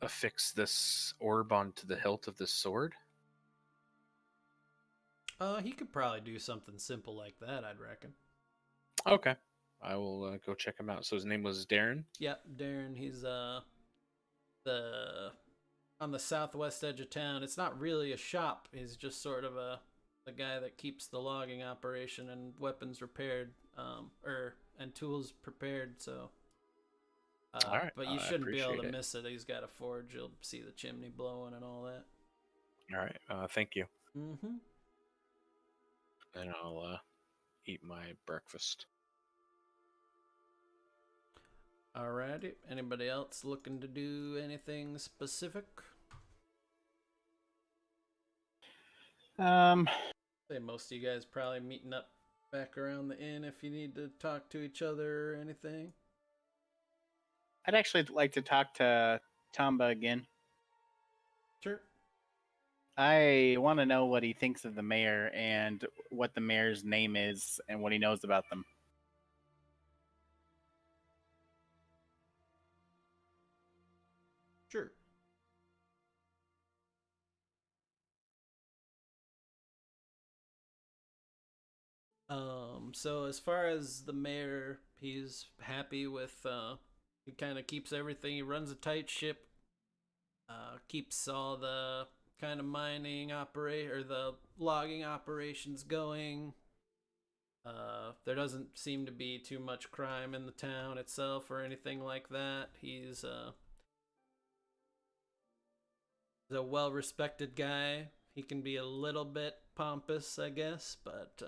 affix this orb onto the hilt of this sword? He could probably do something simple like that, I'd reckon. Okay. I will go check him out. So his name was Darren? Yep, Darren, he's the on the southwest edge of town. It's not really a shop. He's just sort of a guy that keeps the logging operation and weapons repaired, and tools prepared. So, All right. but you I shouldn't be able appreciate to it. miss it. He's got a forge. You'll see the chimney blowing and all that. All right. Thank you. Mm-hmm. And I'll eat my breakfast. Alrighty. Anybody else looking to do anything specific? Say most of you guys probably meeting up back around the inn if you need to talk to each other or anything. I'd actually like to talk to Tamba again. Sure. I want to know what he thinks of the mayor and what the mayor's name is and what he knows about them. Sure. So as far as the mayor, he's happy with, he kind of keeps everything, he runs a tight ship, keeps all the kind of mining or the logging operations going. There doesn't seem to be too much crime in the town itself or anything like that. He's a well-respected guy. He can be a little bit pompous, I guess, but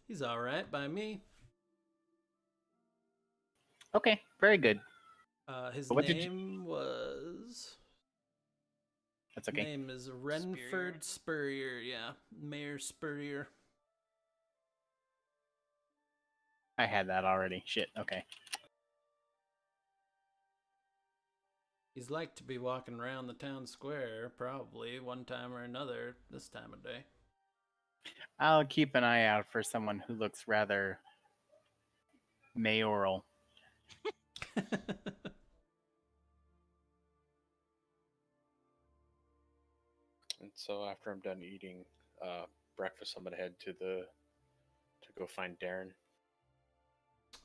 he's all right by me. Okay, very good. His What name was. That's okay. His name is Renford Spurrier. Yeah, Mayor Spurrier. I had that already. Shit. Okay. He's like to be walking around the town square, probably one time or another this time of day. I'll keep an eye out for someone who looks rather mayoral. And so after I'm done eating breakfast, I'm gonna head to go find Darren.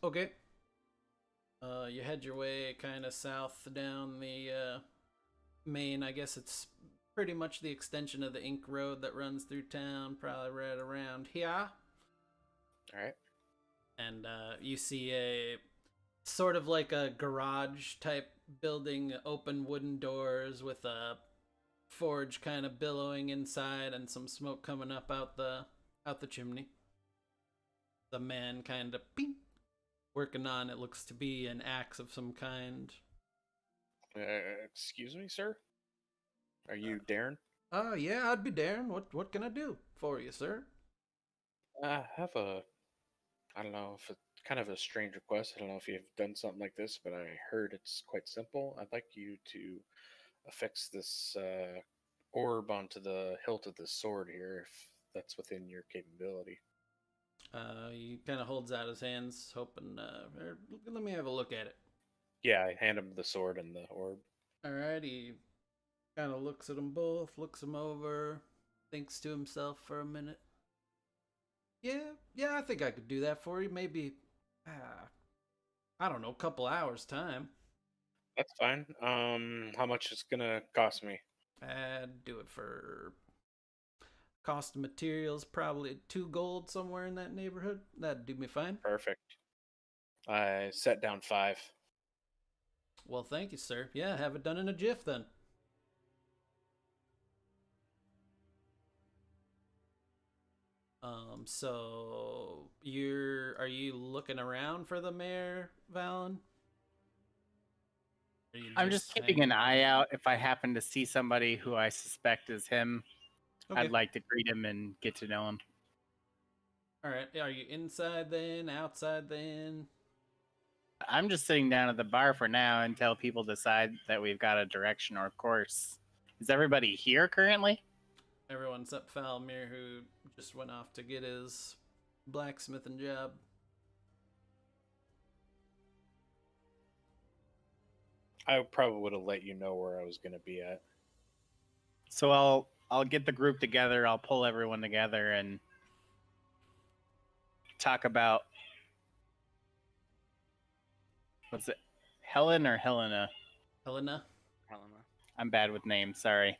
Okay. You head your way kind of south down the main. I guess it's pretty much the extension of the Ink Road that runs through town, probably right around here. All right. And you see a sort of like a garage type building, open wooden doors with a forge kind of billowing inside and some smoke coming up out the chimney. The man kind of working on, it looks to be an axe of some kind. Excuse me, sir? Are you Darren? Yeah, I'd be Darren. What can I do for you, sir? I have I don't know if it's kind of a strange request. I don't know if you've done something like this, but I heard it's quite simple. I'd like you to affix this orb onto the hilt of this sword here, if that's within your capability. He kind of holds out his hands, hoping, let me have a look at it. Yeah, I hand him the sword and the orb. Alright, he kind of looks at them both, looks them over, thinks to himself for a minute. Yeah, I think I could do that for you. Maybe, I don't know, a couple hours time. That's fine. How much it's gonna cost me? I'd do it for cost of materials, probably 2 gold, somewhere in that neighborhood. That'd do me fine. Perfect. I set down 5. Well, thank you, sir. Yeah, have it done in a jiff then. So are you looking around for the mayor, Valen? I'm just keeping an eye out. If I happen to see somebody who I suspect is him, okay. I'd like to greet him and get to know him. All right. Are you inside the inn, outside the inn? I'm just sitting down at the bar for now until people decide that we've got a direction or course. Is everybody here currently? Everyone except Falmir, who just went off to get his blacksmithing job. I probably would have let you know where I was going to be at. So I'll get the group together. I'll pull everyone together and talk about what's it, Helen or Helena? Helena. Helena. I'm bad with names. Sorry.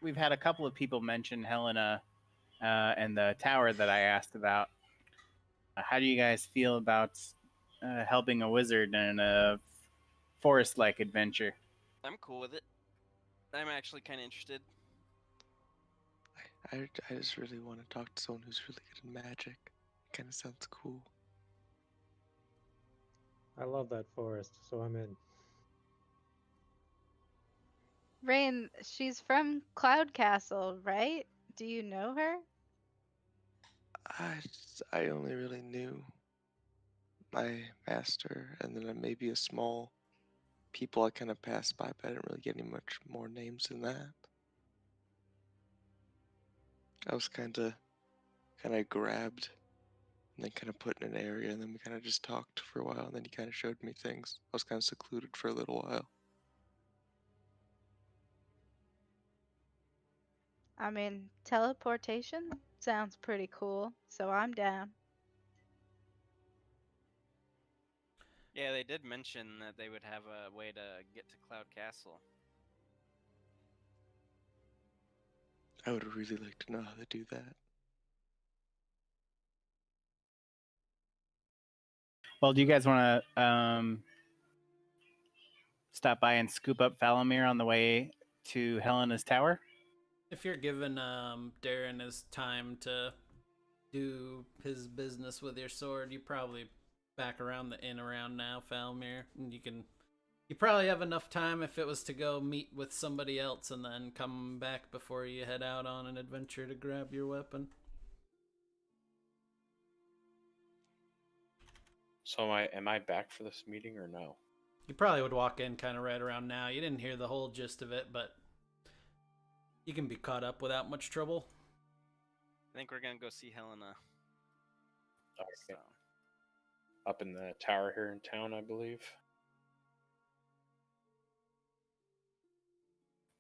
We've had a couple of people mention Helena and the tower that I asked about. How do you guys feel about helping a wizard in a forest-like adventure? I'm cool with it. I'm actually kind of interested. I just really want to talk to someone who's really good in magic. Kind of sounds cool. I love that forest, so I'm in. Rain, she's from Cloud Castle, right? Do you know her? I only really knew my master, and then maybe a small people I kind of passed by, but I didn't really get any much more names than that. I was kind of grabbed and then kind of put in an area, and then we kind of just talked for a while, and then he kind of showed me things. I was kind of secluded for a little while. I mean, teleportation sounds pretty cool, so I'm down. Yeah, they did mention that they would have a way to get to Cloud Castle. I would really like to know how to do that. Well, do you guys want to stop by and scoop up Falamir on the way to Helena's tower? If you're giving Darren his time to do his business with your sword, you probably back around the inn around now, Falmir, and you probably have enough time if it was to go meet with somebody else and then come back before you head out on an adventure to grab your weapon. So am I back for this meeting or no? You probably would walk in kind of right around now. You didn't hear the whole gist of it, but you can be caught up without much trouble. I think we're gonna go see Helena. Okay. So, Up in the tower here in town, I believe.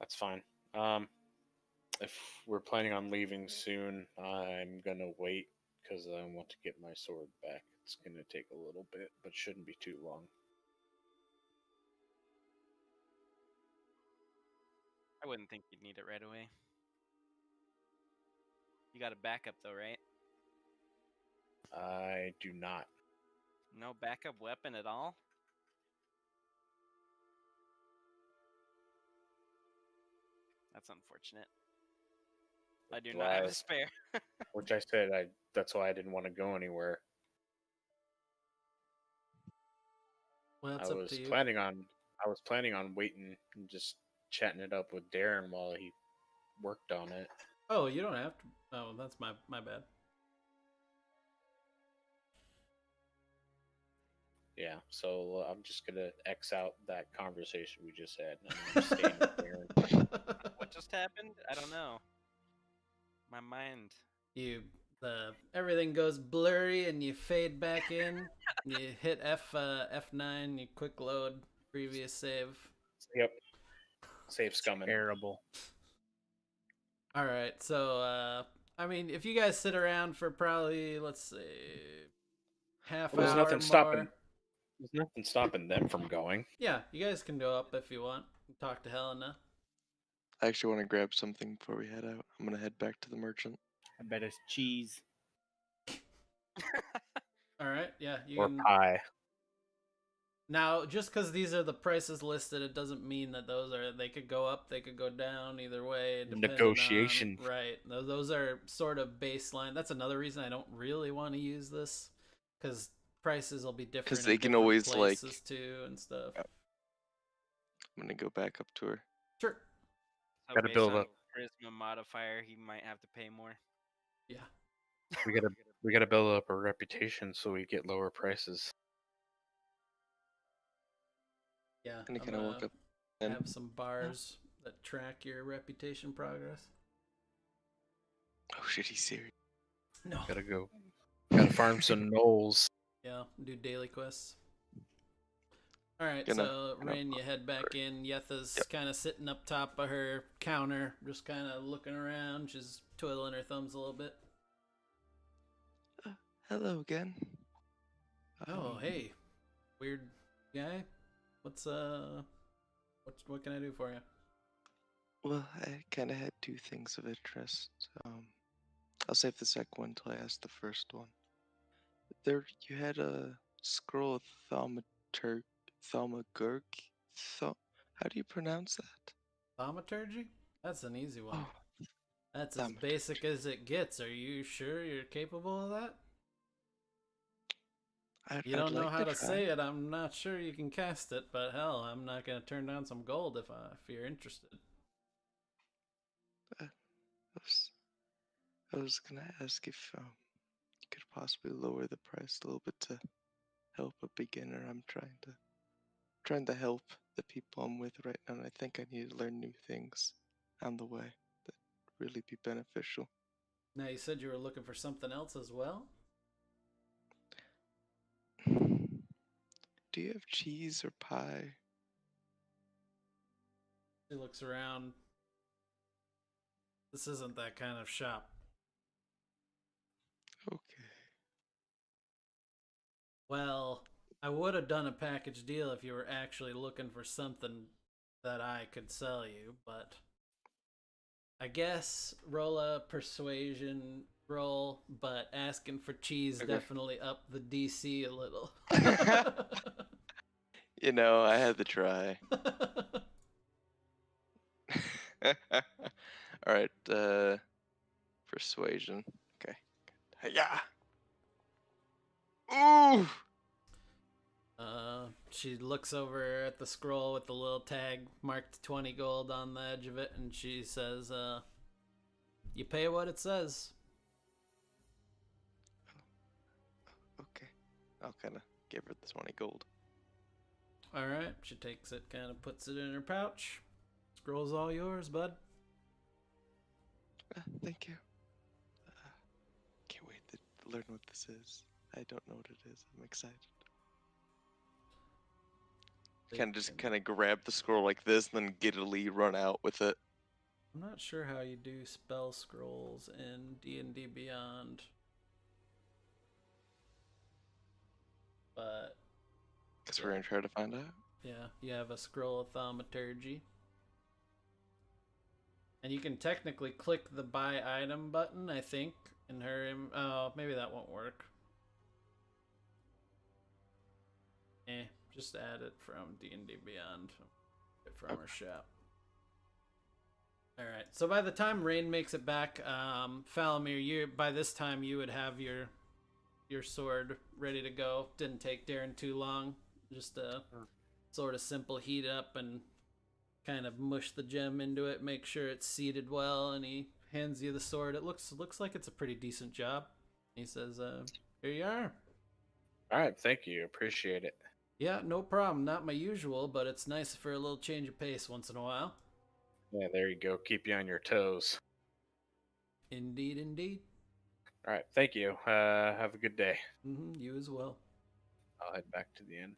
That's fine. If we're planning on leaving soon, I'm gonna wait because I want to get my sword back. It's gonna take a little bit, but shouldn't be too long. I wouldn't think you'd need it right away. You got a backup though, right? I do not. No backup weapon at all? That's unfortunate. I do not have a spare. Which I said that's why I didn't want to go anywhere. Well, that's I up was to you. planning on waiting and just chatting it up with Darren while he worked on it. Oh, you don't have to. Oh, that's my bad. Yeah, so I'm just gonna X out that conversation we just had. And I'm just staying with Darren. What just happened? I don't know. My mind. Everything goes blurry and you fade back in. You hit F9, you quick load previous save. Yep. Save's coming. Terrible. All right, so I mean, if you guys sit around for probably, let's say, half There's hour nothing more. stopping. There's nothing stopping them from going. Yeah, you guys can go up if you want. Talk to Helena. I actually want to grab something before we head out. I'm gonna head back to the merchant. I bet it's cheese. All right, yeah, you Or can. pie. Now, just because these are the prices listed, it doesn't mean that they could go up, they could go down, either way. Negotiation. Right. Those are sort of baseline. That's another reason I don't really want to use this, because prices will be different. Because they at can different always, places too and stuff. I'm gonna go back up to her. Sure. So Gotta based build on up. charisma modifier, he might have to pay more. Yeah. We gotta build up a reputation so we get lower prices. Yeah. And he I'm kind of walk gonna up and have some bars that track your reputation progress. oh shit, he's serious. No. Gotta farm some knolls. Yeah. Do daily quests. All right, Gonna- so gonna Rain, you head back in. Yetha's Yep. kind of sitting up top of her counter, just kind of looking around. She's twiddling her thumbs a little bit. Hello again. Oh, Um, hey, weird guy. What can I do for you? Well, I kind of had two things of interest. I'll save the second one till I ask the first one. There, you had a scroll of thaumaturg. How do you pronounce that? Thaumaturgy? That's an easy one. Oh, That's as basic as it gets. Are you sure you're capable of that? You I'd don't know like how to try. say it. I'm not sure you can cast it, but hell, I'm not gonna turn down some gold if you're interested. I was gonna ask if you could possibly lower the price a little bit to help a beginner. I'm trying to help the people I'm with right now, and I think I need to learn new things on the way that really be beneficial. Now you said you were looking for something else as well. Do you have cheese or pie? He looks around. This isn't that kind of shop. Okay. Well, I would have done a package deal if you were actually looking for something that I could sell you, but I guess roll a persuasion roll, but asking for cheese Okay. definitely up the DC a little. You know, I had to try. All right, persuasion. Okay. Yeah. Ooh. She looks over at the scroll with the little tag marked 20 gold on the edge of it, and she says, you pay what it says. Okay. I'll kind of give her the 20 gold. All right, she takes it, kind of puts it in her pouch. Scroll's all yours, bud. Thank you. Can't wait to learn what this is. I don't know what it is. I'm excited. Kind of grab the scroll like this, and then giddily run out with it. I'm not sure how you do spell scrolls in D&D Beyond, but Guess yeah. we're gonna try to find out. Yeah, you have a scroll of thaumaturgy. And you can technically click the buy item button, I think, in her... Oh, maybe that won't work. Just add it from D&D Beyond. From her shop. Alright, so by the time Rain makes it back, Falamir, by this time you would have your sword ready to go. Didn't take Darren too long. Just a sort of simple heat up and kind of mush the gem into it, make sure it's seated well, and he hands you the sword. It looks like it's a pretty decent job. He says, here you are. All right, thank you. Appreciate it. Yeah, no problem. Not my usual, but it's nice for a little change of pace once in a while. Yeah, there you go. Keep you on your toes. Indeed, indeed. All right, thank you. Have a good day. You as well. I'll head back to the inn.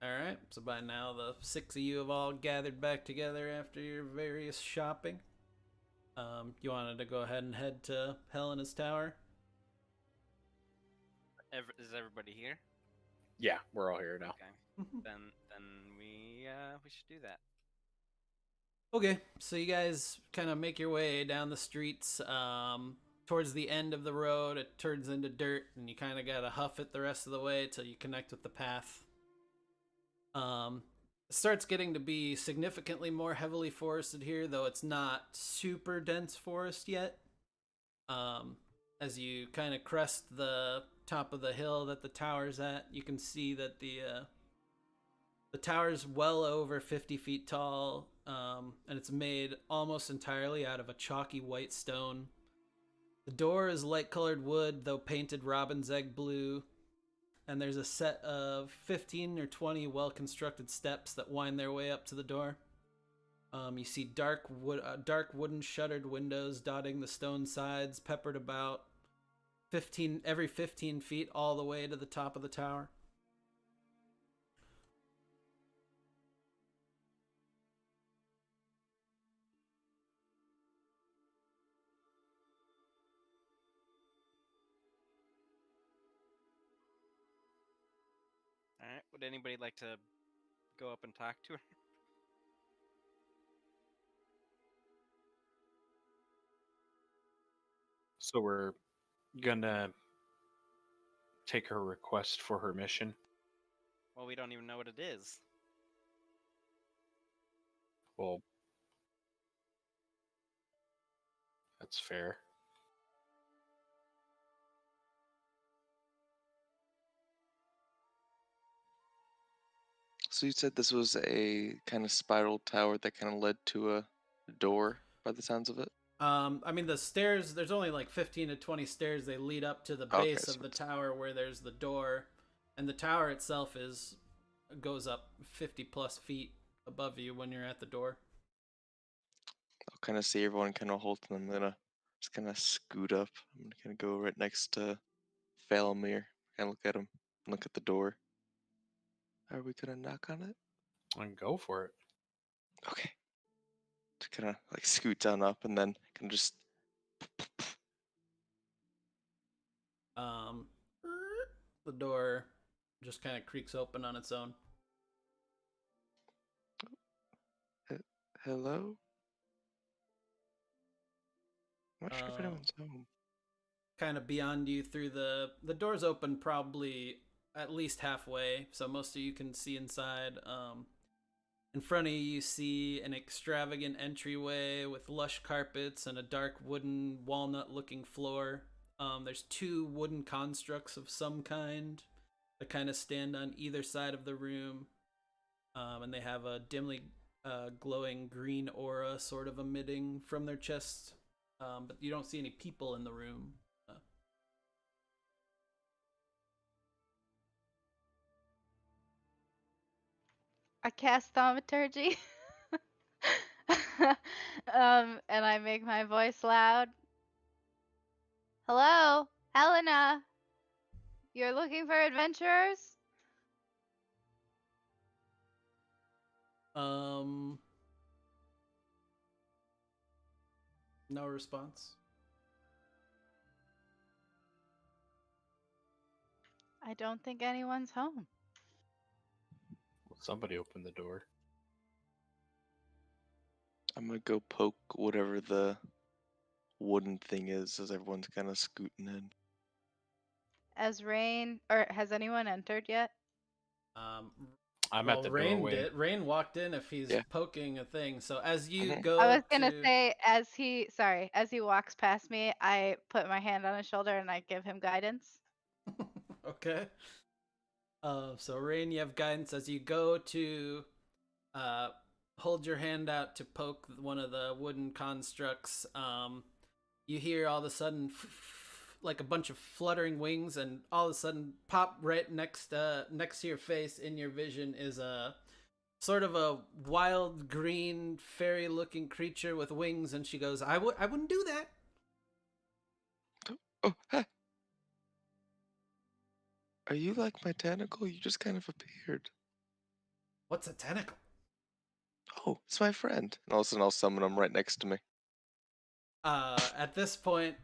Alright, so by now the 6 of you have all gathered back together after your various shopping. You wanted to go ahead and head to Helena's tower? Is everybody here? Yeah, we're all here now. Okay. then we should do that. Okay, so you guys kind of make your way down the streets. Towards the end of the road, it turns into dirt, and you kind of gotta huff it the rest of the way till you connect with the path. It starts getting to be significantly more heavily forested here, though it's not super dense forest yet. As you kind of crest the top of the hill that the tower's at, you can see that the tower's well over 50 feet tall, and it's made almost entirely out of a chalky white stone. The door is light-colored wood, though painted robin's egg blue, and there's a set of 15 or 20 well-constructed steps that wind their way up to the door. You see dark wooden shuttered windows dotting the stone sides, peppered about every 15 feet all the way to the top of the tower. Alright, would anybody like to go up and talk to her? So we're gonna take her request for her mission. Well, we don't even know what it is. Well, that's fair. So you said this was a kind of spiral tower that kind of led to a door, by the sounds of it. I mean, the stairs, there's only like 15 to 20 stairs. They lead up to the Okay, base so of the it's- tower where there's the door. And the tower itself goes up 50 plus feet above you when you're at the door. I'll kind of see everyone kind of halting. I'm gonna just kind of scoot up. I'm gonna kind of go right next to Falamir and look at him, look at the door. Are we gonna knock on it? And go for it. Okay. Just kind of like scoot down up and then kind of just. Um, the door just kind of creaks open on its own. Hello? I'm not sure if Uh, anyone's home. Kind of beyond you through the door's open probably at least halfway, so most of you can see inside. In front of you see an extravagant entryway with lush carpets and a dark wooden walnut looking floor. There's two wooden constructs of some kind that kind of stand on either side of the room, and they have a dimly glowing green aura sort of emitting from their chests, but you don't see any people in the room. I cast thaumaturgy. And I make my voice loud. Hello, Helena. You're looking for adventurers? No response. I don't think anyone's home. Well, somebody opened the door. I'm gonna go poke whatever the wooden thing is as everyone's kind of scooting in. As Rain, or has anyone entered yet? I'm Well, at the Rain doorway. did. Rain walked in if he's Yeah. poking a thing. So as you Mhm. go I was gonna to... say, as he walks past me, I put my hand on his shoulder and I give him guidance. Okay. So Rain, you have guidance as you go to hold your hand out to poke one of the wooden constructs. You hear all of a sudden like a bunch of fluttering wings, and all of a sudden pop right next to your face in your vision is a sort of a wild green fairy looking creature with wings, and she goes, I wouldn't do that. Oh, hey. Are you like my tentacle? You just kind of appeared. What's a tentacle? Oh, it's my friend. And all of a sudden I'll summon him right next to me. At this point,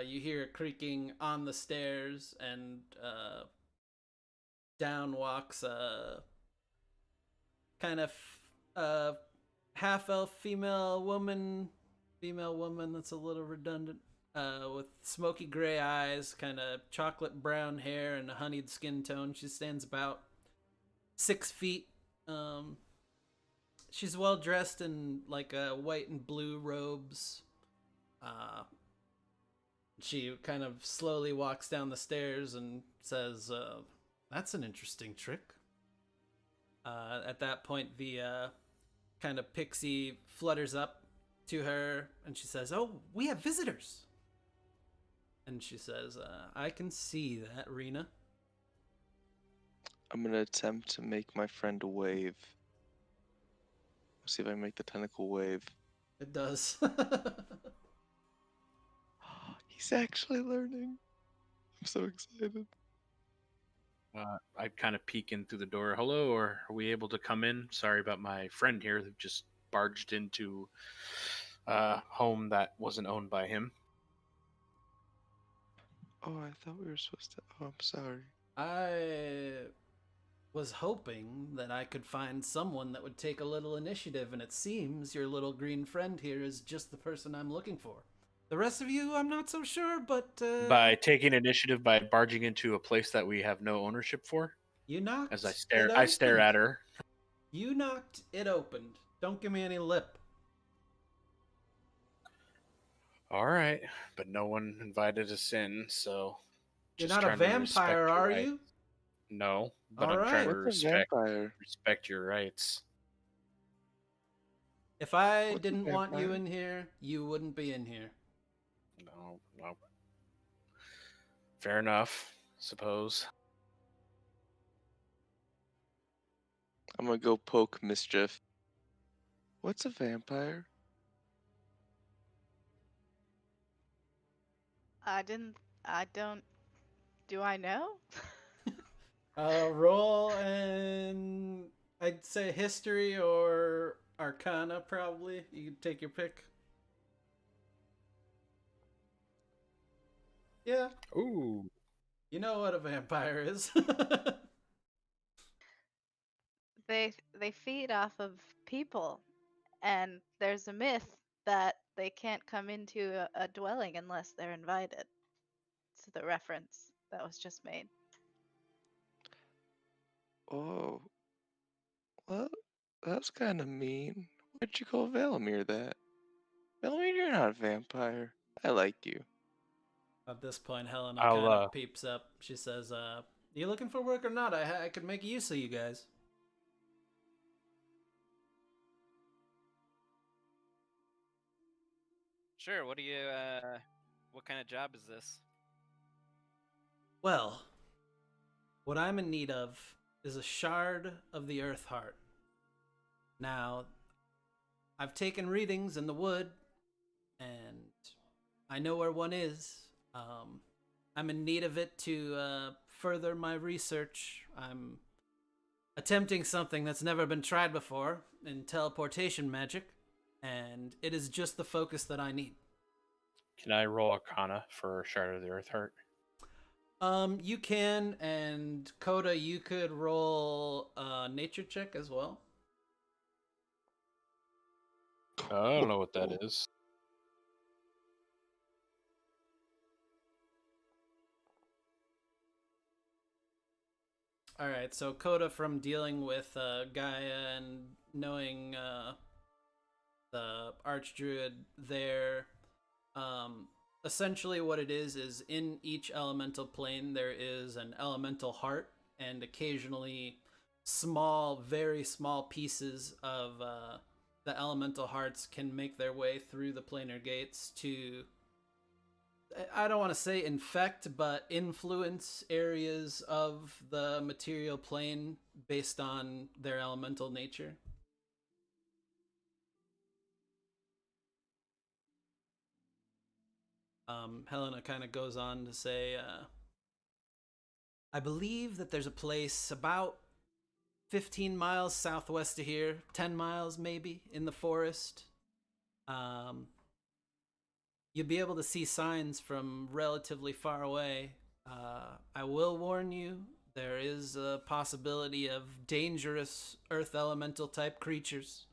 you hear a creaking on the stairs, and down walks a kind of half elf female woman that's a little redundant, with smoky gray eyes, kind of chocolate brown hair, and a honeyed skin tone. She stands about 6 feet. She's well dressed in like white and blue robes. She kind of slowly walks down the stairs and says, that's an interesting trick. At that point, the kind of pixie flutters up to her and she says, oh, we have visitors. And she says, I can see that, Rena. I'm gonna attempt to make my friend wave. See if I can make the tentacle wave. It does. He's actually learning. I'm so excited. I'd kind of peek in through the door. Hello, or are we able to come in? Sorry about my friend here who just barged into a home that wasn't owned by him. Oh, I thought we were supposed to. Oh, I'm sorry. was hoping that I could find someone that would take a little initiative, and it seems your little green friend here is just the person I'm looking for. The rest of you, I'm not so sure, but By taking initiative by barging into a place that we have no ownership for. you knocked As I it stare open. at her. You knocked it open. Don't give me any lip. All right, but no one invited us in, so You're just not a trying to respect vampire, your are rights. you? No, but All I'm trying to right. What's a vampire? respect your rights. If I What's a didn't want you vampire? in here, you wouldn't be in here. No. Fair enough, suppose. I'm gonna go poke Mischief. What's a vampire? I don't. Do I know? Roll and I'd say history or arcana, probably. You can take your pick. Yeah, Ooh. you know what a vampire is. They feed off of people, and there's a myth that they can't come into a dwelling unless they're invited. It's the reference that was just made. Oh, well, that's kind of mean. Why'd you call Valamir that? Valamir, you're not a vampire. I like you. At this point, Helena I'll, kind of peeps up. She says, you looking for work or not? I could make use of you guys. Sure. What do you? What kind of job is this? Well, what I'm in need of is a shard of the Earth Heart. Now, I've taken readings in the wood, and I know where one is. I'm in need of it to further my research. I'm attempting something that's never been tried before in teleportation magic, and it is just the focus that I need. Can I roll Arcana for Shard of the Earth Heart? You can, and Coda, you could roll a nature check as well. I don't know what that is. All right, so Coda, from dealing with Gaia and knowing the Archdruid there, essentially what it is in each elemental plane there is an elemental heart, and occasionally small, very small pieces of the elemental hearts can make their way through the planar gates to, I don't want to say infect, but influence areas of the material plane based on their elemental nature. Helena kind of goes on to say, I believe that there's a place about 15 miles southwest of here, 10 miles maybe, in the forest. You'll be able to see signs from relatively far away. I will warn you, there is a possibility of dangerous earth elemental type creatures,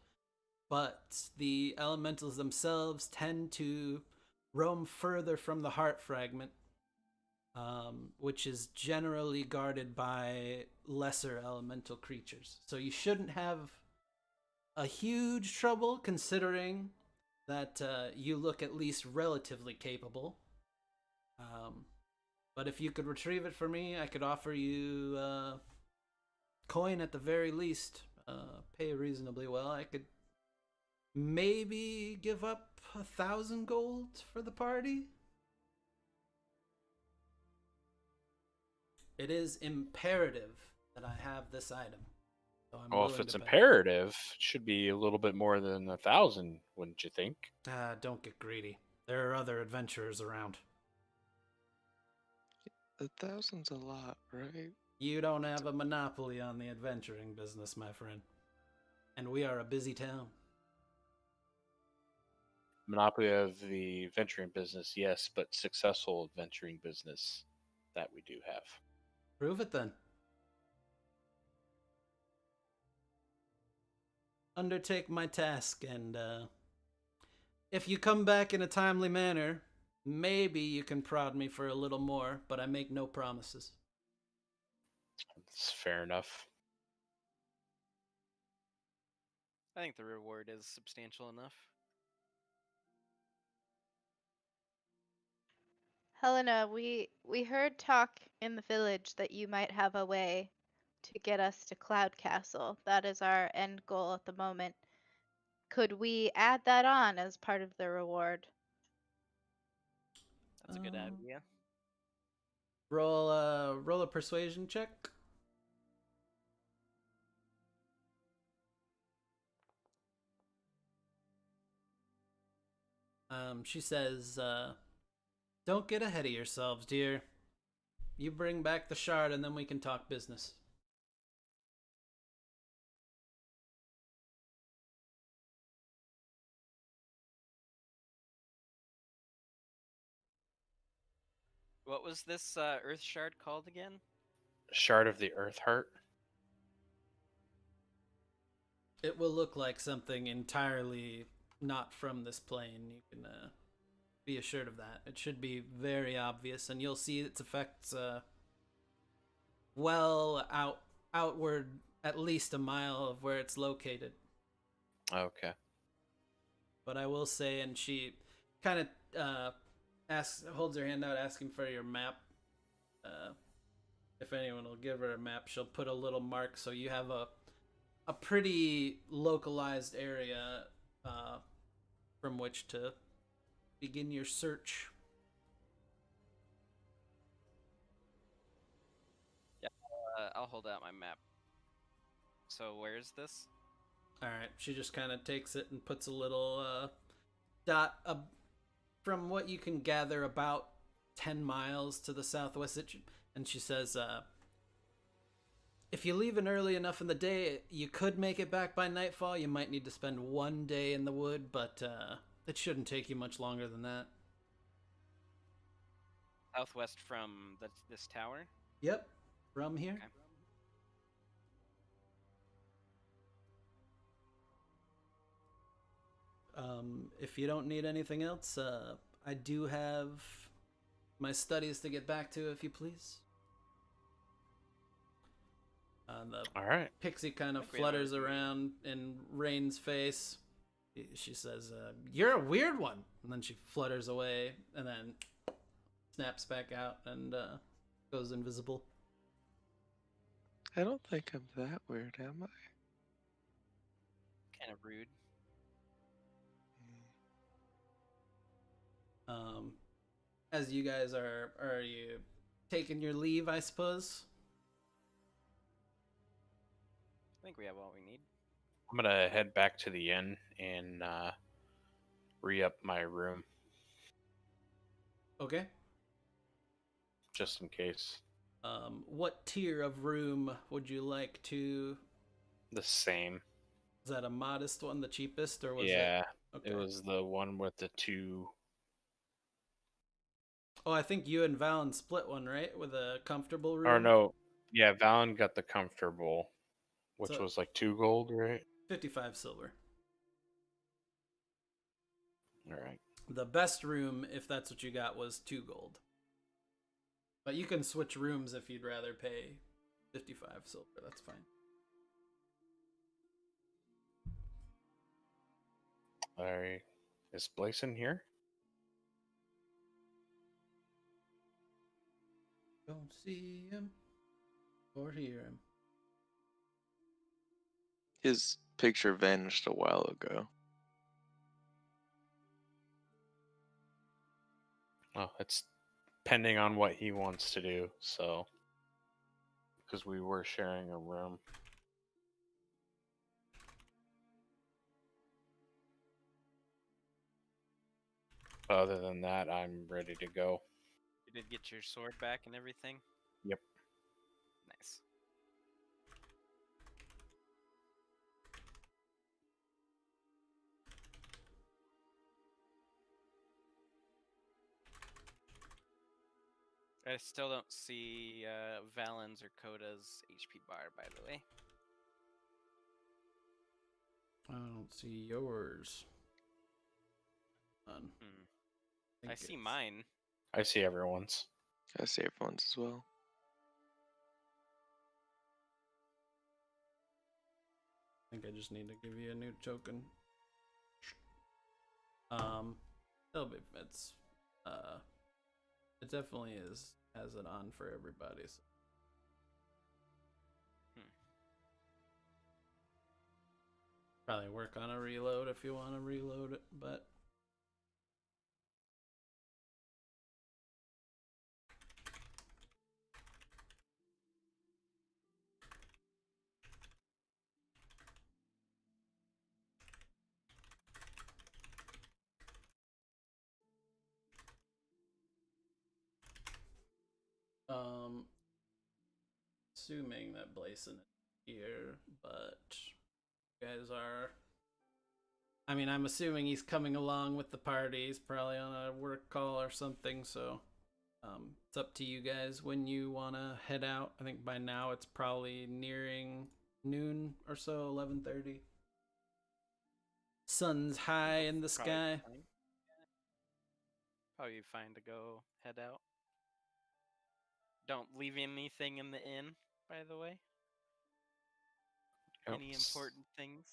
but the elementals themselves tend to roam further from the heart fragment, which is generally guarded by lesser elemental creatures. So you shouldn't have a huge trouble, considering that you look at least relatively capable. But if you could retrieve it for me, I could offer you coin at the very least. Pay reasonably well. I could maybe give up 1,000 gold for the party. It is imperative that I have this item. So I'm Well, if willing it's to pay. imperative, it should be a little bit more than 1,000, wouldn't you think? Don't get greedy. There are other adventurers around. 1,000's a lot, right? You don't have a monopoly on the adventuring business, my friend. And we are a busy town. Monopoly of the venturing business, yes, but successful venturing business, that we do have. Prove it then. undertake my task, and if you come back in a timely manner, maybe you can prod me for a little more, but I make no promises. It's fair enough. I think the reward is substantial enough. Helena, we heard talk in the village that you might have a way to get us to Cloud Castle. That is our end goal at the moment. Could we add that on as part of the reward? That's a good idea. Roll a persuasion check. She says, "Don't get ahead of yourselves, dear. You bring back the shard, and then we can talk business." What was this Earth Shard called again? Shard of the Earth Heart. It will look like something entirely not from this plane. You can be assured of that. It should be very obvious, and you'll see its effects outward at least a mile of where it's located. Okay. But I will say, and she kind of holds her hand out, asking for your map. If anyone will give her a map, she'll put a little mark so you have a pretty localized area from which to begin your search. Yeah, I'll hold out my map. So where's this? All right, she just kind of takes it and puts a little dot from what you can gather about 10 miles to the southwest, and she says, if you leave in early enough in the day, you could make it back by nightfall. You might need to spend one day in the wood, but it shouldn't take you much longer than that. Southwest from this tower? Yep, from here. Okay. If you don't need anything else, I do have my studies to get back to, if you please. The All right. pixie kind of think we have flutters everything. around in Rain's face. She says, "You're a weird one," and then she flutters away, and then snaps back out and goes invisible. I don't think I'm that weird, am I? Kind of rude. As you guys are you taking your leave, I suppose? I think we have all we need. I'm gonna head back to the inn and re-up my room Okay. just in case. What tier of room would you like to? The same. Is that a modest one, the cheapest, or was Yeah, it? Okay. it was the one with the two. Oh, I think you and Valen split one, right? With a comfortable room. Or no, yeah, Valen got the comfortable, which So- was like 2 gold, right? 55 silver. All right. The best room, if that's what you got, was 2 gold. But you can switch rooms if you'd rather pay 55 silver. That's fine. All right. Is Blason here? Don't see him or hear him. His picture vanished a while ago. Oh, it's pending on what he wants to do, so. Because we were sharing a room. Other than that, I'm ready to go. You did get your sword back and everything? Yep. Nice. I still don't see Valen's or Coda's HP bar, by the way. I don't see yours. I see mine. I see everyone's. I see everyone's as well. I think I just need to give you a new token. It'll be it definitely has it on for everybody. So. Probably work on a reload if you want to reload it, but assuming that Blason is here, but you guys are. I mean, I'm assuming he's coming along with the party. He's probably on a work call or something, so it's up to you guys when you want to head out. I think by now it's probably nearing noon or so, 11:30. Sun's high in the sky. Probably fine to go head out. Don't leave anything in the inn, by the way. Nope. Any important things?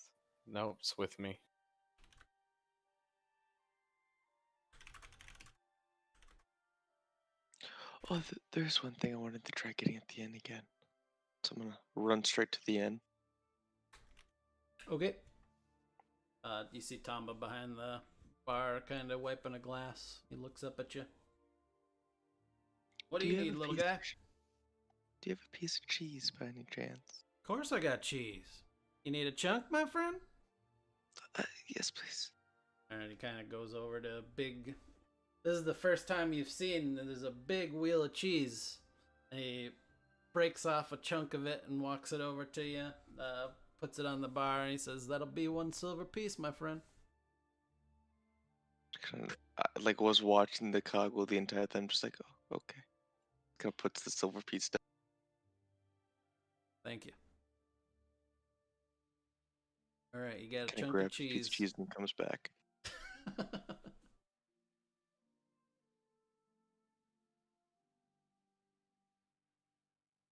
Nope, it's with me. Oh, there's one thing I wanted to try getting at the inn again. So I'm gonna run straight to the inn. Okay. You see Tamba behind the bar, kind of wiping a glass. He looks up at you. What do you need, little guy? Do you have a piece of cheese by any chance? Of course I got cheese. You need a chunk, my friend? Yes, please. And he kind of goes over to a big... This is the first time you've seen there's a big wheel of cheese. And he breaks off a chunk of it and walks it over to you. Puts it on the bar and he says, "That'll be 1 silver piece, my friend." Kind of, like was watching the cogwheel the entire time, just like, oh, okay. Kind of puts the silver piece down. Thank you. All right, you got a Kind of chunk of grabs a piece cheese. of cheese and comes back.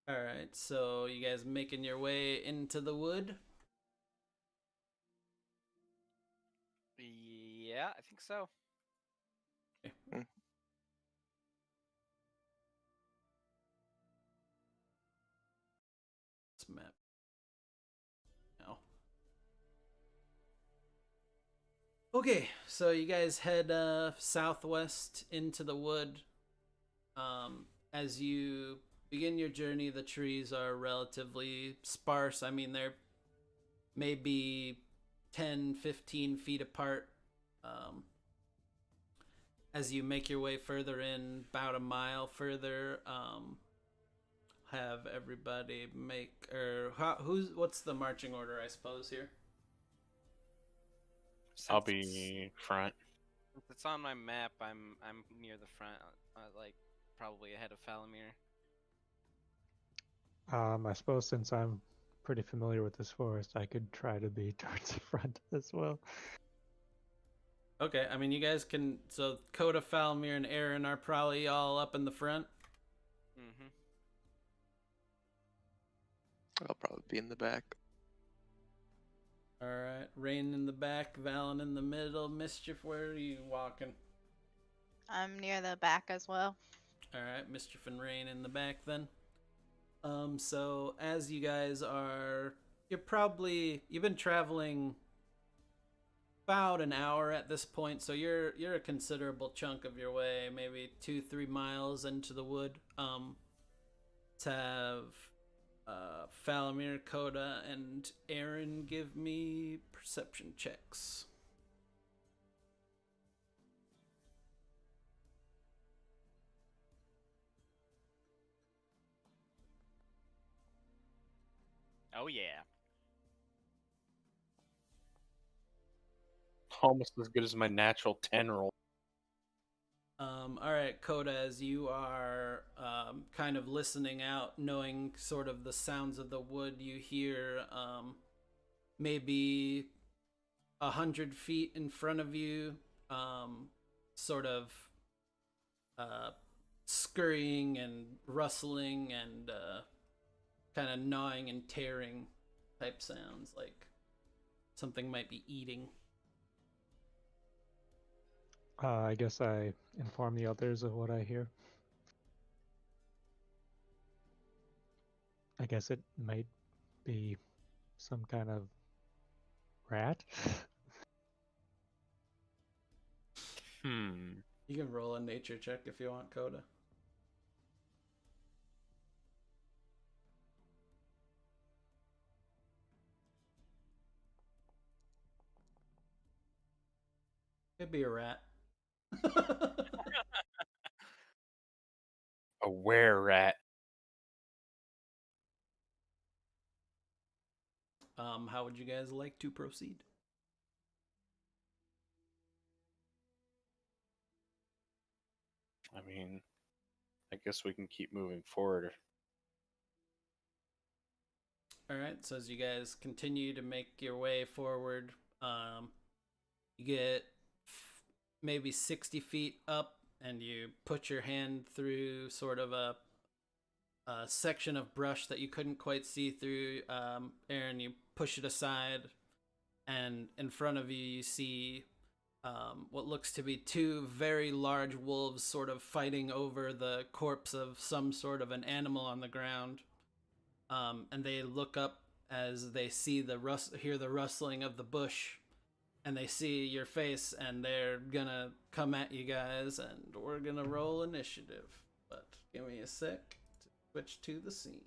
All right, so you guys making your way into the wood? Yeah, I think so. Okay. Mm. This map. No. Okay, so you guys head southwest into the wood. As you begin your journey, the trees are relatively sparse. I mean, they're maybe 10, 15 feet apart. As you make your way further in, about a mile further, have everybody make, what's the marching order, I suppose, here? I'll Since be front. Since it's on my map, I'm near the front, like probably ahead of Falamir. I suppose since I'm pretty familiar with this forest, I could try to be towards the front as well. Okay, I mean, you guys can. So, Coda, Falmir, and Aaron are probably all up in the front. Mm-hmm. I'll probably be in the back. All right, Rain in the back, Valen in the middle. Mischief, where are you walking? I'm near the back as well. All right, Mischief and Rain in the back then. So as you guys are, you've been traveling about an hour at this point, so you're a considerable chunk of your way, maybe 2-3 miles into the wood. To have Falamir, Coda, and Aaron give me perception checks. Oh yeah. Almost as good as my natural 10 roll. All right, Coda, as you are kind of listening out, knowing sort of the sounds of the wood, you hear maybe 100 feet in front of you, sort of scurrying and rustling and kind of gnawing and tearing type sounds, like something might be eating. I guess I inform the others of what I hear. I guess it might be some kind of rat. You can roll a nature check if you want, Coda. It'd be a rat. A were rat. How would you guys like to proceed? I mean, I guess we can keep moving forward. All right, so as you guys continue to make your way forward, you get maybe 60 feet up, and you put your hand through sort of a section of brush that you couldn't quite see through. Aaron, you push it aside, and in front of you, you see what looks to be two very large wolves sort of fighting over the corpse of some sort of an animal on the ground. And they look up as they see hear the rustling of the bush, and they see your face, and they're gonna come at you guys, and we're gonna roll initiative. But give me a sec to switch to the scene.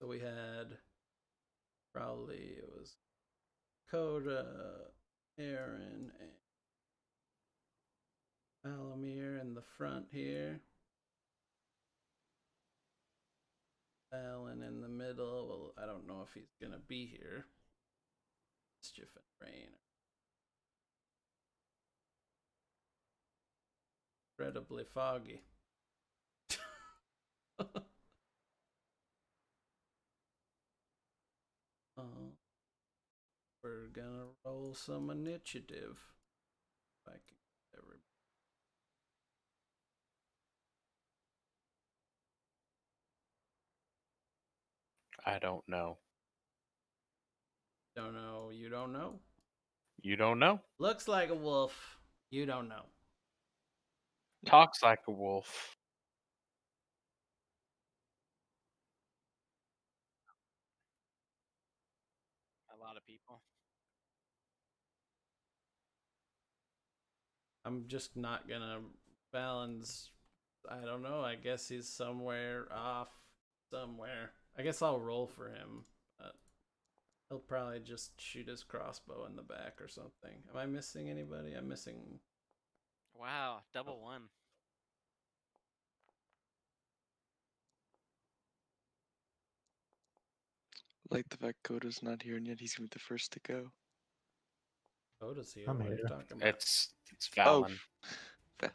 So we had probably it was Coda, Aaron, and Alamir in the front here. Alan in the middle. Well, I don't know if he's gonna be here. Mischief and Rain. Incredibly foggy. We're gonna roll some initiative. If I can get everybody. I don't know. Don't know. You don't know? You don't know? Looks like a wolf. You don't know. Talks like a wolf. A lot of people. I'm just not gonna balance. I don't know. I guess he's somewhere off. Somewhere. I guess I'll roll for him. But he'll probably just shoot his crossbow in the back or something. Am I missing anybody? I'm missing. Wow, double one. Like the fact Coda's not here and yet he's gonna be the first to go. Oda's here. I'm What are you here. talking about? It's Fallon. Fallon.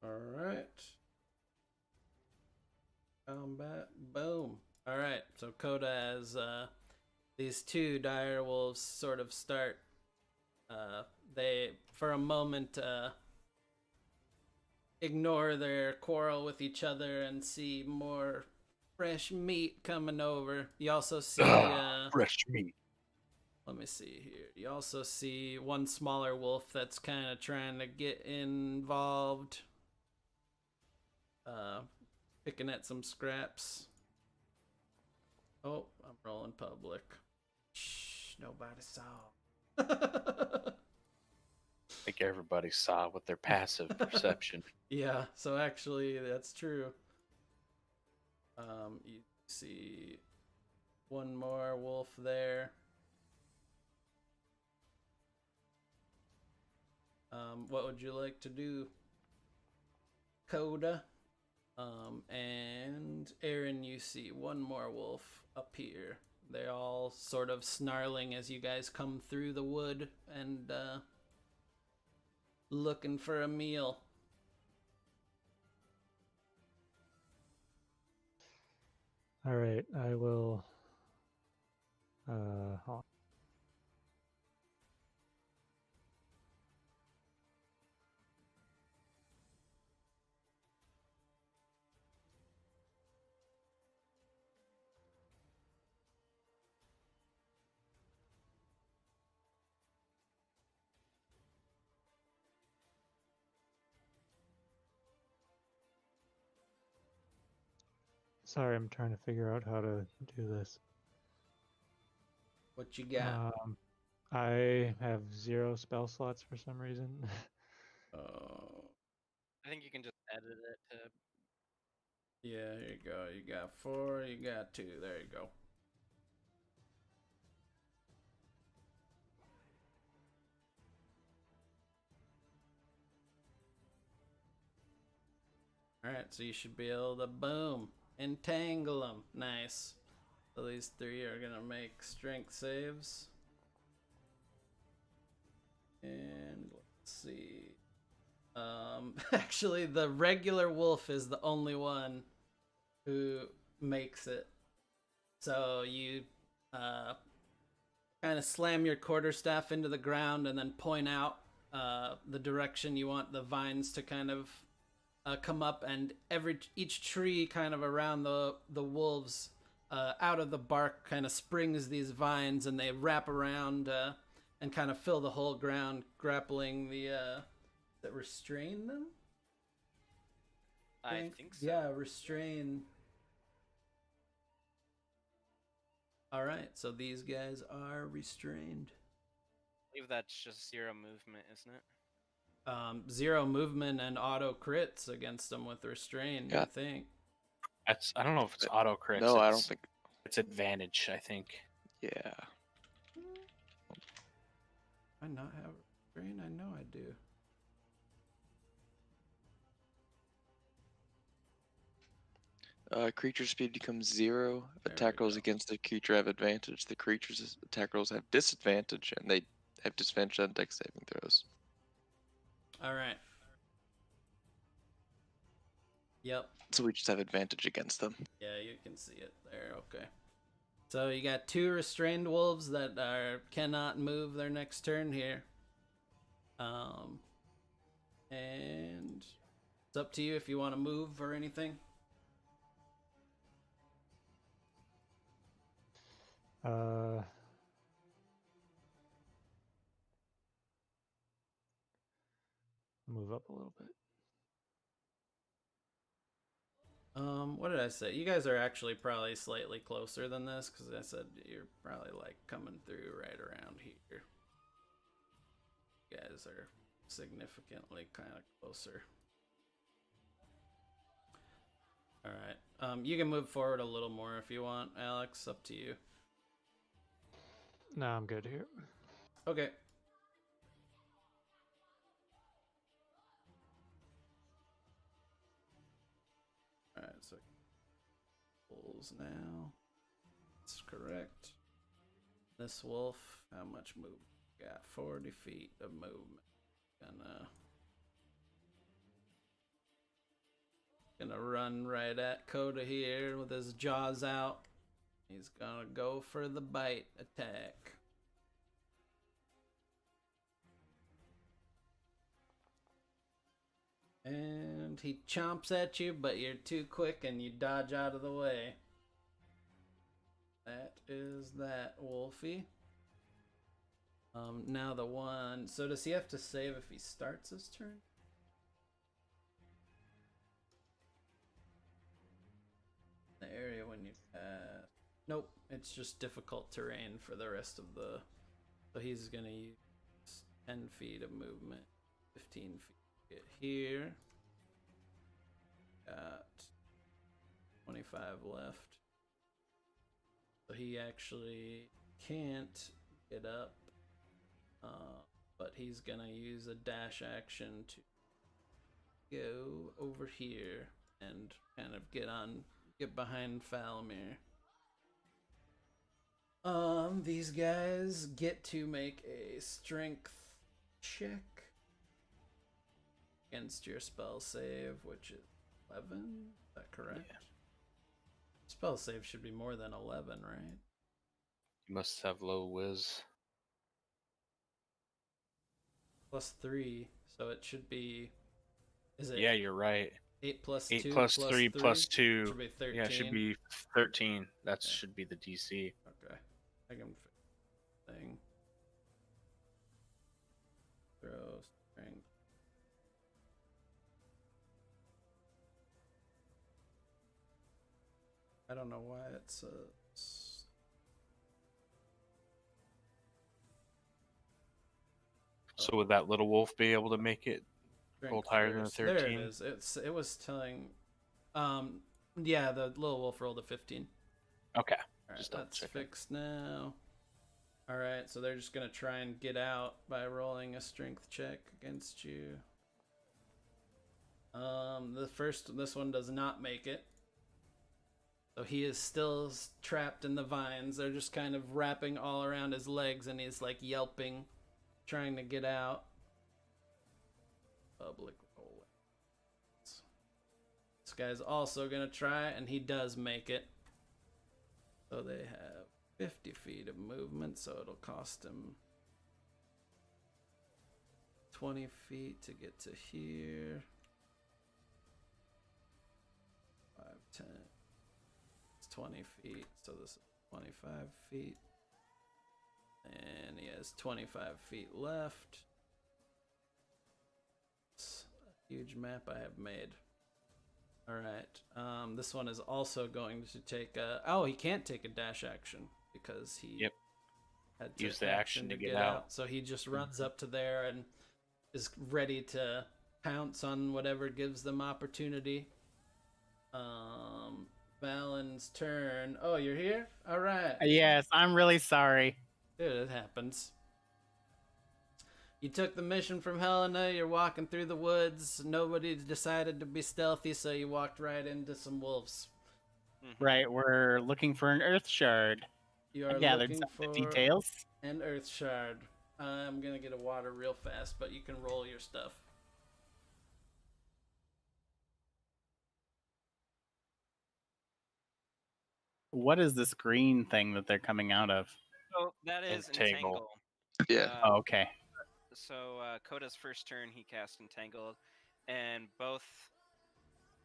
All right. Combat. Boom. All right. So Coda, as these two dire wolves sort of start, they for a moment ignore their quarrel with each other and see more fresh meat coming over. You also see Fresh meat. let me see here. You also see one smaller wolf that's kind of trying to get involved. Picking at some scraps. Oh, I'm rolling public. Shh, nobody saw. I think everybody saw with their passive perception. Yeah, so actually that's true. You see one more wolf there. What would you like to do, Coda? And Aaron, you see one more wolf up here. They're all sort of snarling as you guys come through the wood and looking for a meal. All right, I will. Hold on. Sorry, I'm trying to figure out how to do this. What you got? I have 0 spell slots for some reason. Oh, I think you can just edit it to. yeah, here you go. You got 4, you got 2. There you go. Alright, so you should be able to, boom, entangle them. Nice. So these 3 are going to make strength saves. And let's see. Actually, the regular wolf is the only one who makes it. So you kind of slam your quarterstaff into the ground and then point out the direction you want the vines to kind of come up, and each tree kind of around the wolves out of the bark kind of springs these vines, and they wrap around and kind of fill the whole ground, grappling the that restrain them. I think so. Yeah, restrain. All right, so these guys are restrained. I believe that's just 0 movement, isn't it? 0 movement and auto crits against them with restrain. Yeah. I think. I don't know if it's auto crits. No, I don't think. It's advantage, I think. Yeah. I not have restrain? I know I do. Creature speed becomes 0. There Attack we rolls go. against the creature have advantage. The creature's attack rolls have disadvantage, and they have disadvantage on dex saving throws. All right. Yep. So we just have advantage against them. Yeah, you can see it there. Okay. So you got 2 restrained wolves that cannot move their next turn here. And it's up to you if you want to move or anything. Move up a little bit. What did I say? You guys are actually probably slightly closer than this, because I said you're probably like coming through right around here. You guys are significantly kind of closer. All right. You can move forward a little more if you want, Alex. Up to you. No, I'm good here. Okay. All right. So wolves now. That's correct. This wolf, how much movement? Got 40 feet of movement. Gonna run right at Coda here with his jaws out. He's gonna go for the bite attack. And he chomps at you, but you're too quick and you dodge out of the way. That is that, Wolfie. Now the one. So does he have to save if he starts his turn? The area when you nope, it's just difficult terrain for the rest of the. So he's gonna use 10 feet of movement, 15 feet to get here. Got 25 left. So he actually can't get up, but he's gonna use a dash action to go over here and kind of get behind Falamir. These guys get to make a strength check against your spell save, which is 11. Is that correct? Yeah. Spell save should be more than 11, right? You must have low whiz. +3, so it should be. Is it? Yeah, you're right. 8 plus 8 2 plus 3 plus 2. Should be 13. Yeah, it should be 13. That Yeah. should be the DC. Okay. I can fix the thing. Throw strength. I don't know why it's So would that little wolf be able to make it? Rolled higher than a There it 13? is. It was telling. Yeah, the little wolf rolled a 15. Okay. All right, Just double that's checking. fixed now. All right, so they're just gonna try and get out by rolling a strength check against you. This one does not make it. So he is still trapped in the vines. They're just kind of wrapping all around his legs, and he's like yelping, trying to get out. Public rolling. This guy's also gonna try, and he does make it. So they have 50 feet of movement, so it'll cost him 20 feet to get to here. 5, 10. It's 20 feet, so this is 25 feet. And he has 25 feet left. It's a huge map I have made. Alright, this one is also going to take a... Oh, he can't take a dash action because he had to use the action to get out. So he just runs up to there and is ready to pounce on whatever gives them opportunity. Valen's turn. Oh, you're here? Alright. Yes, I'm really sorry. Dude, it happens. You took the mission from Helena, you're walking through the woods, nobody decided to be stealthy, so you walked right into some wolves. Right, we're looking for an earth shard. You I are gathered looking some for of the details. an earth shard. I'm gonna get a water real fast, but you can roll your stuff. What is this green thing that they're coming out of? So that is Entangle. Entangle. Yeah. Oh, okay. So Koda's first turn, he cast Entangled, and both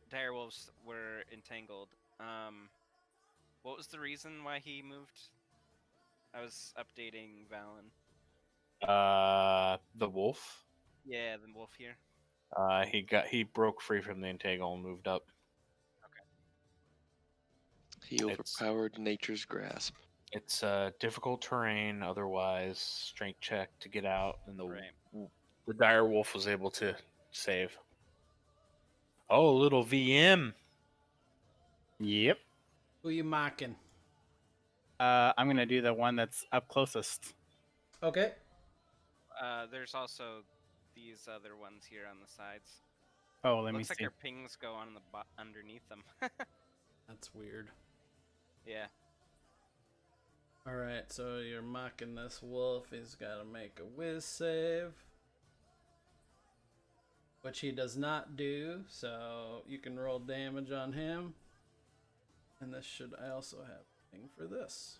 direwolves were entangled. What was the reason why he moved? I was updating Valen. The wolf. Yeah, the wolf here. He broke free from the entangle and moved up. He overpowered nature's grasp. It's difficult terrain, otherwise strength check to get out, and the dire wolf was able to save. Oh, little VM. Yep. Who you mocking? I'm gonna do the one that's up closest. Okay. There's also these other ones here on the sides. Oh, let me Looks like see. their pings go on the underneath them. That's weird. Yeah. Alright, so you're mocking this wolf. He's got to make a whiz save. Which he does not do, so you can roll damage on him. And this should... I also have a thing for this.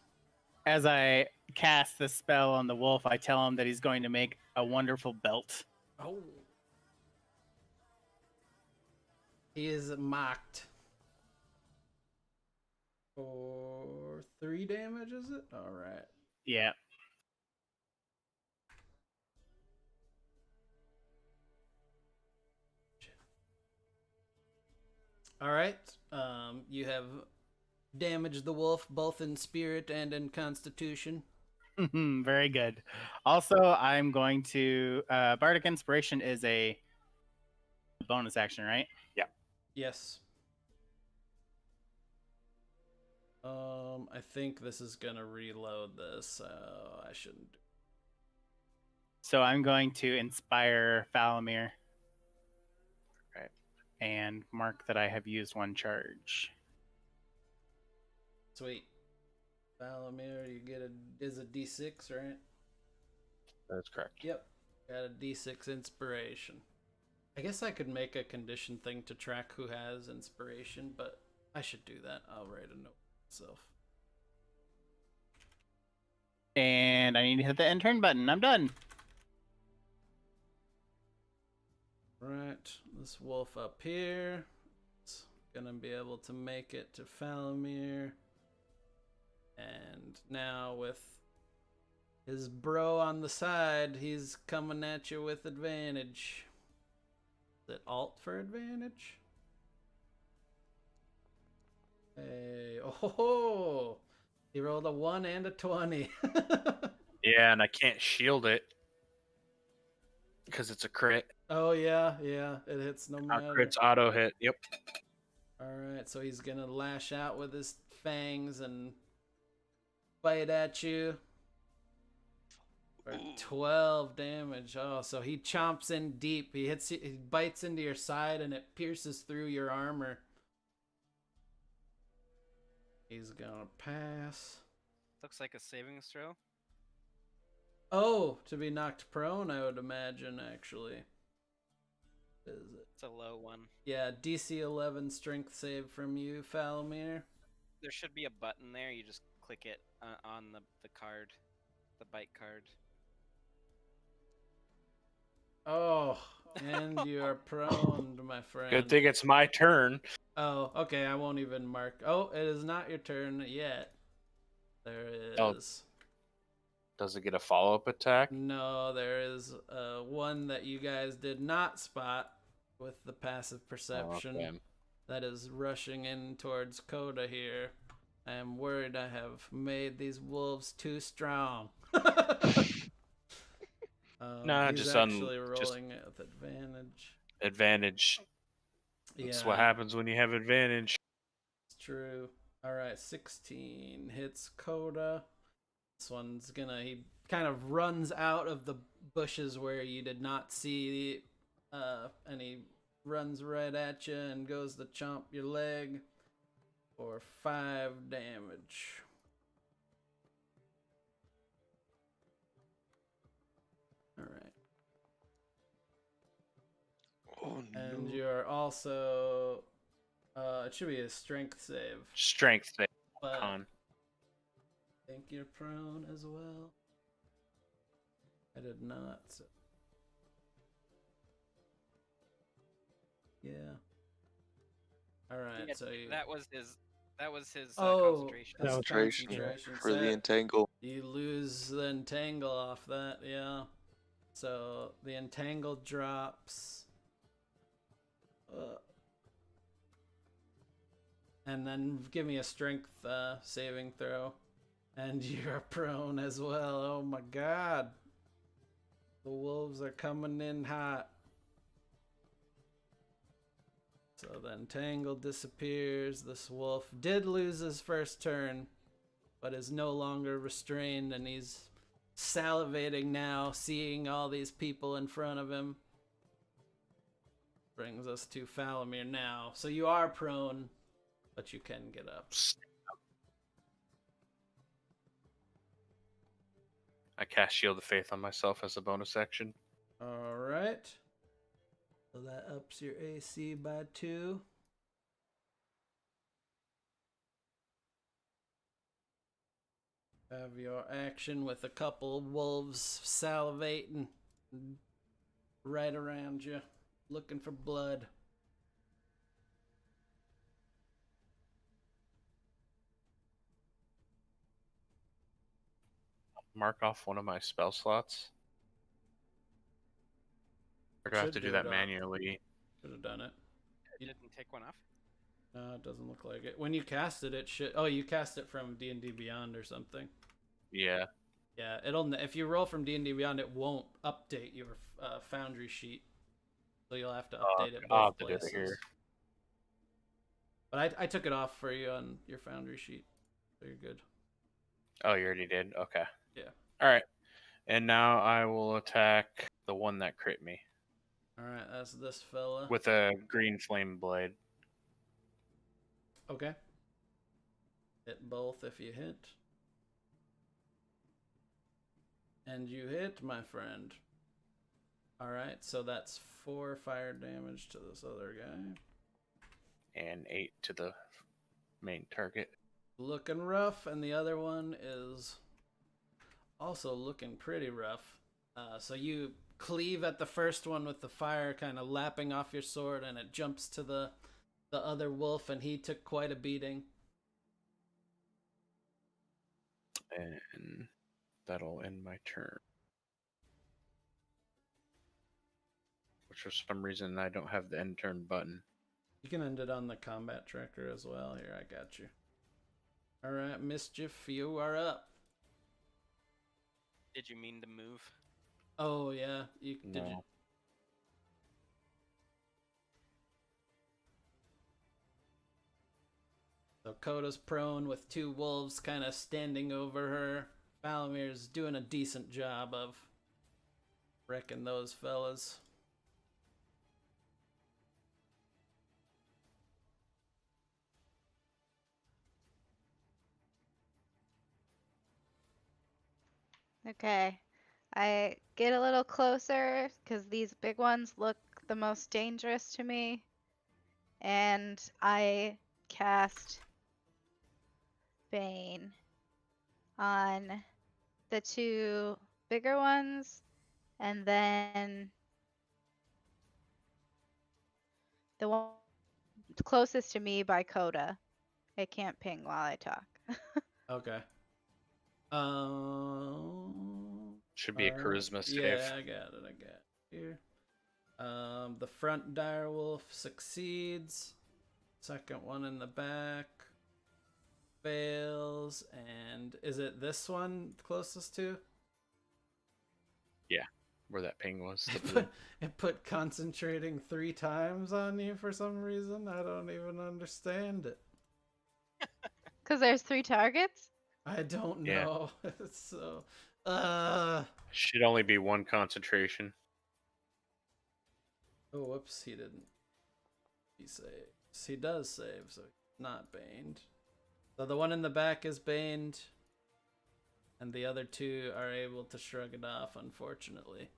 As I cast the spell on the wolf, I tell him that he's going to make a wonderful belt. Oh. He is mocked. For 3 damage, is it? Alright. Yeah. Alright. You have damaged the wolf both in spirit and in constitution. Very good. Also, I'm going to... Bardic Inspiration is a bonus action, right? Yes. I think this is gonna reload this, so I shouldn't. So I'm going to inspire Falamir. Right. And mark that I have used one charge. Sweet. Valamir, you get is a D6, right? That's correct. Yep. Got a D6 inspiration. I guess I could make a condition thing to track who has inspiration, but I should do that. I'll write a note myself. And I need to hit the end turn button. I'm done. Right, this wolf up here. It's gonna be able to make it to Falamir. And now with his bro on the side, he's coming at you with advantage. Is it alt for advantage? Hey, oh, he rolled a 1 and a 20. Yeah, and I can't shield it because it's a crit. Oh yeah, it hits no Our matter. crits auto hit. Yep. All right, so he's gonna lash out with his fangs and bite at you for 12 damage. Oh, so he chomps in deep. He bites into your side and it pierces through your armor. He's gonna pass. Looks like a savings throw. Oh, to be knocked prone, I would imagine, actually. Is it? It's a low one. Yeah, DC 11 strength save from you, Falamir. There should be a button there. You just click it on the card, the bite card. Oh, and you're prone, my friend. Good thing it's my turn. Oh, okay, I won't even mark. Oh, it is not your turn yet. There is. Oh. Does it get a follow-up attack? No, there is one that you guys did not spot with the passive perception Oh, okay. that is rushing in towards Coda here. I am worried I have made these wolves too strong. Nah, he's just actually rolling it with advantage. Advantage. That's Yeah. what happens when you have advantage. It's true. All right, 16 hits Coda. This one's he kind of runs out of the bushes where you did not see, and he runs right at you and goes to chomp your leg for 5 damage. All right. Oh no. And you're also, it should be a strength save, Strength save. but Con. I think you're prone as well. I did not. So. Yeah. All right. Yeah, So you, that was his. That was his Oh, concentration. that's Concentration concentration for the set. entangle. You lose the entangle off that. Yeah. So the entangle drops. And then give me a strength saving throw. And you're prone as well. Oh my god. The wolves are coming in hot. So the entangle disappears. This wolf did lose his first turn, but is no longer restrained, and he's salivating now, seeing all these people in front of him. Brings us to Falamir now. So you are prone, but you can get up. I cast Shield of Faith on myself as a bonus action. All right. So that ups your AC by 2. Have your action with a couple wolves salivating right around you, looking for blood. Mark off one of my spell slots. Or do I have Should to do do that it off. manually? Should have done it. You didn't take one off. No, it doesn't look like it. When you cast it, it should. Oh, you cast it from D&D Beyond or something. Yeah. Yeah, it'll. If you roll from D&D Beyond, it won't update your Foundry sheet, so you'll have to update it I'll both have to do it places. here. But I took it off for you on your Foundry sheet, so you're good. Oh, you already did? Okay. Yeah. Alright. And now I will attack the one that crit me All right, that's this fella. with a green flame blade. Okay. Hit both if you hit. And you hit, my friend. Alright, so that's 4 fire damage to this other guy. And 8 to the main target. Looking rough, and the other one is also looking pretty rough. So you cleave at the first one with the fire kind of lapping off your sword, and it jumps to the other wolf, and he took quite a beating. And that'll end my turn. Which for some reason I don't have the end turn button. You can end it on the combat tracker as well. Here, I got you. Alright, Mischief, you are up. Did you mean to move? Oh, yeah. Did you? No. So Coda's prone with 2 wolves kind of standing over her. Valamir's doing a decent job of wrecking those fellas. Okay. I get a little closer because these big ones look the most dangerous to me. And I cast Bane on the 2 bigger ones, and then the one closest to me by Coda. It can't ping while I talk. Okay. Should be a alright. charisma save. Yeah, I got it here. The front direwolf succeeds. Second one in the back fails. And is it this one closest to? Yeah, where that ping was. It put concentrating 3 times on you for some reason. I don't even understand it. Because there's 3 targets? I don't Yeah. know. So, Should only be 1 concentration. oh, whoops, he didn't. He saves. He does save, so he's not baned. So the one in the back is baned, and the other 2 are able to shrug it off, unfortunately.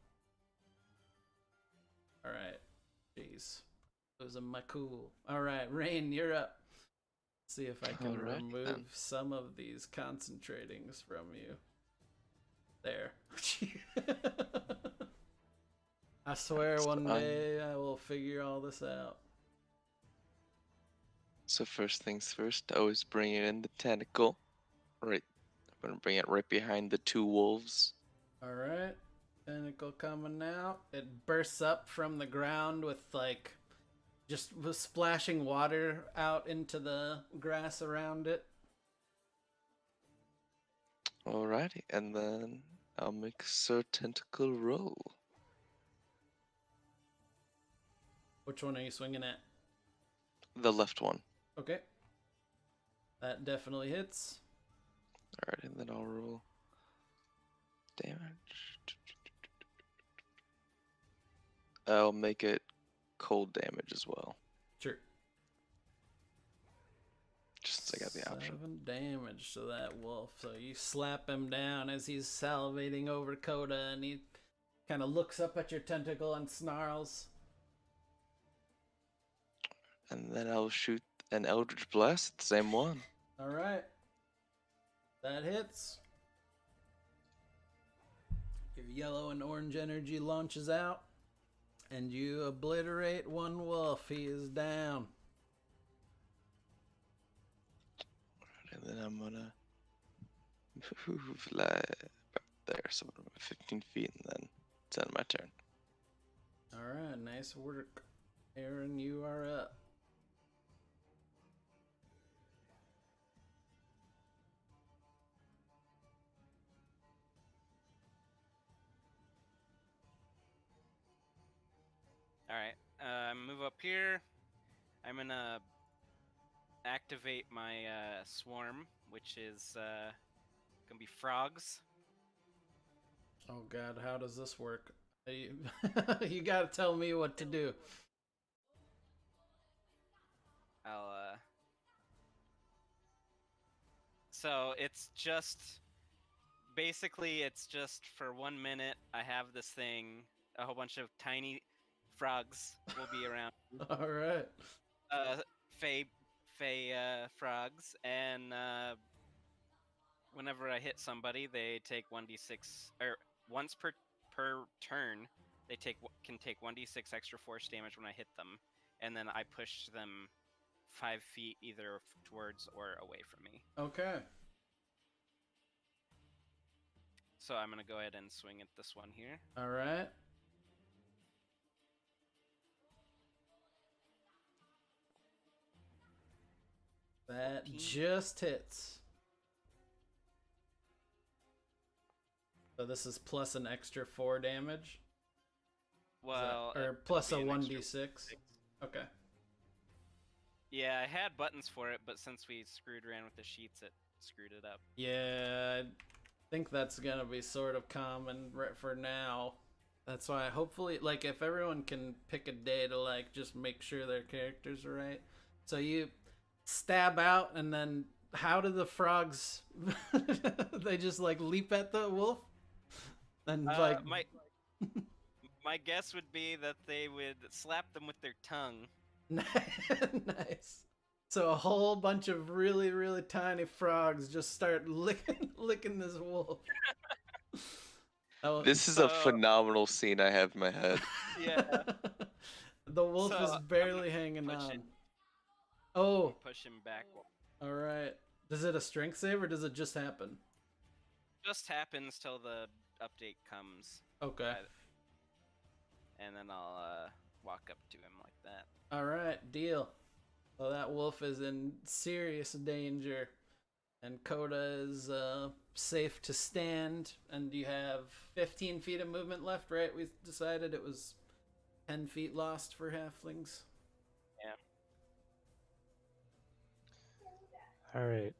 Alright. Jeez. Losing my cool. Alright, Rain, you're up. See if I can Alrighty remove then. some of these concentratings from you. There. I swear That's one fine. day I will figure all this out. So first things first, I always bring it in the tentacle. Right. I'm gonna bring it right behind the 2 wolves. Alright. Tentacle coming out. It bursts up from the ground with like just splashing water out into the grass around it. Alrighty, and then I'll make Sir Tentacle roll. Which one are you swinging at? The left one. Okay. That definitely hits. Alright, and then I'll roll damage. I'll make it cold damage as well. Sure. Just so I got the option. 7 damage to that wolf. So you slap him down as he's salivating over Coda, and he kind of looks up at your tentacle and snarls. And then I'll shoot an Eldritch Blast, the same one. Alright. That hits. Your yellow and orange energy launches out, and you obliterate one wolf. He is down. And then I'm gonna move like about there, so I'm 15 feet, and then it's end of my turn. Alright, nice work. Aaron, you are up. Alright, move up here. I'm gonna activate my swarm, which is gonna be frogs. Oh god, how does this work? You gotta tell me what to do. So it's just basically, it's just for 1 minute. I have this thing. A whole bunch of tiny frogs will be around. All right. Fey frogs, and whenever I hit somebody, they take 1d6, or once per turn, they can take 1d6 extra force damage when I hit them, and then I push them 5 feet either towards or away from me. Okay. So I'm gonna go ahead and swing at this one here. All right. That 14. just hits. So this is plus an extra 4 damage. Well, Or it'll plus a be an extra 1d6. 6. Okay. Yeah, I had buttons for it, but since we screwed around with the sheets, it screwed it up. Yeah, I think that's gonna be sort of common for now. That's why hopefully, like, if everyone can pick a day to, like, just make sure their characters are right. So you stab out, and then how do the frogs? They just like leap at the wolf, and like My guess would be that they would slap them with their tongue. nice. So a whole bunch of really, really tiny frogs just start licking this wolf. This is a phenomenal scene I have in my head. Yeah. The wolf So, is I'm barely gonna hanging push on. it. Oh, Push him back. all right. Does it a strength save or does it just happen? Just happens till the update comes, Okay. and then I'll walk up to him like that. All right, deal. Well, that wolf is in serious danger, and Coda is safe to stand. And you have 15 feet of movement left, right? We decided it was 10 feet lost for halflings. Yeah. All right.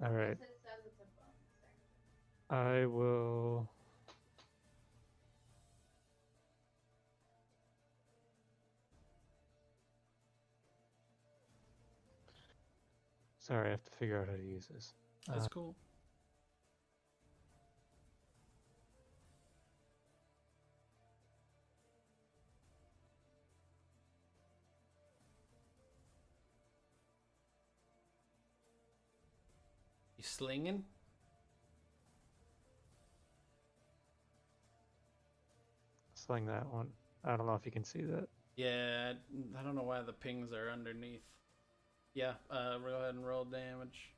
All right. I will. Sorry, I have to figure out how to use this. That's cool. You slinging? Sling that one. I don't know if you can see that. Yeah, I don't know why the pings are underneath. Yeah, go ahead and roll damage.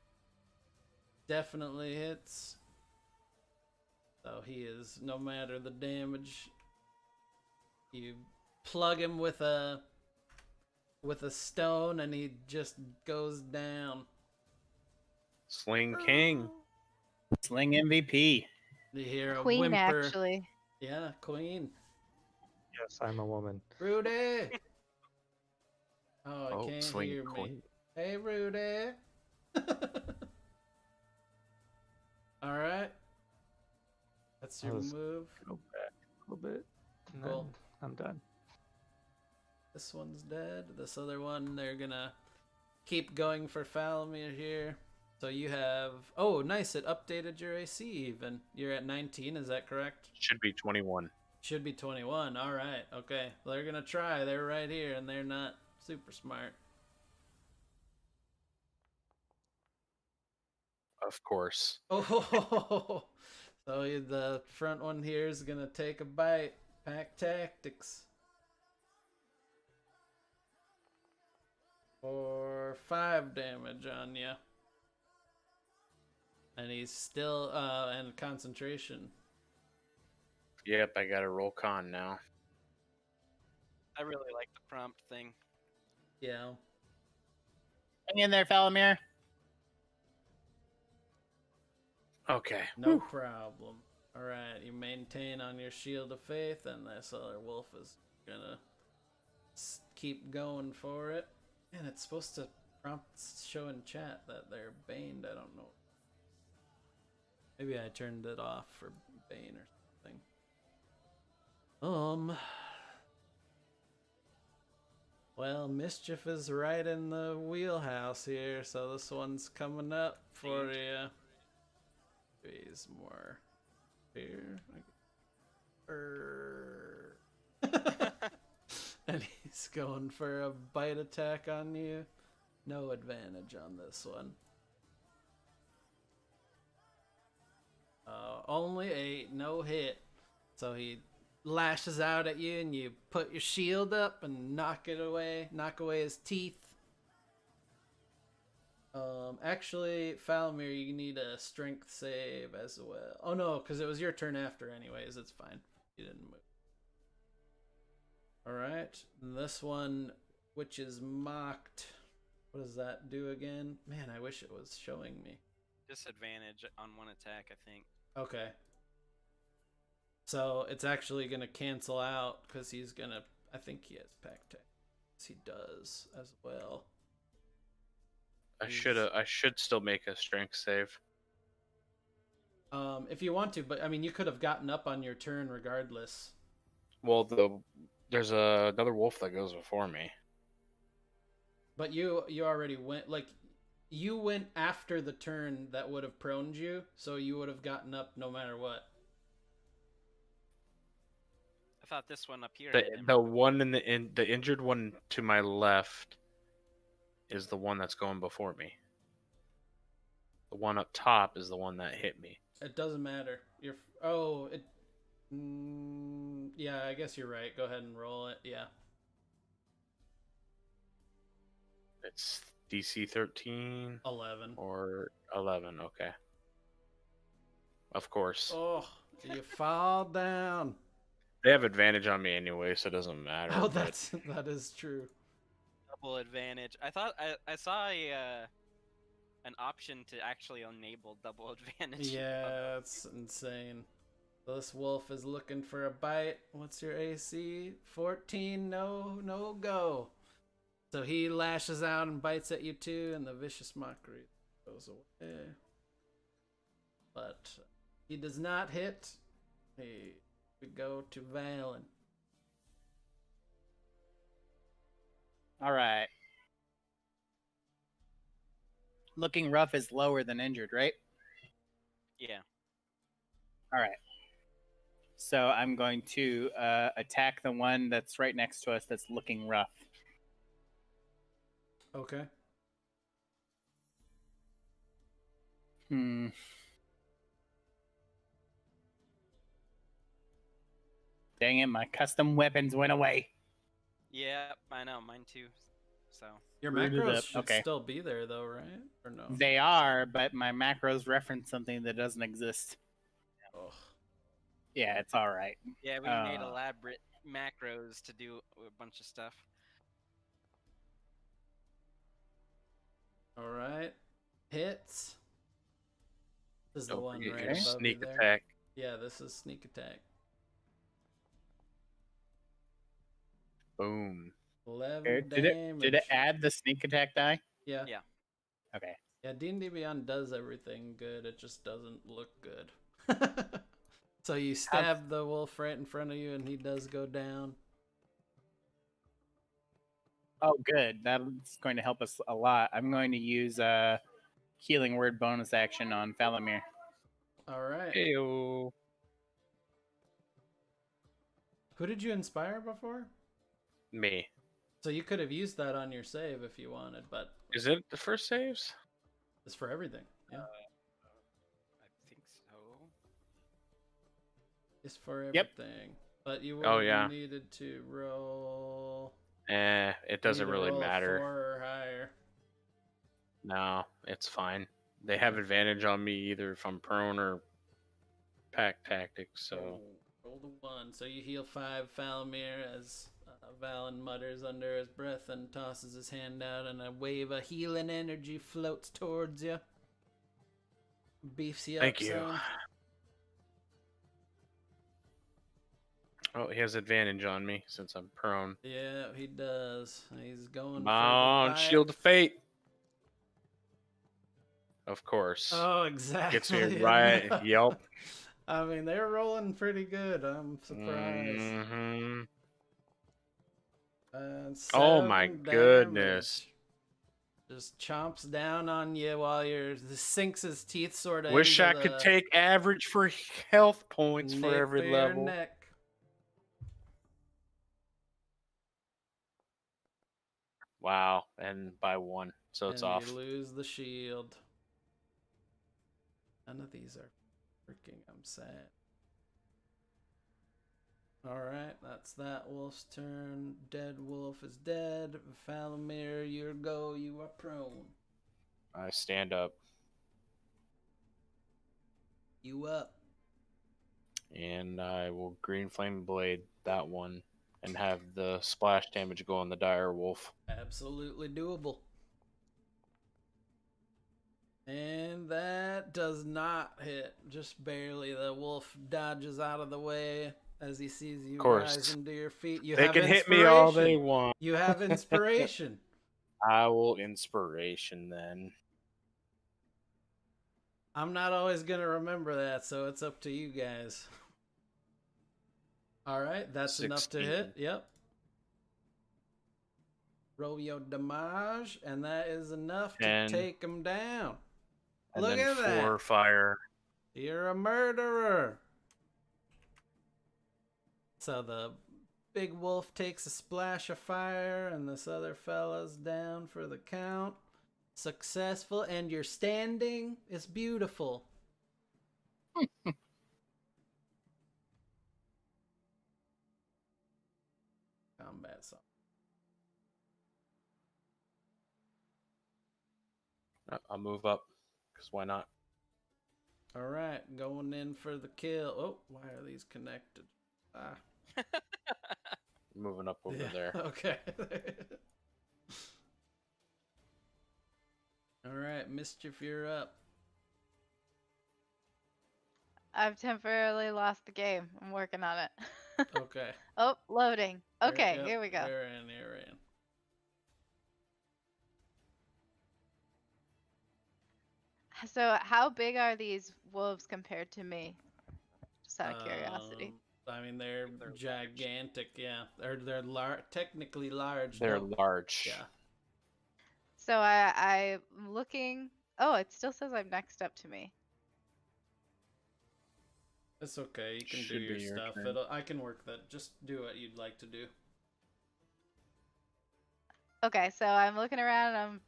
Definitely hits. So he is, no matter the damage, you plug him with a stone and he just goes down. Sling King. Sling MVP. You hear a Queen, whimper. actually. Yeah, queen. Yes, I'm a woman. Rudy! Oh, I can't Sling hear me. Queen. Hey, Rudy! Alright. That's your I'll just move. Go back a little bit. And Cool. then I'm done. This one's dead. This other one, they're gonna keep going for Falamir here. So you have... Oh, nice. It updated your AC even. You're at 19, is that correct? Should be 21. Should be 21. All right. Okay. Well, they're gonna try. They're right here, and they're not super smart. Of course. Oh, so the front one here is gonna take a bite. Pack tactics for 5 damage on you, and he's still and concentration. Yep, I got a roll con now. I really like the prompt thing. Yeah. Hang in there, Falamir. Okay. No problem. All right, you maintain on your shield of faith, and this other wolf is gonna keep going for it. And it's supposed to prompt show in chat that they're baned. I don't know. Maybe I turned it off for Bane or something. Well, Mischief is right in the wheelhouse here, so this one's coming up for you. He's more here. And he's going for a bite attack on you. No advantage on this one. Only 8, no hit. So he lashes out at you, and you put your shield up and knock away his teeth. Actually, Falmir, you need a strength save as well. Oh no, because it was your turn after anyways. It's fine. You didn't move. Alright, this one, which is mocked. What does that do again? Man, I wish it was showing me. Disadvantage on one attack, I think. Okay. So it's actually going to cancel out because he's going to... I think he has pack tech. He does as well. I should still make a strength save. If you want to, but I mean, you could have gotten up on your turn regardless. Well, there's another wolf that goes before me. But you already went, like, you went after the turn that would have proned you, so you would have gotten up no matter what. I thought this one up here. The one the injured one to my left is the one that's going before me. The one up top is the one that hit me. It doesn't matter. Yeah, I guess you're right. Go ahead and roll it. Yeah. It's DC 13. 11. Or 11, okay. Of course. Oh, you fall down. They have advantage on me anyway, so it doesn't matter. Oh, that is true. Double advantage. I thought I saw an option to actually enable double advantage. Yeah, it's insane. This wolf is looking for a bite. What's your AC? 14. No go. So he lashes out and bites at you too, and the vicious mockery goes away. But he does not hit. We go to Valen. All right. Looking rough is lower than injured, right? Yeah. All right. So I'm going to attack the one that's right next to us that's looking rough. Okay. Dang it, my custom weapons went away. Yeah, I know, mine too. So Your Screwed it macros up. should Okay. still be there though, right? Or no? They are, but my macros reference something that doesn't exist. Oh. Yeah, it's all right. yeah, we made elaborate macros to do a bunch of stuff. All right. Hits. This is the Don't one forget right your above sneak you there. attack. Yeah, this is sneak attack. Boom. 11 Did damage. it add the sneak attack die? Yeah. Yeah. Okay. Yeah, D&D Beyond does everything good. It just doesn't look good. So you stab the wolf right in front of you, and he does go down. Oh, good. That's going to help us a lot. I'm going to use a healing word bonus action on Falamir. All right. Heyo. Who did you inspire before? Me. So you could have used that on your save if you wanted, but Is it the first saves? it's for everything. Yeah, I think so. it's for Yep. everything. But you would Oh, have yeah. needed to roll. It doesn't either really roll a matter. 4 or higher. No, it's fine. They have advantage on me either if I'm prone or pack tactics, so... Roll the 1. So you heal 5 Falamir as Valen mutters under his breath and tosses his hand out, and a wave of healing energy floats towards you. Beefs you up. Thank you. Son. Oh, he has advantage on me since I'm prone. Yeah, he does. He's going Come for the on, bite. Shield of Fate. Of course. Oh, exactly. Gets me right. Yep. I mean, they're rolling pretty good. I'm surprised. Mm-hmm. And Oh my 7 goodness. damage. Just chomps down on you while sinks his teeth sort of Wish into I could the take average for health points for nape every of your level. neck. Wow, and by 1, so it's And off. you lose the shield. None of these are freaking. I'm sad. Alright, that's that wolf's turn. Dead wolf is dead. Falamir, your go. You are prone. I stand up You up. and I will green flame blade that one and have the splash damage go on the dire wolf. Absolutely doable. And that does not hit. Just barely. The wolf dodges out of the way as he sees you course. rise into your feet. You They have can hit me all they inspiration. want. You have inspiration. I will inspiration then. I'm not always going to remember that, so it's up to you guys. All right, that's enough to 16. hit. Yep. Roll your damage, and that is enough to 10. take him down. And Look then at 4 that. fire. You're a murderer. So the big wolf takes a splash of fire, and this other fella's down for the count. Successful, and you're standing. It's beautiful. Combat song. I'll move up, because why not? All right, going in for the kill. Oh, why are these connected? Ah. Moving up over Yeah, there. Okay. All right, Mischief, you're up. I've temporarily lost the game. I'm working on it. Okay. Oh, loading. Okay, Yep, here we go. You're in. So, how big are these wolves compared to me? Just out of curiosity. I mean, they're They're large. gigantic. Yeah, they're technically large. They're no? large. Yeah. So I'm looking. Oh, it still says I'm next up to me. It's okay. You can do Should your be your stuff. turn. I can work that. Just do what you'd like to do. Okay, so I'm looking around and I'm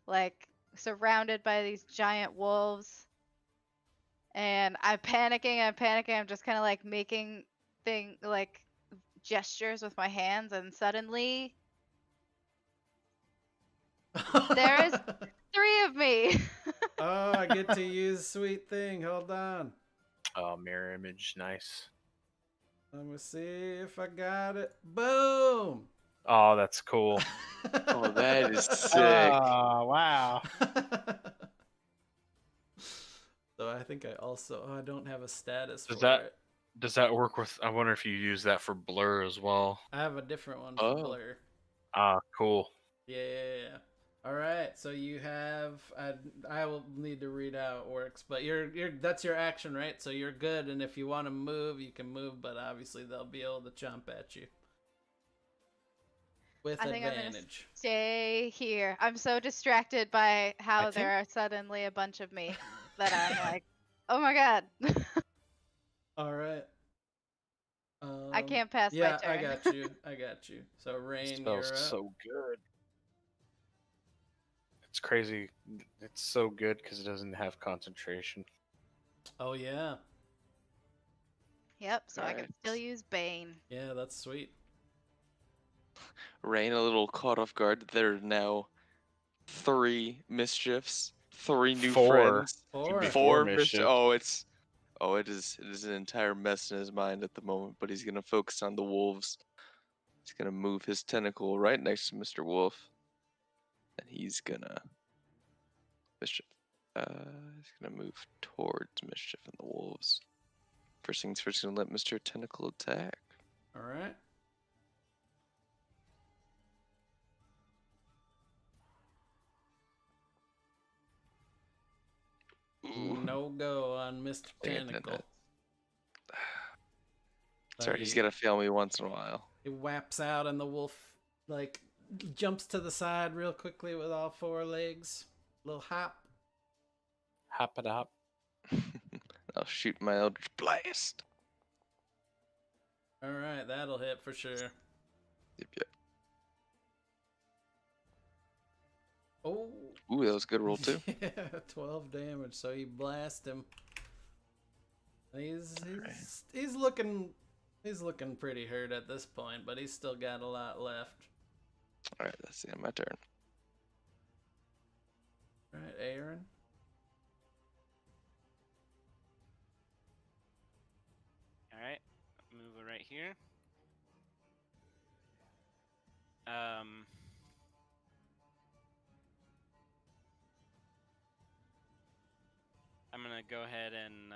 like surrounded by these giant wolves. And I'm panicking. I'm just kind of like making gestures with my hands, and suddenly there is 3 of me. Oh, I get to use sweet thing. Hold on. Oh, mirror image, nice. Let me see if I got it. Boom. Oh, that's cool. Oh, that is sick. Oh, wow. So I think I also I don't have a status Does for that- it. Does that work with? I wonder if you use that for blur as well. I have a different one for Oh. blur. Ah, cool. Yeah. All right. So you have I will need to read how it works, but you're that's your action, right? So you're good, and if you want to move, you can move, but obviously they'll be able to jump at you with I think I'm gonna advantage. Stay here. I'm so distracted by how think- there are suddenly a bunch of me that I'm like, oh my god. All right. I can't pass my Yeah, turn. I got you. So Rain, Spell's you're up. so good. It's crazy. It's so good because it doesn't have concentration. Oh yeah, Yep, so I can Alright. still use Bane. yeah, that's sweet. Rain a little caught off guard. There are now 3 mischiefs, 3 new 4. friends, Four. be 4 mischief. it is an entire mess in his mind at the moment. But he's gonna focus on the wolves. He's gonna move his tentacle right next to Mr. Wolf, and he's gonna mischief. He's gonna move towards mischief and the wolves. First things first, gonna let Mr. Tentacle attack. All right. Ooh, No go on Mr. dang it, Tentacle. Nanette. So Sorry, he's you- gonna fail me once in a while. It whaps out, and the wolf like jumps to the side real quickly with all four legs. Little hop. Hop it up. I'll shoot my Eldritch Blast. All right, that'll hit for sure. Yep. Oh. Ooh, that was a good roll too. Yeah, 12 damage. So you blast him. And he's looking pretty hurt at this point, but he's still got a lot left. All right, that's the end of my turn. All right, Aaron. All right, move it right here. I'm gonna go ahead and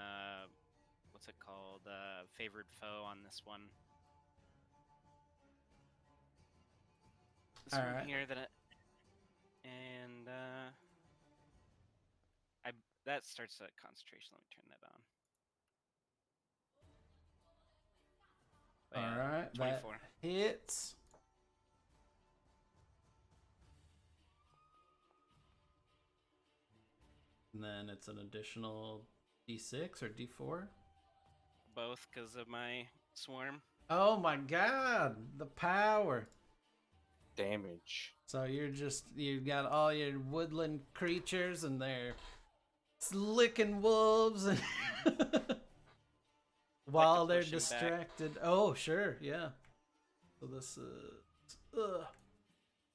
what's it called? Favored foe on this one. This All one right. here that, and that starts at concentration. Let me turn that on. But All yeah, right, 24. that hits. And then it's an additional D6 or D4. Both because of my swarm. Oh my god, the power. Damage. So you got all your woodland creatures and they're licking wolves and while they're push him back. distracted. Oh, sure, yeah. So this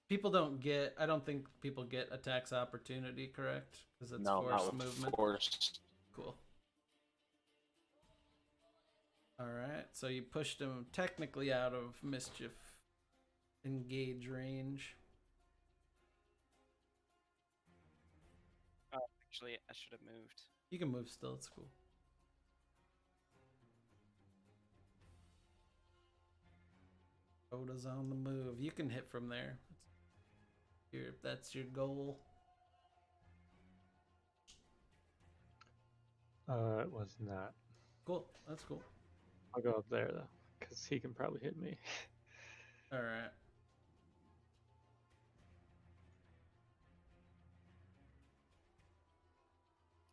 people don't get, I don't think people get attacks opportunity, correct? Because it's No, forced not with movement. force. Cool. Alright, so you pushed him technically out of mischief engage range. Oh, actually, I should have moved. You can move still, it's cool. Oda's on the move. You can hit from there. If that's your goal. It was not. Cool, that's cool. I'll go up there though, because he can probably hit me. Alright.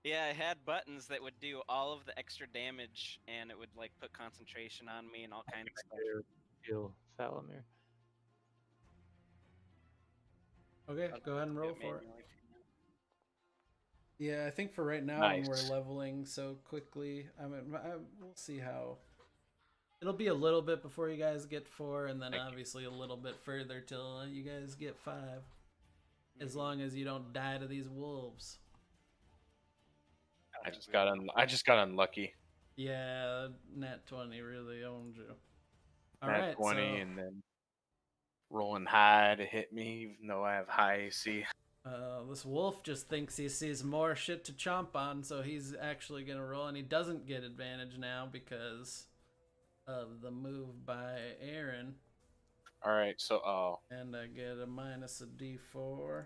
Yeah, I had buttons that would do all of the extra damage, and it would like put concentration on me and all kinds of stuff. Heal Falamir. Okay, I'll go ahead and do roll it for it. manually. Yeah, I think for right now, when we're Nice. leveling so quickly, we'll see how. It'll be a little bit before you guys get 4, and then Thank you. obviously a little bit further till you guys get 5. As long as you don't die to these wolves. I just got unlucky. Yeah, Nat 20 really owned you. All Nat right, 20 so and then rolling high to hit me, even though I have high AC. this wolf just thinks he sees more shit to chomp on, so he's actually gonna roll, and he doesn't get advantage now because of the move by Aaron. All right, so And I get a minus a D4.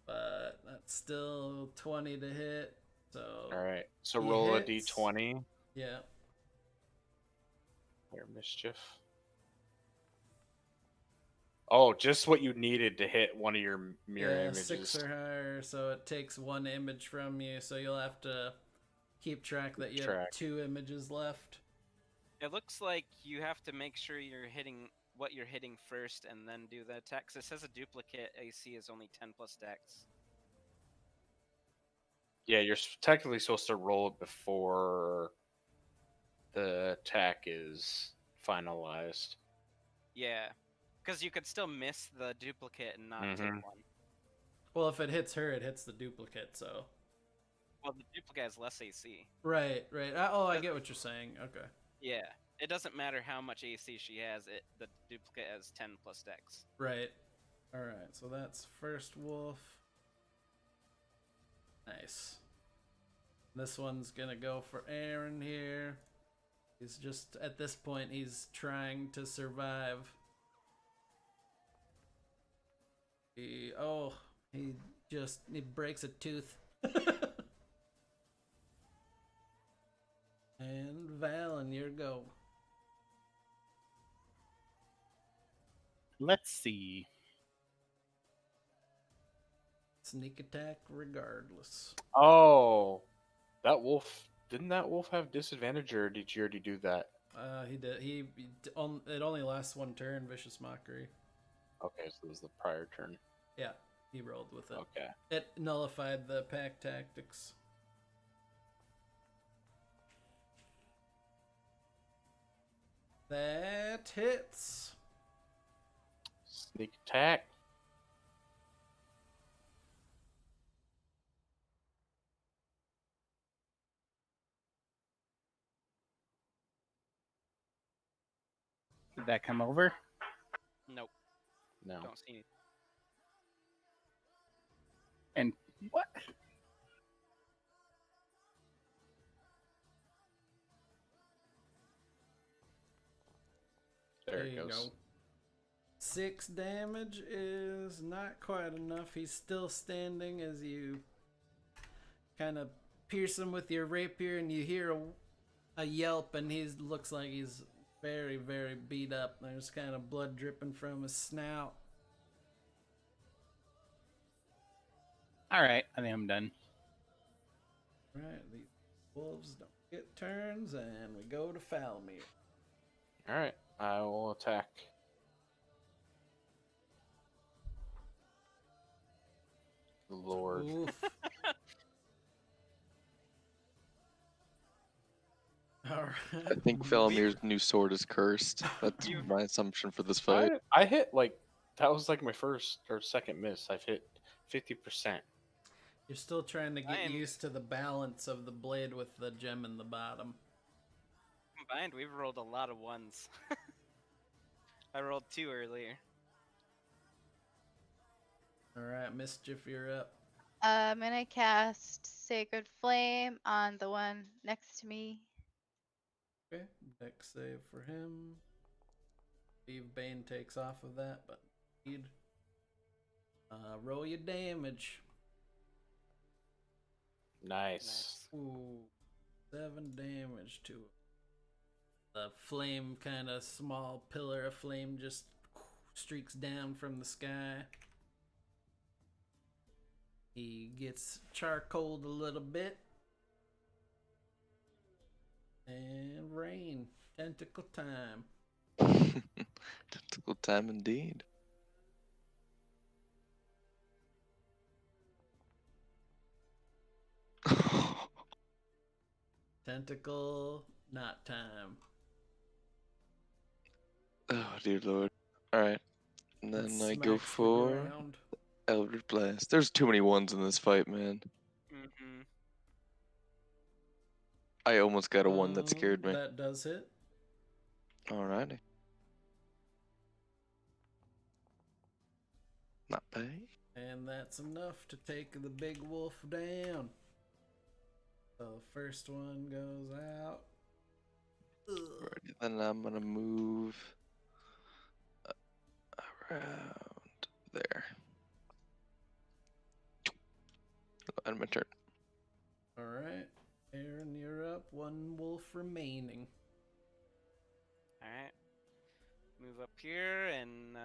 But that's still 20 to hit. So all right, so He roll hits. a d20. yeah. Your mischief. Oh, just what you needed to hit one of your mirror Yeah, images. 6 or higher, so it takes 1 image from you, so you'll have to keep track that you have Track. 2 images left. It looks like you have to make sure you're hitting what you're hitting first and then do the attack. 'Cause it says a duplicate AC is only 10 plus dex. Yeah, you're technically supposed to roll it before the attack is finalized. Yeah. Because you could still miss the duplicate and not take Mhm. one. Well, if it hits her, it hits the duplicate, so. Well, the duplicate has less AC. Right. Oh, I get what you're saying. Okay. Yeah. It doesn't matter how much AC she has, the duplicate has 10 plus dex. Right. Alright, so that's first wolf. Nice. This one's gonna go for Aaron here. He's just, at this point, he's trying to survive. He breaks a tooth. And Valen, your go. Let's see. Sneak attack regardless. Oh, that wolf. Didn't that wolf have disadvantage, or did you already do that? He did. It only lasts one turn. Vicious Mockery. Okay, so it was the prior turn. Yeah, he rolled with it. Okay. It nullified the pack tactics. That hits. Sneak attack. Did that come over? Nope. No. Don't see anything. And what? There it You goes. go. 6 damage is not quite enough. He's still standing as you kind of pierce him with your rapier, and you hear a yelp, and he looks like he's very, very beat up. There's kind of blood dripping from his snout. All right, I think I'm done. Right, these wolves don't get turns, and we go to Falmir. All right, I will attack. Lord. Oof. All right. I think Felamir's new sword is cursed. That's my assumption for this fight. I hit like that was like my first or second miss. I've hit 50%. You're still trying to get I'm- used to the balance of the blade with the gem in the bottom. Combined, we've rolled a lot of ones. I rolled 2 earlier. All right, Mischief, you're up. I'm gonna cast Sacred Flame on the one next to me. Okay, deck save for him. Eve Bane takes off of that, but need. Roll your damage. Nice. Ooh, 7 damage to him. The flame, kind of small pillar of flame, just streaks down from the sky. He gets charcoaled a little bit. And rain. Tentacle time. Tentacle time indeed. Tentacle, not time. Oh dear lord. Alright. And then It I go smacks the for ground. Eldritch Blast. There's too many ones in this fight, man. Mm-hmm. I almost got a one that scared me. That does hit. Alrighty. Not bad. And that's enough to take the big wolf down. So the first one goes out. Ugh. Alrighty, then I'm gonna move around there. End my turn. Alright. Aaron, you're up. One wolf remaining. Alright. Move up here and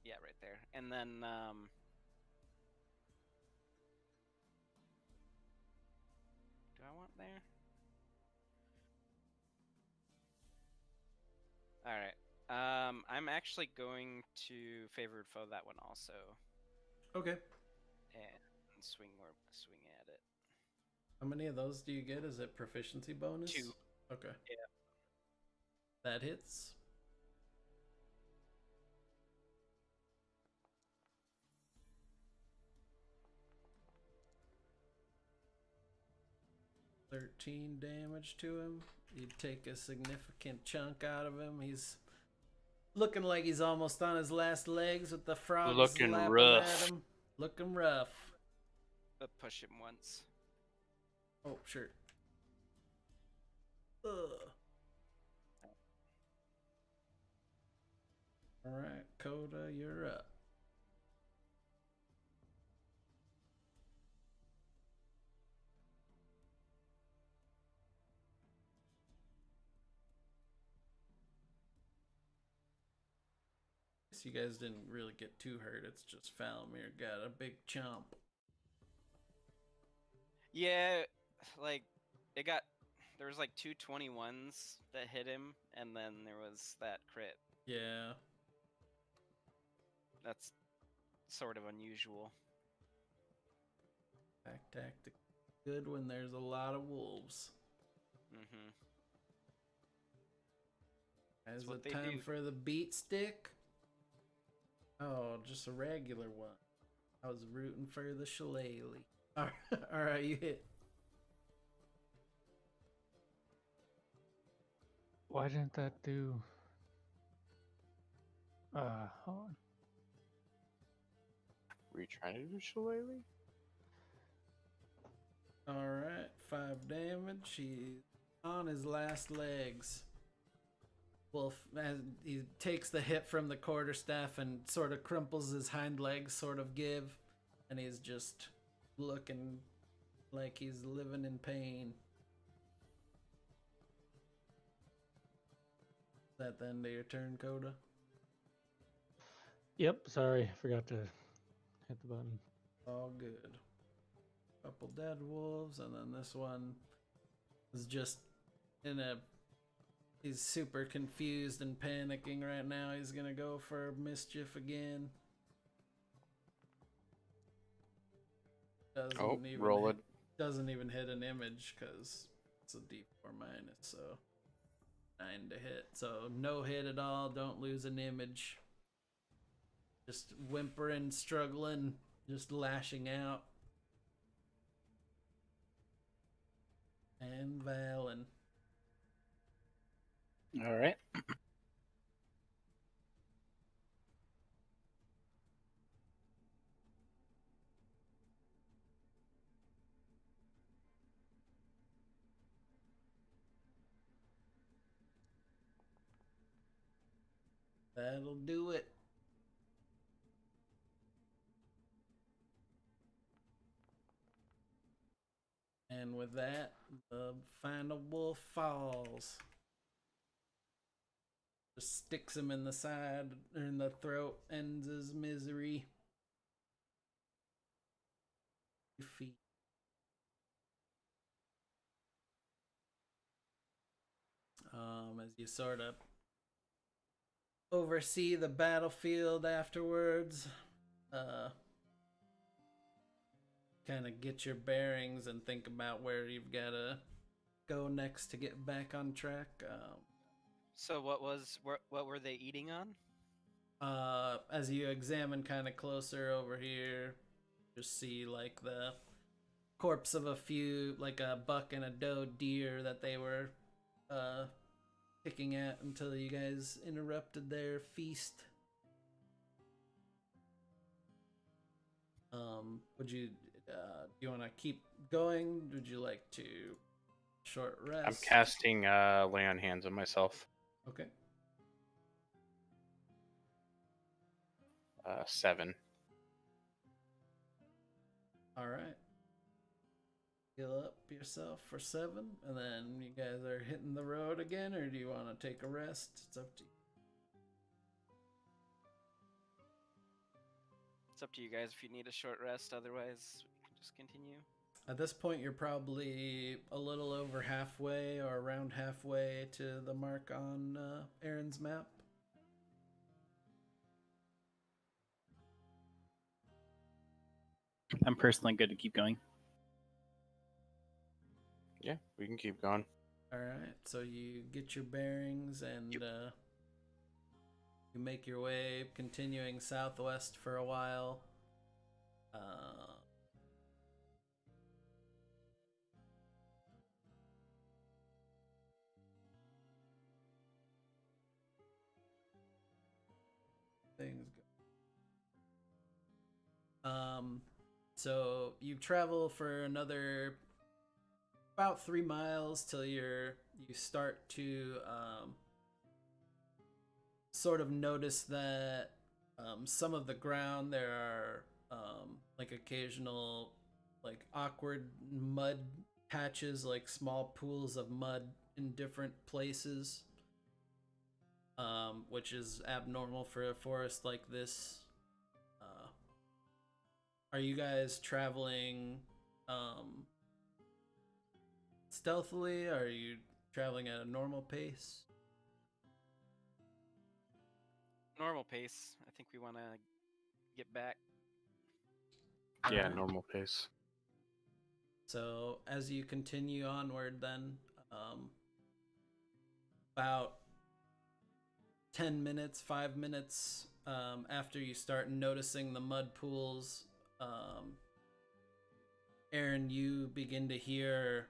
yeah, right there. And then do I want there? Alright. I'm actually going to favored foe that one also. Okay. And swing at it. How many of those do you get? Is it proficiency bonus? 2. Okay. Yeah. That hits. $13 damage to him. You take a significant chunk out of him. He's looking like he's almost on his last legs with the frogs Looking lapping rough. at him. Looking rough. But push him once. Oh, sure. Ugh. All right, Coda, you're up. You guys didn't really get too hurt. It's just Falamir got a big chomp. Yeah, like it got. There was like 221s that hit him, and then there was that crit. Yeah. That's sort of unusual. Back tactic. Good when there's a lot of wolves. Mm-hmm. Is what it they time do. for the beat stick? Oh, just a regular one. I was rooting for the shillelagh. Alright, you hit. Why didn't that do? Hold on. Were you trying to do shillelagh? Alright, 5 damage. He's on his last legs. Wolf, as he takes the hit from the quarterstaff and sort of crumples his hind legs, sort of give, and he's just looking like he's living in pain. Is that the end of your turn, Coda? Yep, sorry, forgot to hit the button. All good. Couple dead wolves, and then this one is just in a. He's super confused and panicking right now. He's gonna go for mischief again. Roll it. Doesn't even hit an image because it's a D4 minus, so 9 to hit. So no hit at all. Don't lose an image. Just whimpering, struggling, just lashing out. And Valen. All right. That'll do it. And with that, the final wolf falls. Just sticks him in the side or in the throat, ends his misery. Feet. As you sort of oversee the battlefield afterwards, kind of get your bearings and think about where you've got to go next to get back on track. So what were they eating on? As you examine kind of closer over here, just see like the corpse of a few, like a buck and a doe deer that they were picking at until you guys interrupted their feast. Would you do you want to keep going? Would you like to short rest? I'm casting lay on hands on myself. Okay. 7. All right. Heal up yourself for 7, and then you guys are hitting the road again, or do you want to take a rest? It's up to you. It's up to you guys if you need a short rest. Otherwise, we can just continue. At this point, you're probably a little over halfway or around halfway to the mark on Aaron's map. I'm personally good to keep going. Yeah, we can keep going. All right, so you get your bearings and you make your way, continuing southwest for a while. Things go. So you travel for another about 3 miles till you start to sort of notice that some of the ground there are like occasional like awkward mud patches, like small pools of mud in different places, which is abnormal for a forest like this. Are you guys traveling stealthily? Are you traveling at a normal pace? Normal pace. I think we want to get back. Yeah, Alright. normal pace. So as you continue onward, then about 10 minutes, 5 minutes after you start noticing the mud pools, Aaron, you begin to hear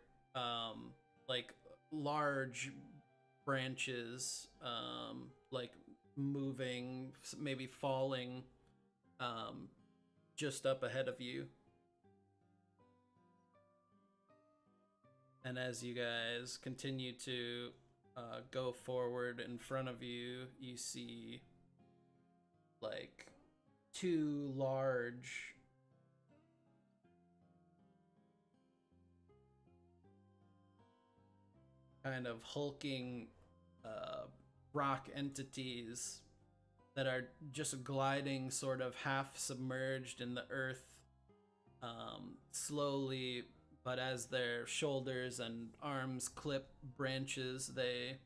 like large branches like moving, maybe falling just up ahead of you. And as you guys continue to go forward, in front of you, you see like 2 large kind of hulking rock entities that are just gliding sort of half submerged in the earth, slowly, but as their shoulders and arms clip branches, they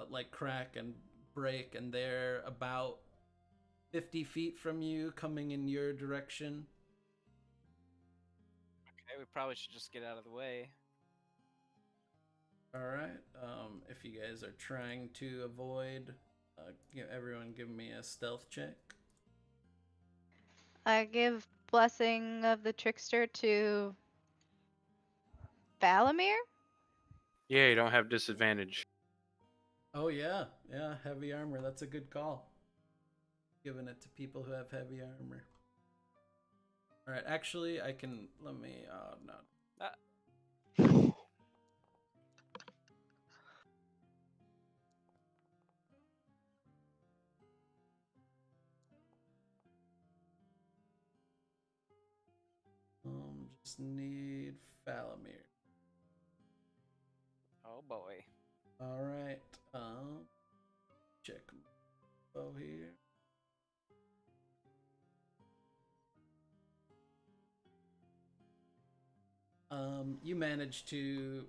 like crack and break, and they're about 50 feet from you, coming in your direction. Okay, we probably should just get out of the way. All right. If you guys are trying to avoid, everyone give me a stealth check. I give Blessing of the Trickster to Valamir? Yeah, you don't have disadvantage. Oh yeah, heavy armor. That's a good call. Giving it to people who have heavy armor. All right, actually, I can. Let me. No. Just need Falamir. Oh boy. All right. Check my bow here. You manage to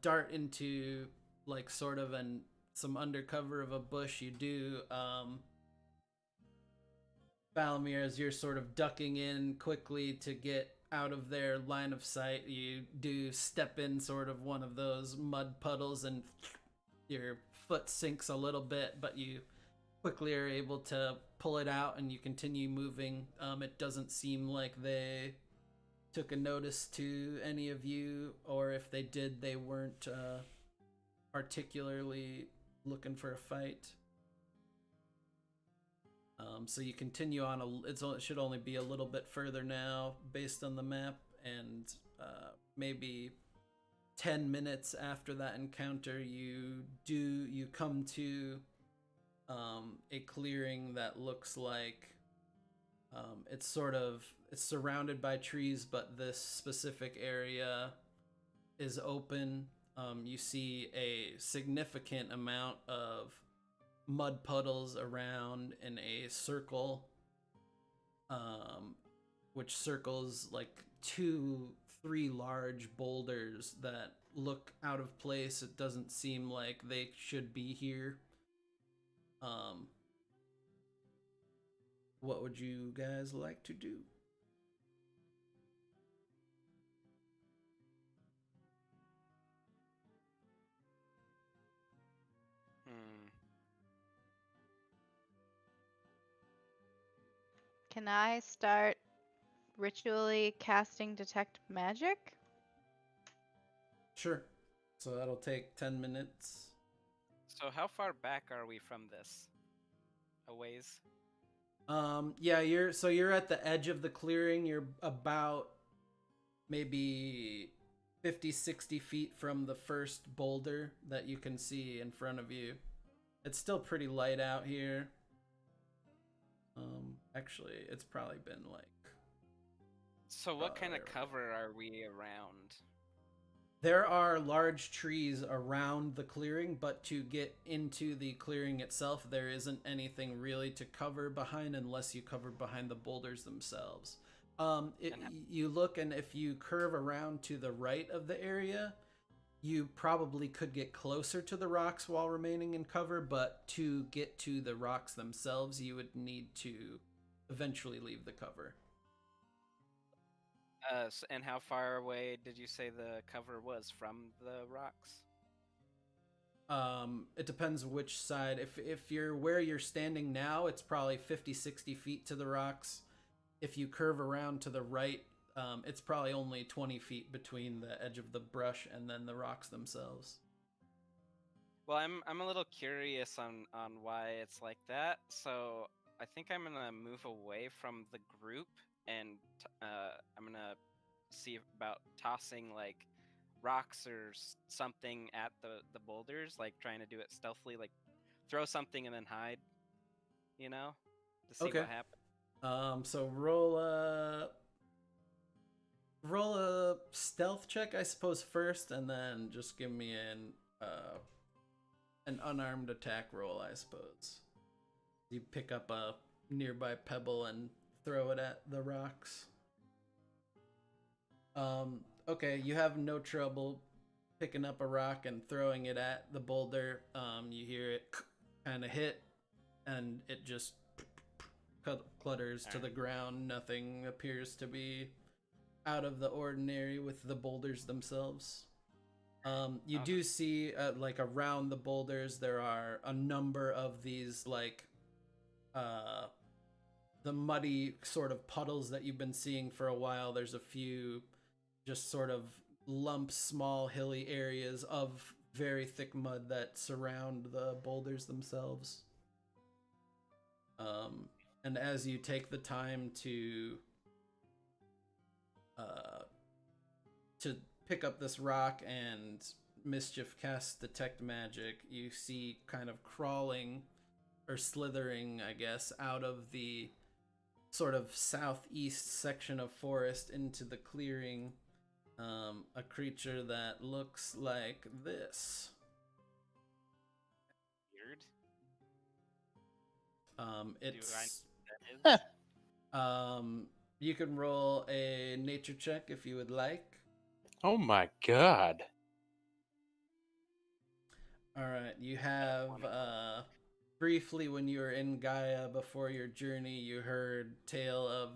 dart into like sort of some undercover of a bush. You do, Falamir, as you're sort of ducking in quickly to get out of their line of sight, you do step in sort of one of those mud puddles, and your foot sinks a little bit, but you quickly are able to pull it out, and you continue moving. It doesn't seem like they took a notice to any of you, or if they did, they weren't particularly looking for a fight. So you continue on. It should only be a little bit further now, based on the map, and maybe 10 minutes after that encounter, you come to a clearing that looks like it's surrounded by trees, but this specific area is open. You see a significant amount of mud puddles around in a circle, which circles like 2-3 large boulders that look out of place. It doesn't seem like they should be here. What would you guys like to do? Can I start ritually casting Detect Magic? Sure. So that'll take 10 minutes. So how far back are we from this? A ways? Yeah, you're at the edge of the clearing. You're about maybe 50, 60 feet from the first boulder that you can see in front of you. It's still pretty light out here. Actually, it's probably been like... So what kind of Right. cover are we around? There are large trees around the clearing, but to get into the clearing itself, there isn't anything really to cover behind unless you cover behind the boulders themselves. You look, and if you curve around to the right of the area, you probably could get closer to the rocks while remaining in cover, but to get to the rocks themselves, you would need to eventually leave the cover. And how far away did you say the cover was from the rocks? It depends which side. If you're where you're standing now, it's probably 50, 60 feet to the rocks. If you curve around to the right, it's probably only 20 feet between the edge of the brush and then the rocks themselves. Well, I'm a little curious on why it's like that. So I think I'm gonna move away from the group and I'm gonna see about tossing like rocks or something at the boulders, like trying to do it stealthily, like throw something and then hide, to see Okay. what happens. So roll a stealth check, I suppose, first, and then just give me an unarmed attack roll, I suppose. You pick up a nearby pebble and throw it at the rocks. Okay, you have no trouble picking up a rock and throwing it at the boulder. You hear it kind of hit, and it just clutters to the ground. Nothing appears to be out of the ordinary with the boulders themselves. You do see, like, around the boulders, there are a number of these, like, the muddy sort of puddles that you've been seeing for a while. There's a few just sort of lumps, small hilly areas of very thick mud that surround the boulders themselves. And as you take the time to pick up this rock and mischief cast detect magic, you see kind of crawling or slithering, I guess, out of the sort of southeast section of forest into the clearing, a creature that looks like this. Weird. It's Do I know what that is? you can roll a nature check if you would like. Oh my god. All right, you have briefly when you were in Gaia before your journey, you heard tale of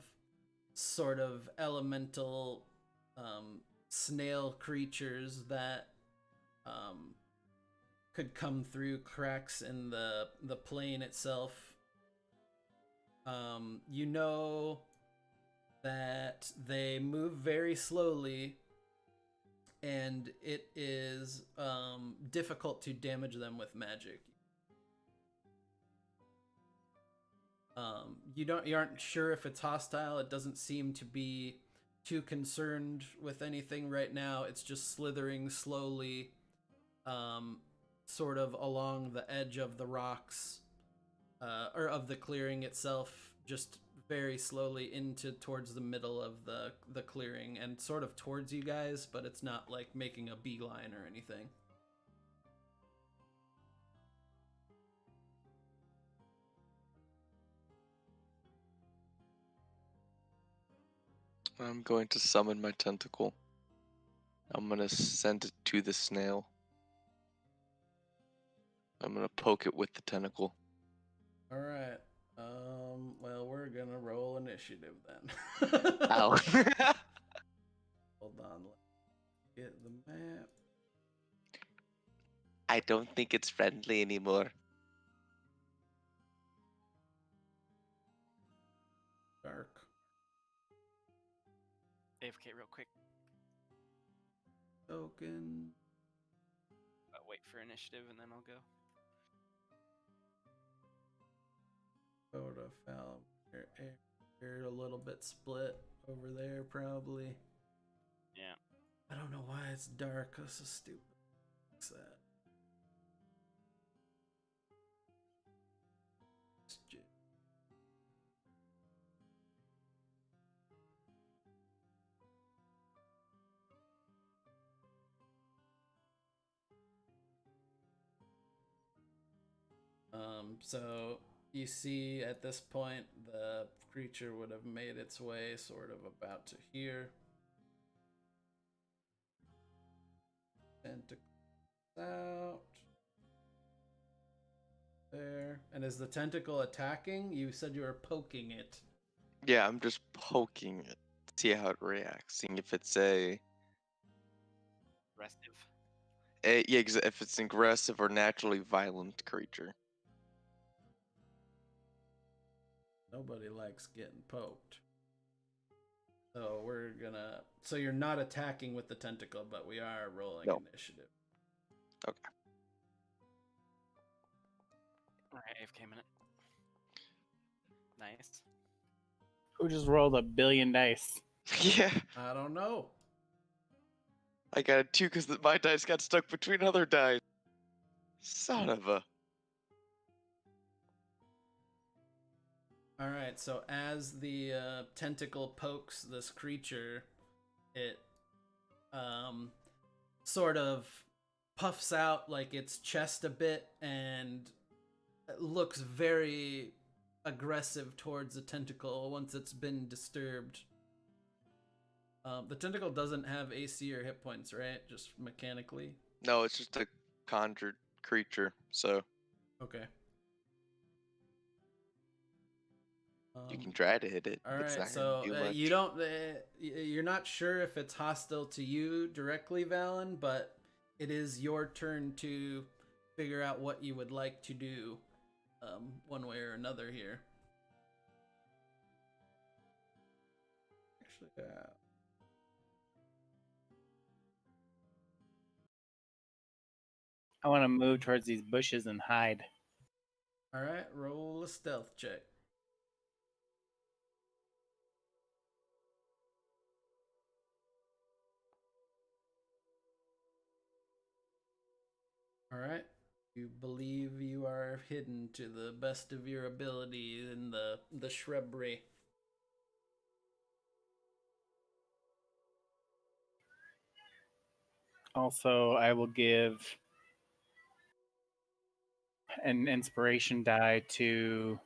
sort of elemental snail creatures that could come through cracks in the plane itself. You know that they move very slowly, and it is difficult to damage them with magic. You aren't sure if it's hostile. It doesn't seem to be too concerned with anything right now. It's just slithering slowly, sort of along the edge of the rocks, or of the clearing itself, just very slowly into towards the middle of the clearing and sort of towards you guys, but it's not like making a beeline or anything. I'm going to summon my tentacle. I'm gonna send it to the snail. I'm gonna poke it with the tentacle. All right. Well, we're gonna roll initiative then. Ow. Hold on. Let's get the map. I don't think it's friendly anymore. Dark. AFK real quick. Token. Wait for initiative and then I'll go. Photo file. You're a little bit split over there, probably. Yeah. I don't know why it's dark. This is stupid. What's that? So you see at this point the creature would have made its way sort of about to here. Tentacles out. There. And is the tentacle attacking? You said you were poking it. Yeah, I'm just poking it. See how it reacts. Seeing if it's Restive. if it's an aggressive or naturally violent creature. Nobody likes getting poked. So we're gonna. So you're not attacking with the tentacle, but we are rolling No. initiative. Okay. Alright, AFK minute. Nice. Who just rolled 1 billion dice? Yeah, I don't know. I got a 2 because my dice got stuck between other dice. Son of a. All right. So as the tentacle pokes this creature, it sort of puffs out like its chest a bit and it looks very aggressive towards the tentacle once it's been disturbed. The tentacle doesn't have AC or hit points, right? Just mechanically. No, it's just a conjured creature, so Okay. you can try to hit it. All It's right, not gonna so do much. you don't. You're not sure if it's hostile to you directly, Valen, but it is your turn to figure out what you would like to do, one way or another here. Actually, yeah. I want to move towards these bushes and hide. All right, roll a stealth check. All right. You believe you are hidden to the best of your ability in the shrubbery. Also, I will give an inspiration die to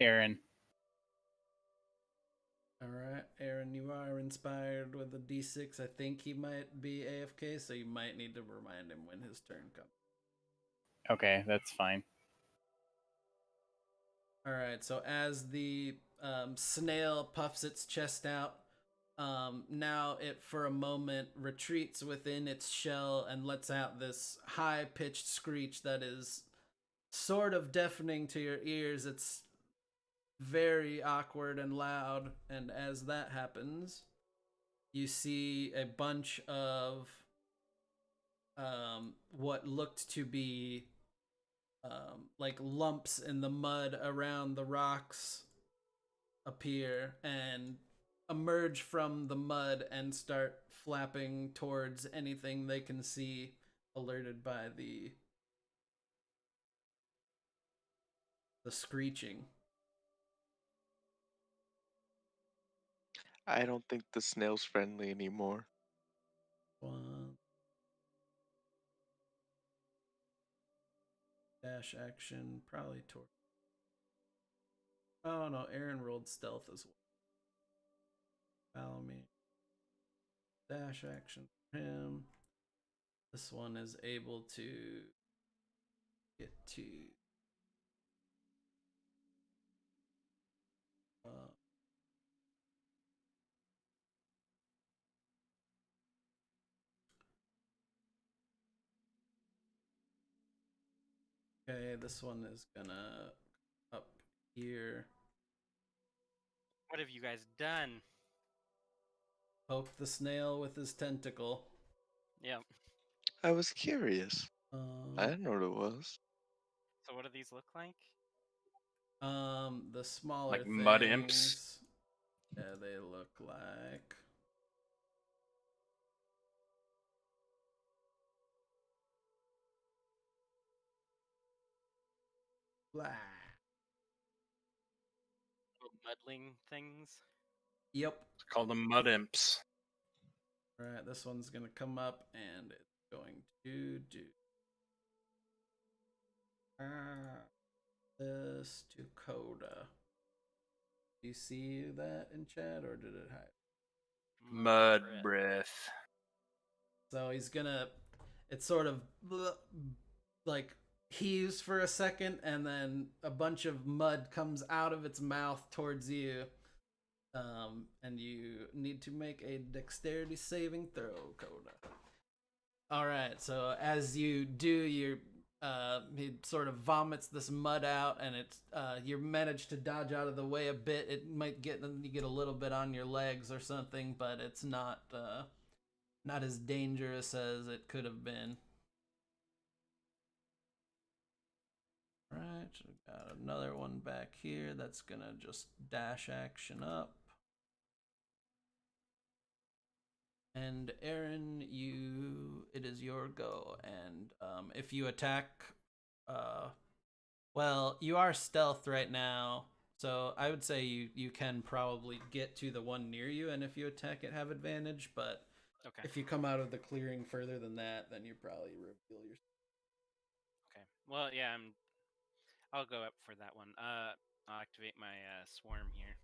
Aaron. All right, Aaron, you are inspired with a D6. I think he might be AFK, so you might need to remind him when his turn comes. Okay, that's fine. All right, so as the snail puffs its chest out, now it for a moment retreats within its shell and lets out this high-pitched screech that is sort of deafening to your ears. It's very awkward and loud, and as that happens, you see a bunch of what looked to be like lumps in the mud around the rocks appear and emerge from the mud and start flapping towards anything they can see, alerted by the screeching. I don't think the snail's friendly anymore. One dash action, probably toward. Oh no, Aaron rolled stealth as well. Follow me. Dash action for him. This one is able to get to. Okay, this one is gonna up here. What have you guys done? Poke the snail with his tentacle. Yeah. I was curious. I didn't know what it was. So what do these look like? The smaller Like things. mud imps? Yeah, they look like Blah. Little muddling things. Yep. Call them mud imps. All right, this one's gonna come up and it's going to do this to Coda. Do you see that in chat or did it hide? Mud breath. So he's gonna, it sort of like heaves for a second and then a bunch of mud comes out of its mouth towards you. And you need to make a dexterity saving throw, Coda. All right, so as you do, he sort of vomits this mud out, and it's you manage to dodge out of the way a bit. It might get a little bit on your legs or something, but it's not as dangerous as it could have been. All right, so we got another one back here that's gonna just dash action up. And Aaron, it is your go. And if you attack, well, you are stealth right now, so I would say you can probably get to the one near you, and if you attack it, have advantage. But Okay. if you come out of the clearing further than that, then you probably reveal yourself. Okay. Well, yeah, I'll go up for that one. I'll activate my swarm here.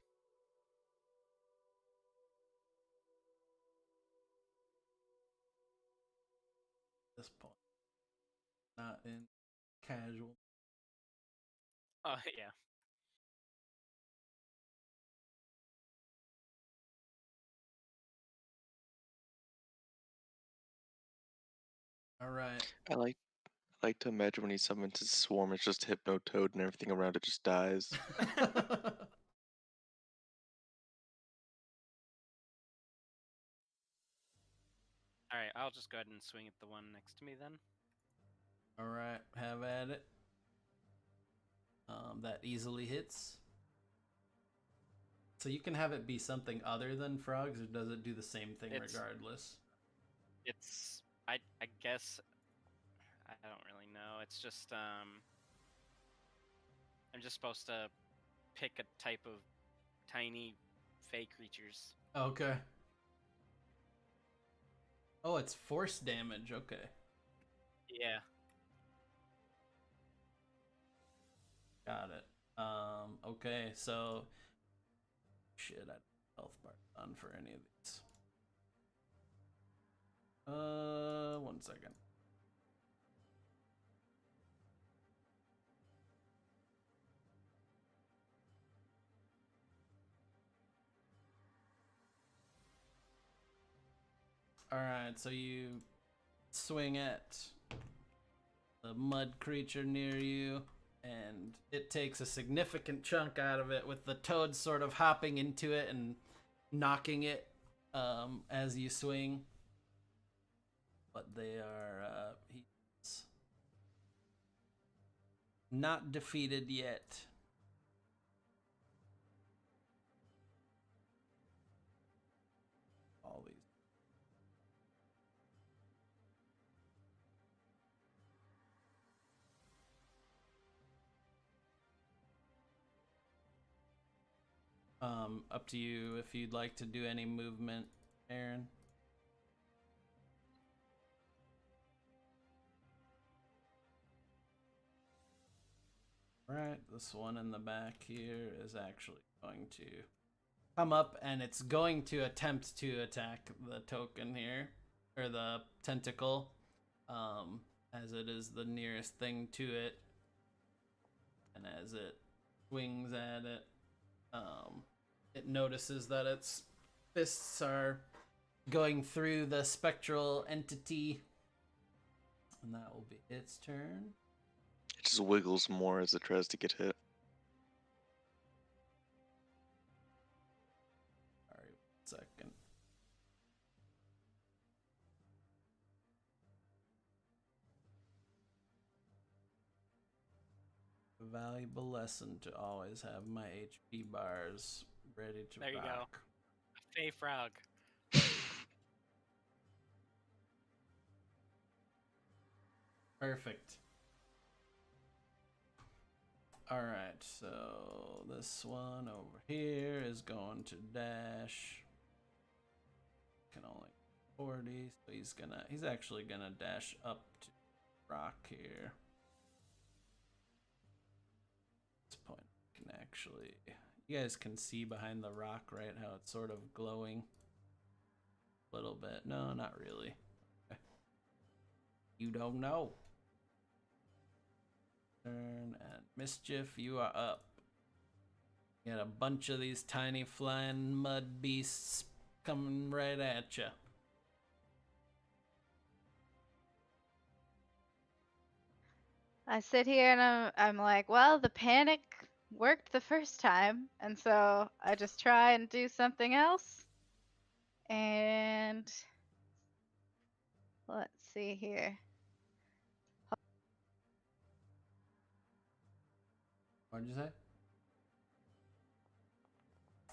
At this point, not in casual. Oh yeah. All right. I like to imagine when he summons his swarm, it's just Hypnotoad and everything around it just dies. All right, I'll just go ahead and swing at the one next to me then. All right, have at it. That easily hits. So you can have it be something other than frogs, or does it do the same thing regardless? It's I guess I don't really know. It's just I'm just supposed to pick a type of tiny fey creatures. Okay. Oh, it's force damage. Okay. Yeah. Got it. Okay, so shit, I don't have health bar on for any of these. 1 second. All right, so you swing at the mud creature near you, and it takes a significant chunk out of it, with the toad sort of hopping into it and knocking it as you swing. But they are he's not defeated yet. All these. Up to you if you'd like to do any movement, Aaron. Right, this one in the back here is actually going to come up, and it's going to attempt to attack the token here, or the tentacle, as it is the nearest thing to it. And as it swings at it, it notices that its fists are going through the spectral entity, and that will be its turn. It just wiggles more as it tries to get hit. Sorry, 1 second. A valuable lesson to always have my HP bars ready to There you go. rock. A fey frog. Perfect. All right, so this one over here is going to dash. Can only 40, so he's actually gonna dash up to rock here. At this point, I can actually, you guys can see behind the rock, right? How it's sort of glowing a little bit. No, not really. Okay. You don't know. Turn and Mischief, you are up. You got a bunch of these tiny flying mud beasts coming right at you. I sit here and I'm like, well, the panic worked the first time, and so I just try and do something else. And let's see here. What'd you say?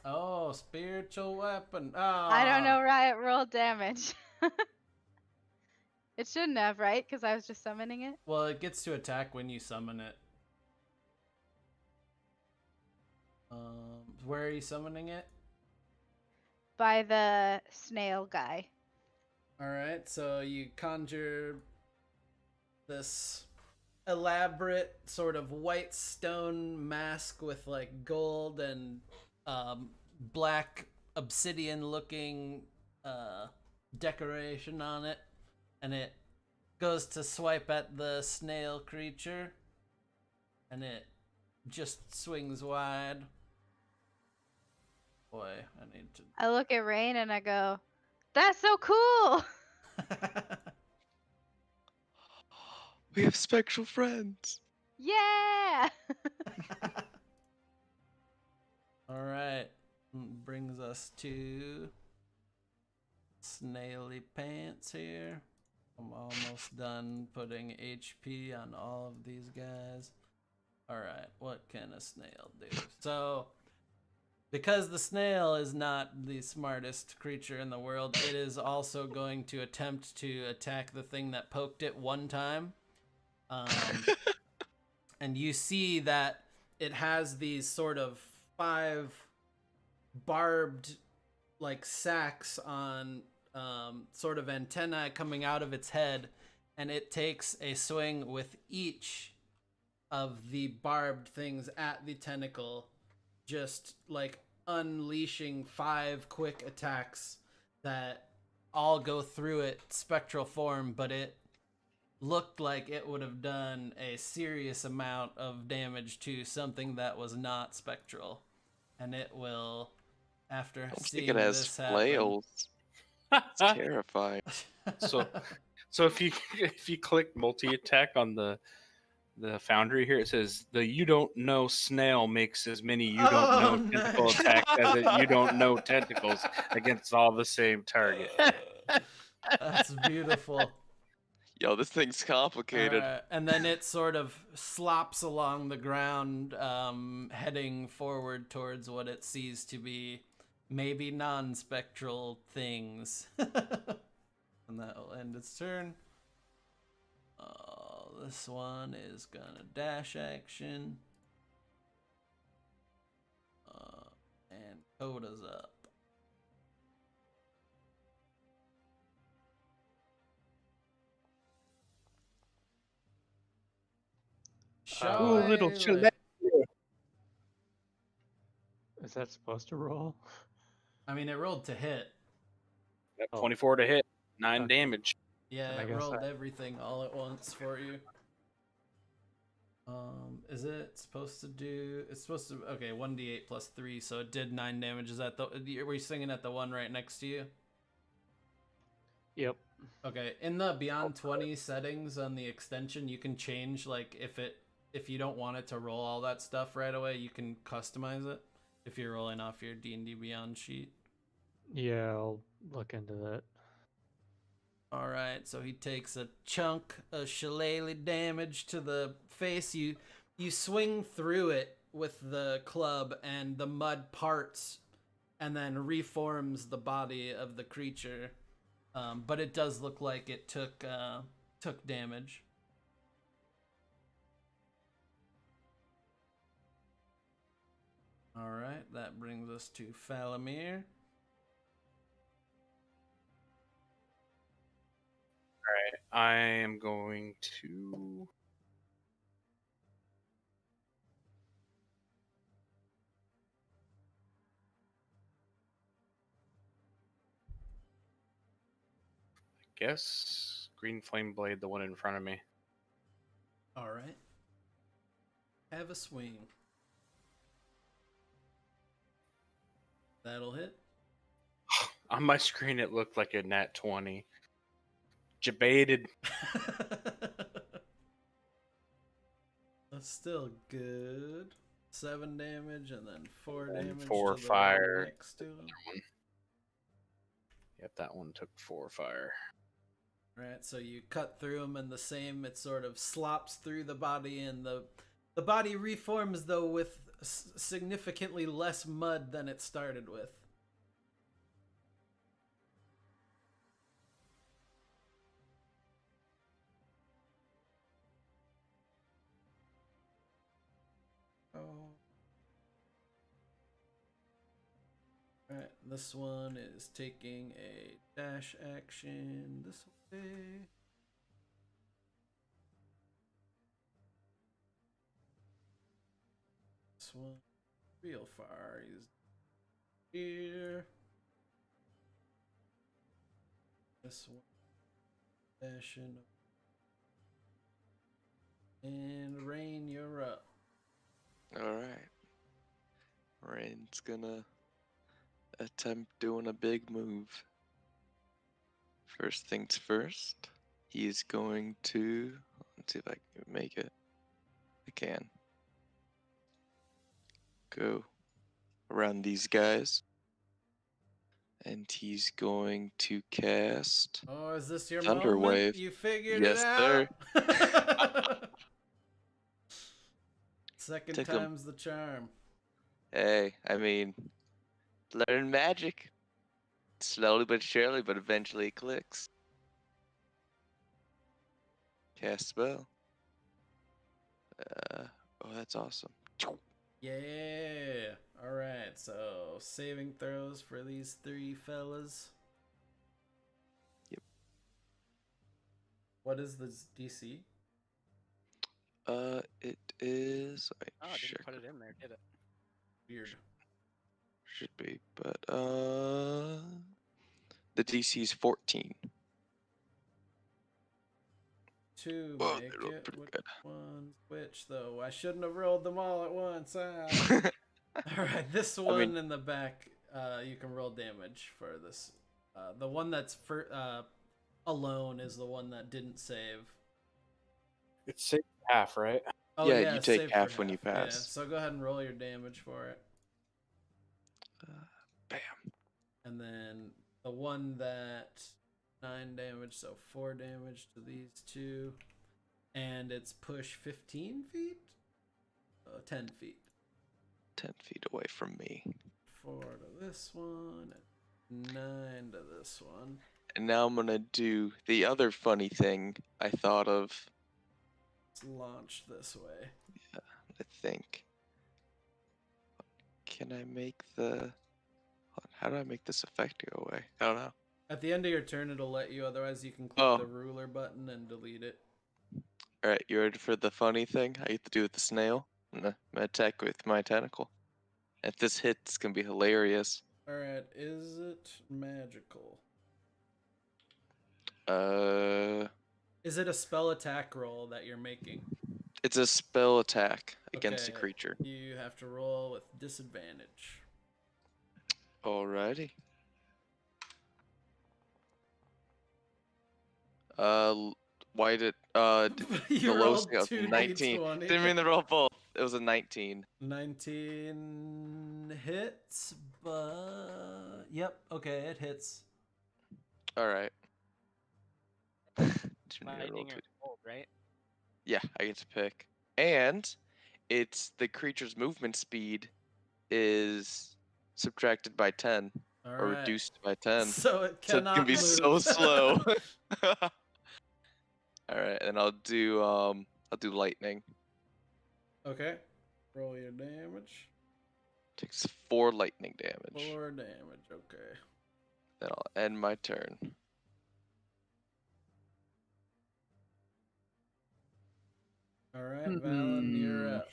Oh, spiritual weapon. Oh. I don't know, Riot, roll damage. It shouldn't have, right? Because I was just summoning it. Well, it gets to attack when you summon it. Where are you summoning it? By the snail guy. Alright, so you conjure this elaborate sort of white stone mask with like gold and black obsidian looking decoration on it, and it goes to swipe at the snail creature, and it just swings wide. Boy, I need to. I look at Rain and I go, "That's so cool!" We have spectral friends. Yeah! Alright, brings us to Snaily Pants here. I'm almost done putting HP on all of these guys. Alright, what can a snail do? So, because the snail is not the smartest creature in the world, it is also going to attempt to attack the thing that poked it one time. And you see that it has these sort of 5 barbed like sacks on sort of antennae coming out of its head, and it takes a swing with each of the barbed things at the tentacle, just like unleashing 5 quick attacks that all go through it spectral form, but it looked like it would have done a serious amount of damage to something that was not spectral. And it will, after I Oh, think seeing it has this happen, flails. It's terrifying. So if you click multi-attack on the foundry here, it says the you don't know snail makes as many you don't know tentacle nice. attacks as it you don't know tentacles against all the same target. That's beautiful. Yo, this thing's complicated. And then it sort of slops along the ground, heading forward towards what it sees to be maybe non-spectral things. And that will end its turn. This one is gonna dash action. And Coda's up. Oh, little Shillelagh. Is that supposed to roll? I mean, it rolled to hit. Got Oh. 24 to hit, 9 Okay. damage. Yeah, I it guess rolled I- everything all at once for you. Is it supposed to do? It's supposed to. Okay, 1d8 plus 3, so it did 9 damage. Is that the? Were you singing at the one right next to you? Yep. Okay, in the Beyond 20 settings on the extension, you can change like if you don't want it to roll all that stuff right away, you can customize it if you're rolling off your D&D Beyond sheet. Yeah, I'll look into that. All right, so he takes a chunk of shillelagh damage to the face. You swing through it with the club, and the mud parts, and then reforms the body of the creature. But it does look like it took damage. All right, that brings us to Falamir. I am going to. Guess Green Flame Blade, the one in front of me. All right. Have a swing. That'll hit. On my screen, it looked like a nat 20. Debated. That's still good. 7 damage and then 4 damage 4 to the fire. one next to him. Yep, that one took 4 fire. Right, so you cut through him, and the same, it sort of slops through the body, and the body reforms, though, with significantly less mud than it started with. Oh. Alright, this one is taking a dash action this way. This one, real far, is here. This one, dashing. And Rain, you're up. Alright. Rain's gonna attempt doing a big move. First things first, he's going to. Let's see if I can make it. I can. Go around these guys. And he's going to cast. Oh, is this your Thunder moment? Wave. You figured Yes, it sir. out. Second Took 'em. time's the charm. Hey, I mean, learn magic. Slowly but surely, but eventually it clicks. Cast spell. Oh, that's awesome. Yeah. All right. So saving throws for these 3 fellas. Yep. What is the DC? It is. Oh, I didn't put it in there, did it? Weird. Should be, but the DC is 14. To Whoa, make they rolled it. pretty Which good. one's which though? I shouldn't have rolled them all at once. Ah. All right. This one mean- in the back. You can roll damage for this. The one that's alone is the one that didn't save. It's 6 half, right? Oh Yeah, you take save for half when you Yeah, pass. so go ahead and roll your damage for it. Bam. And then the one that 9 damage, so 4 damage to these 2. And it's push 15 feet? 10 feet. 10 feet away from me. 4 to this one, and 9 to this one. And now I'm gonna do the other funny thing I thought of. Let's launch this way. I think. Can I make the? How do I make this effect go away? I don't know. At the end of your turn, it'll let you. Otherwise, you can click Oh. the ruler button and delete it. All right, you ready for the funny thing I get to do with the snail? I'm gonna attack with my tentacle. If this hits, it's gonna be hilarious. All right, is it magical? Is it a spell attack roll that you're making? It's a spell attack against a Okay, creature. You have to roll with disadvantage. Alrighty. Why did You the lowest rolled thing was 19? 2d20. Didn't mean to roll both. It was a 19. 19 hits, but yep, okay, it hits. All right. Lightning or cold, right? Yeah, I get to pick. And it's the creature's movement speed is subtracted by 10 All or right. reduced by 10. So it So cannot it's gonna be so move. slow. All right, and I'll do lightning. Okay. Roll your damage. Takes 4 lightning damage. 4 damage, okay. Then I'll end my turn. Alright, Valen, you're up.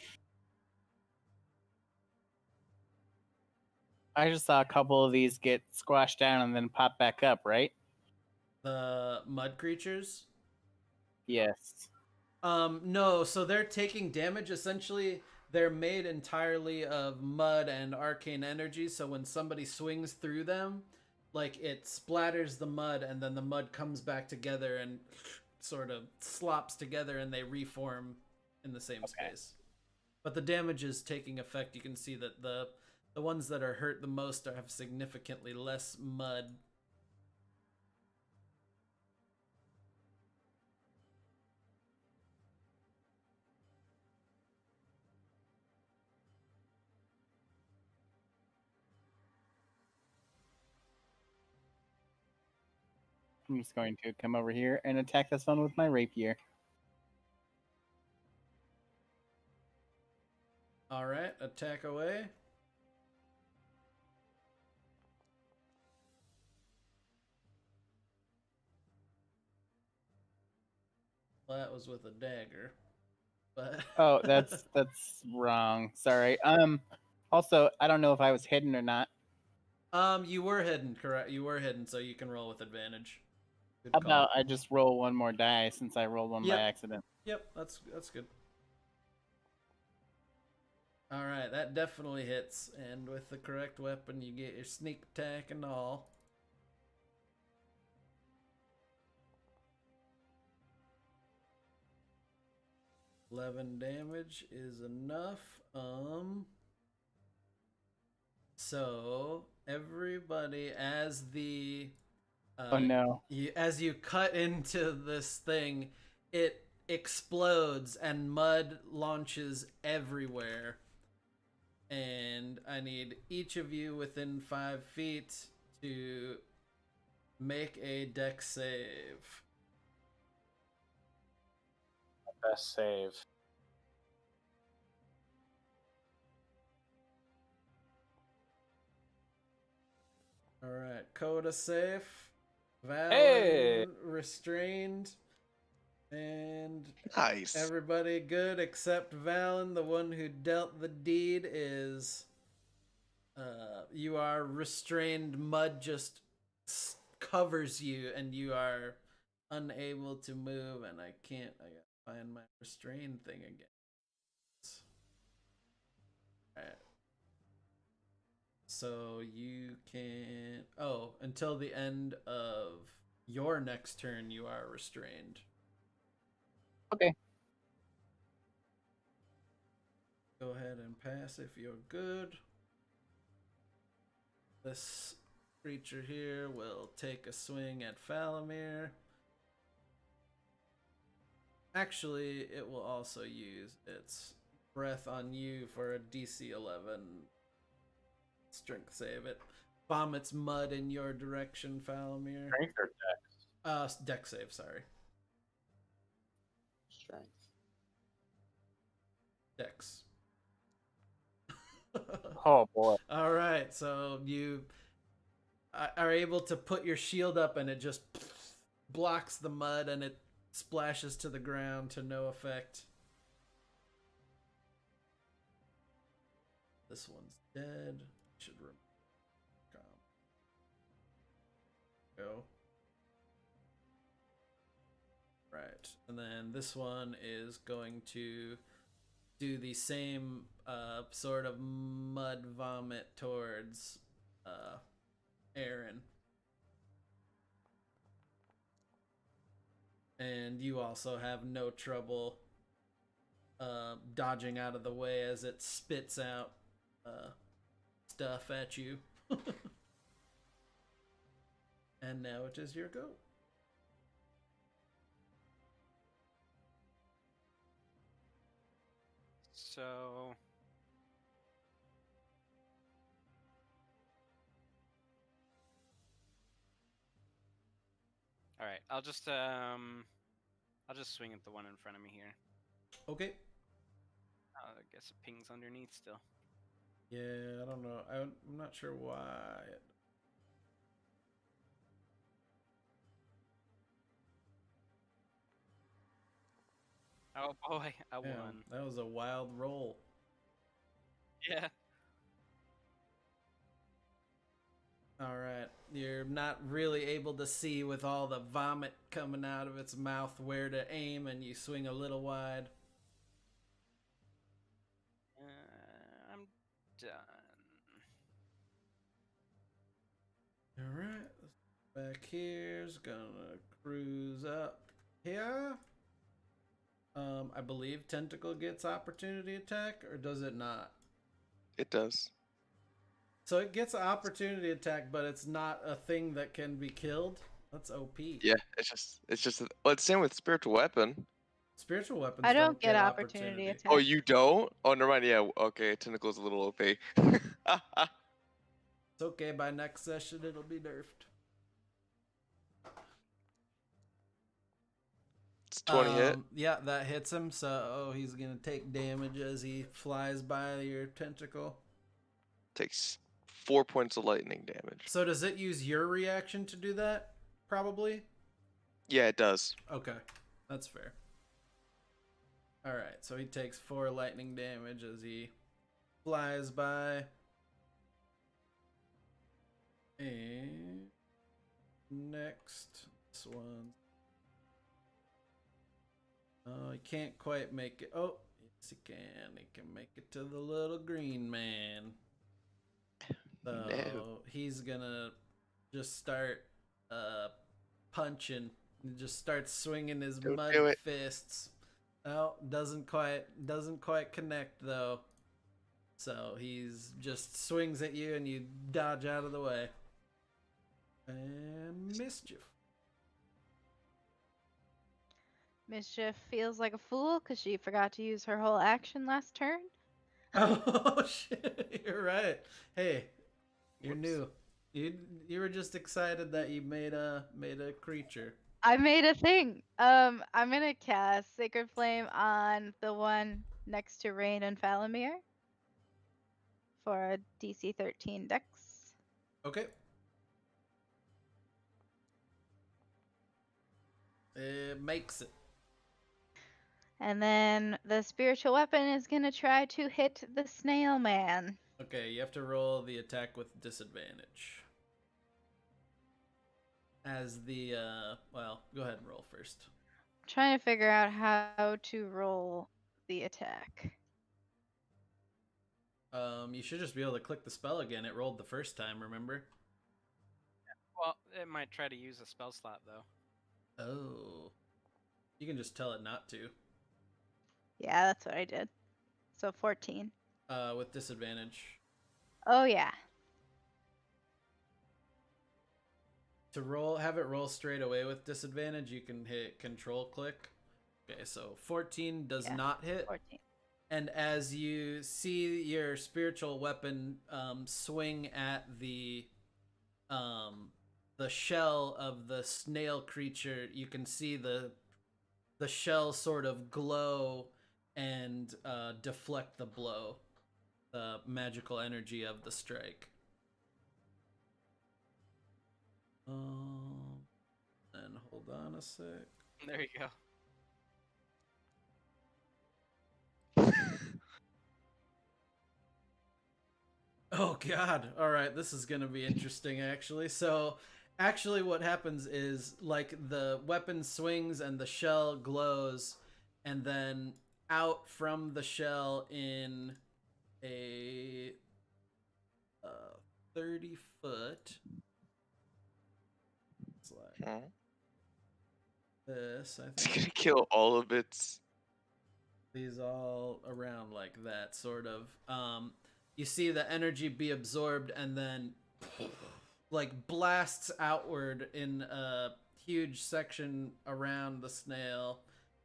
I just saw a couple of these get squashed down and then pop back up, right? The mud creatures? Yes. No, so they're taking damage. Essentially, they're made entirely of mud and arcane energy, so when somebody swings through them, like it splatters the mud and then the mud comes back together and sort of slops together and they reform in the same space. But the damage is taking effect. You can see that the ones that are hurt the most have significantly less mud. I'm just going to come over here and attack this one with my rapier. Alright, attack away. Well, that was with a dagger. But Oh, that's wrong. Sorry. Also, I don't know if I was hidden or not. You were hidden, correct? You were hidden, so you can roll with advantage. Good How call. about I just roll one more die since I rolled one Yep. by accident? Yep, that's good. All right, that definitely hits, and with the correct weapon, you get your sneak attack and all. $11 damage is enough. So everybody, as the Oh no. as you cut into this thing, it explodes and mud launches everywhere. And I need each of you within 5 feet to make a dex save. Best save. All right, Coda safe. Valen Hey! restrained. And Nice. everybody good except Valen, the one who dealt the deed, is you are restrained. Mud just covers you and you are unable to move, and I gotta find my restrain thing again. Alright. So you can until the end of your next turn you are restrained. Okay. Go ahead and pass if you're good. This creature here will take a swing at Falamir. Actually, it will also use its breath on you for a DC 11 strength save. It vomits mud in your direction, Falamir. Strength or dex? Dex save, sorry. Strength. Dex. Oh boy. All right, so you are able to put your shield up and it just blocks the mud and it splashes to the ground to no effect. This one's dead. Should go. Right, and then this one is going to do the same sort of mud vomit towards Aaron. And you also have no trouble dodging out of the way as it spits out stuff at you. And now it is your go. So all right, I'll just swing at the one in front of me here. Okay. I guess it pings underneath still. Yeah, I don't know. I'm not sure why. Oh boy, I Damn, won. that was a wild roll. Yeah. All right, you're not really able to see with all the vomit coming out of its mouth where to aim, and you swing a little wide. I'm done. All right, back here's gonna cruise up here. I believe Tentacle gets opportunity attack, or does it not? It does. So it gets an opportunity attack, but it's not a thing that can be killed. That's OP. Yeah, it's just. Well, it's same with spiritual weapon. Spiritual weapons I don't don't get get opportunity opportunity. Oh, attack. you don't? Oh, never mind. Yeah, okay. Tentacle's a little OP. It's okay. By next session, it'll be nerfed. It's 20 hit. Yeah, that hits him. So he's gonna take damage as he flies by your tentacle. Takes 4 points of lightning damage. So does it use your reaction to do that? Probably. Yeah, it does. Okay, that's fair. All right, so he takes 4 lightning damage as he flies by. And next, this one. Oh, he can't quite make it. Oh, yes, he can. He can make it to the little green man. So No. he's gonna just start punching. He just starts swinging his Don't mud do it. fists. Oh, doesn't quite connect though. So he's just swings at you and you dodge out of the way. And mischief. Mischief feels like a fool because she forgot to use her whole action last turn. Oh shit! You're right. Hey, you're Whoops. new. You were just excited that you made a creature. I made a thing. I'm gonna cast Sacred Flame on the one next to Rain and Falamir for a DC 13 Dex. Okay. It makes it. And then the spiritual weapon is gonna try to hit the snail man. Okay, you have to roll the attack with disadvantage. As the well, go ahead and roll first. Trying to figure out how to roll the attack. You should just be able to click the spell again. It rolled the first time, remember? Well, it might try to use a spell slot though. Oh. You can just tell it not to. Yeah, that's what I did. So 14. With disadvantage. Oh yeah. To have it roll straight away with disadvantage, you can hit control click. Okay, so 14 does Yeah, not hit. 14. And as you see your spiritual weapon swing at the shell of the snail creature, you can see the shell sort of glow and deflect the blow, the magical energy of the strike. And hold on a sec. There you go. Oh god. All right, this is going to be interesting actually. So, actually what happens is like the weapon swings and the shell glows, and then out from the shell in a 30 foot. It's like Huh? this, I It's think. gonna kill all of its. These all around like that, sort of. You see the energy be absorbed and then like blasts outward in a huge section around the snail,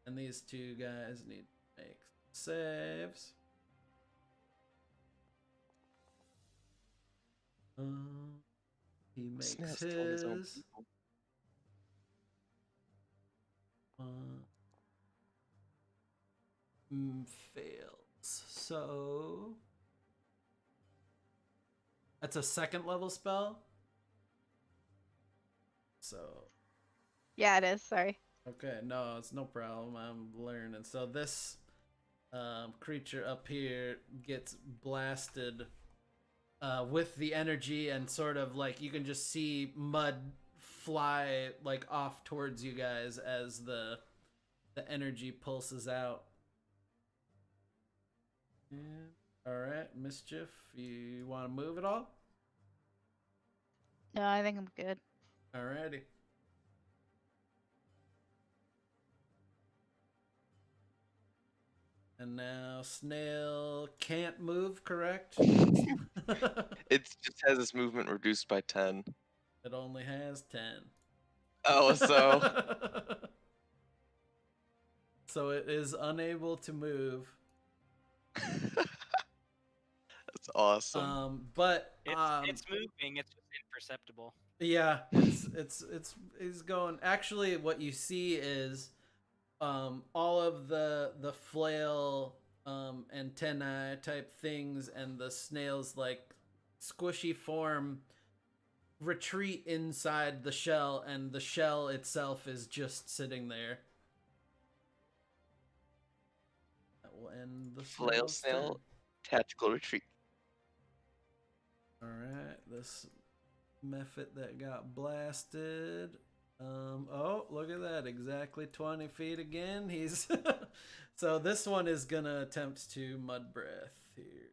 and these two guys need to make saves. He makes Snail's killed his own his. people. Fails. So That's a second level spell. So Yeah, it is. Sorry. okay, no, it's no problem. I'm learning. So this creature up here gets blasted with the energy, and sort of like you can just see mud fly like off towards you guys as the energy pulses out. And, all right, Mischief, you want to move at all? No, I think I'm good. Alrighty. And now Snail can't move, correct? It just has its movement reduced by 10. It only has 10. Oh, so So it is unable to move. that's awesome. But It's moving. It's just imperceptible. yeah, it's going. Actually, what you see is all of the flail antennae type things and the snail's like squishy form retreat inside the shell, and the shell itself is just sitting there. That will end the Flail snail's snail, tactical retreat. turn. All right, this Mephit that got blasted. Oh, look at that! Exactly 20 feet again. He's so this one is gonna attempt to mud breath here.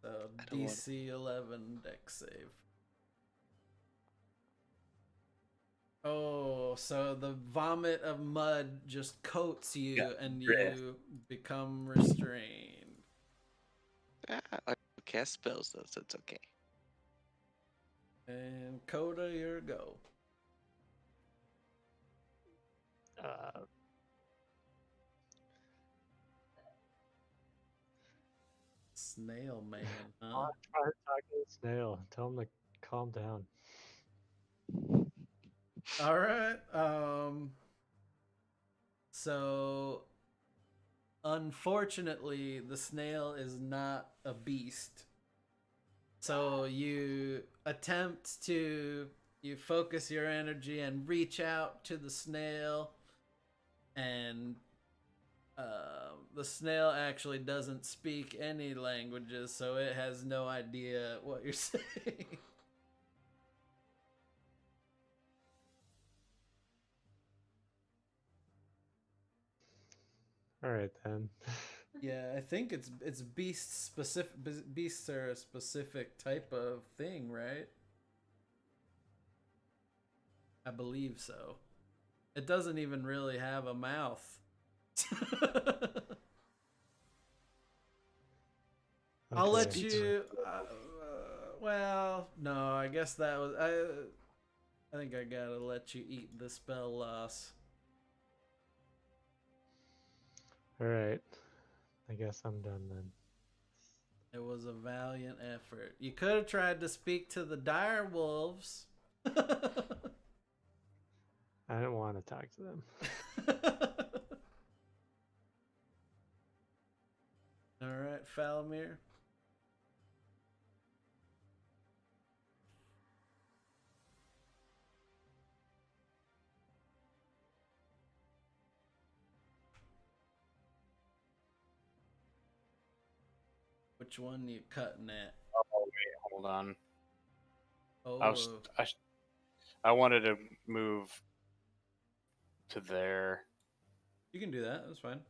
So DC 11 dex save. Oh, so the vomit of mud just coats you, and you become restrained. I cast spells though, so it's okay. And Coda, your go. Snail man, huh? Try to talk to the snail. Tell him to calm down. All right. So unfortunately, the snail is not a beast. So you focus your energy and reach out to the snail, and the snail actually doesn't speak any languages, so it has no idea what you're saying. All right then. Yeah, I think it's beast specific. Beasts are a specific type of thing, right? I believe so. It doesn't even really have a mouth. I'll let Okay. you. Well, no, I guess that was. I think I gotta let you eat the spell loss. All right. I guess I'm done then. It was a valiant effort. You could have tried to speak to the dire wolves. I didn't want to talk to them. All right, Falamir. Which one you cutting at? Oh wait, hold on. Oh, I wanted to move to there. you can do that. That's fine.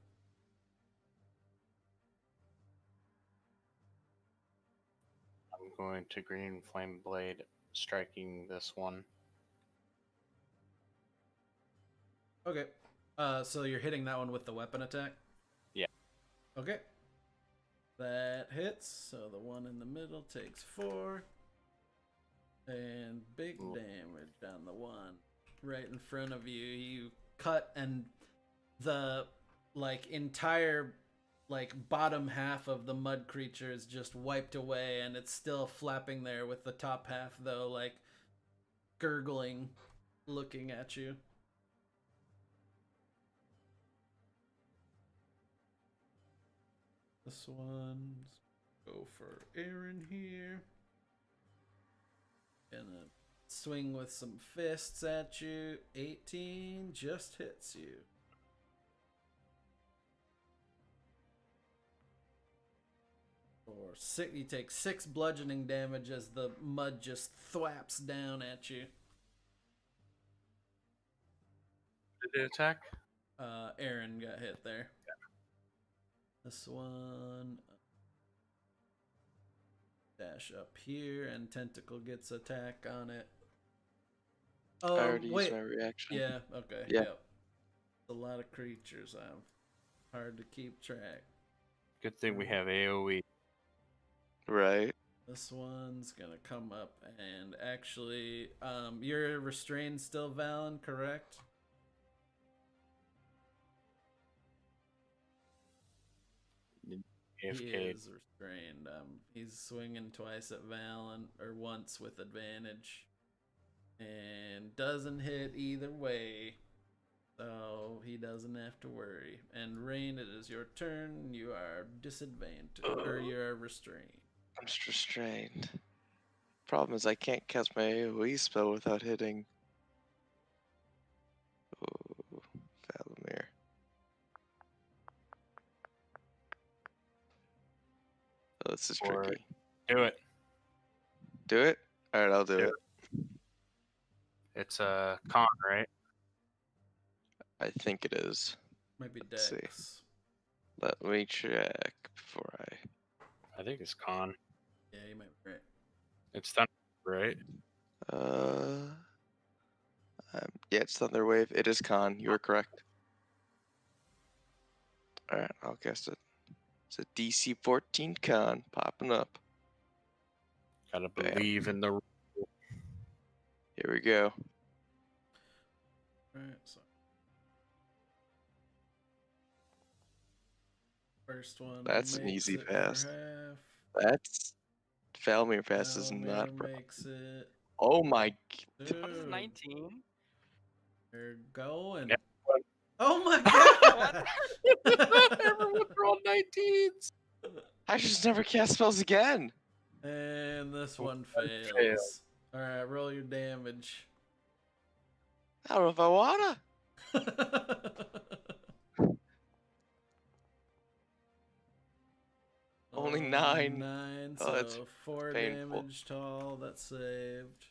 I'm going to green flame blade, striking this one. Okay. So you're hitting that one with the weapon attack? Yeah. Okay. That hits. So the one in the middle takes 4. And big damage on the one right in front of you. You cut, and the entire bottom half of the mud creature is just wiped away, and it's still flapping there with the top half though gurgling, looking at you. This one's go for Aaron here. Gonna swing with some fists at you. 18 just hits you. For six, you take 6 bludgeoning damage as the mud just thwaps down at you. Did it attack? Aaron got hit there. This one dash up here, and Tentacle gets attack on it. I already used my reaction. Yeah, okay. Yeah. Yep. A lot of creatures. Hard to keep track. Good thing we have AoE. Right. This one's gonna come up and actually, you're restrained still, Valen, correct? He AFK. is restrained. He's swinging twice at Valen, or once with advantage, and doesn't hit either way, so he doesn't have to worry. And Rain, it is your turn. You are disadvantaged, or you are restrained. I'm just restrained. Problem is I can't cast my AoE spell without hitting. Oh, Valamir. Oh, this is Or- tricky. Do it. Do it? Alright, I'll do Do it. It's a con, right? I think it is. Might be Let's see. Dex. Let me check before I think it's con. Yeah, you might be right. It's thunder, right? Yeah, it's Thunder Wave. It is con. You are correct. Alright, I'll cast it. It's a DC 14 con popping up. Gotta Bam. believe in the. Here we go. Alright, so. First one. That's an makes easy it for pass. half. That's Valamir pass is Valamir not a problem. makes it. Oh my That was Dude, 19. they're going. Yep. Oh my god! Everyone rolled 19s. I just never cast spells again. And this Oh, one that fails. failed. Alright, roll your damage. I don't know if I wanna. Only 9. 9, Oh, that's so 4 painful. damage to all that saved.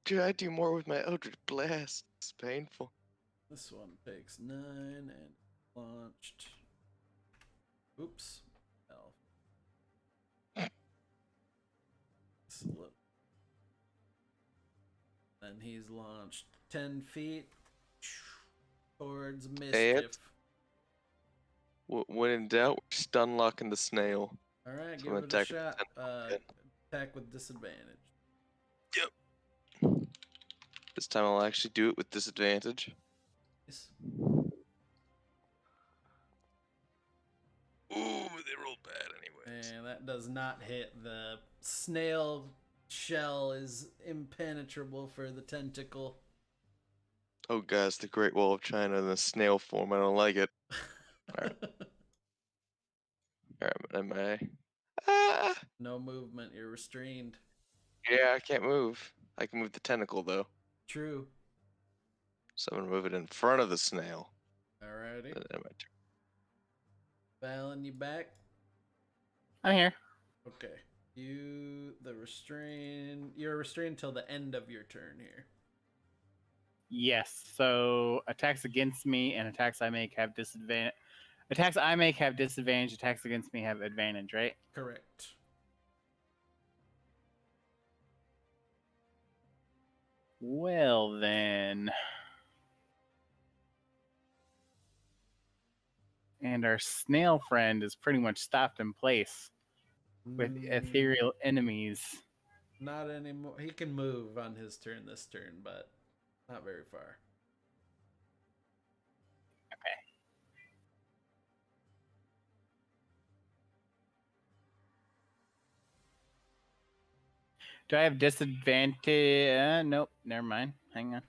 Dude, I do more with my Eldritch Blast. It's painful. This one takes 9 and launched. Oops. Elf. Then he's launched 10 feet towards Mischief. When in doubt, stun locking the snail. Alright, So give I'm it a attacking shot. again. Attack with disadvantage. This time I'll actually do it with disadvantage. Nice. Ooh, they rolled bad anyways. And that does not hit. The snail shell is impenetrable for the tentacle. Oh god, it's the Great Wall of China in the snail form. I don't like it. Alright, am I? Ah! No movement. You're restrained. Yeah, I can't move. I can move the tentacle though. True. So I'm gonna move it in front of the snail. Alrighty. And then my turn. Valen, you back? I'm here. Okay. You're restrained till the end of your turn here. Yes. So attacks against me and attacks I make have disadvantage. Attacks I make have disadvantage. Attacks against me have advantage, right? Correct. Well then. And our snail friend is pretty much stopped in place with ethereal enemies. Not anymore. He can move on his turn this turn, but not very far. Do I have disadvantage? Nope, never mind. Hang on.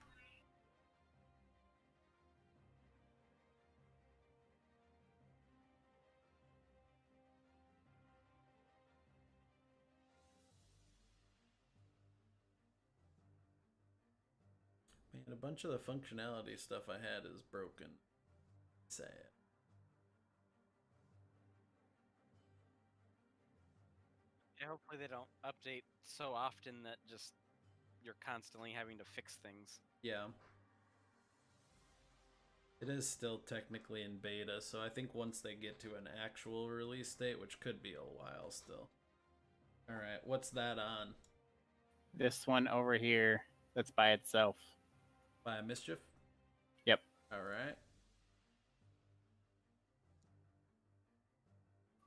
Man, a bunch of the functionality stuff I had is broken. Sad. Yeah, hopefully they don't update so often that just you're constantly having to fix things. Yeah. It is still technically in beta, so I think once they get to an actual release date, which could be a while still. Alright, what's that on? This one over here, that's by itself. By Mischief? Yep. Alright.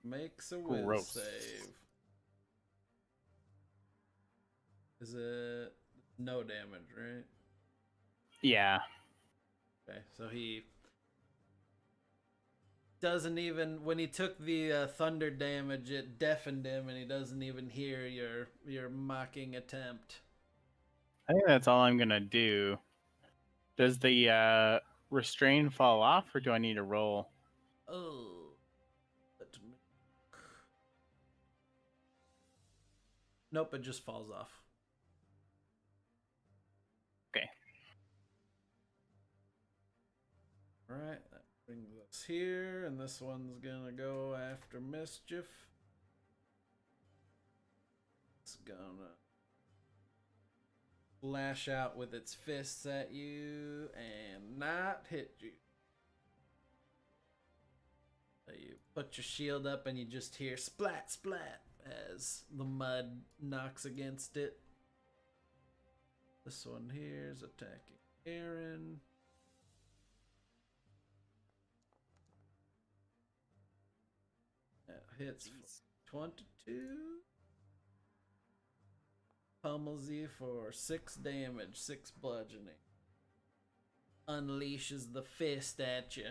Makes a whiz Gross. save. Is it no damage, right? Yeah. Okay, so he doesn't even, when he took the thunder damage, it deafened him, and he doesn't even hear your mocking attempt. I think that's all I'm gonna do. Does the restrain fall off, or do I need to roll? Oh, nope, it just falls off. Okay. Alright, that brings us here, and this one's gonna go after Mischief. It's gonna lash out with its fists at you and not hit you. So you put your shield up and you just hear splat splat as the mud knocks against it. This one here is attacking Aaron. That hits for 22. Pummels you for 6 damage, 6 bludgeoning. Unleashes the fist at you.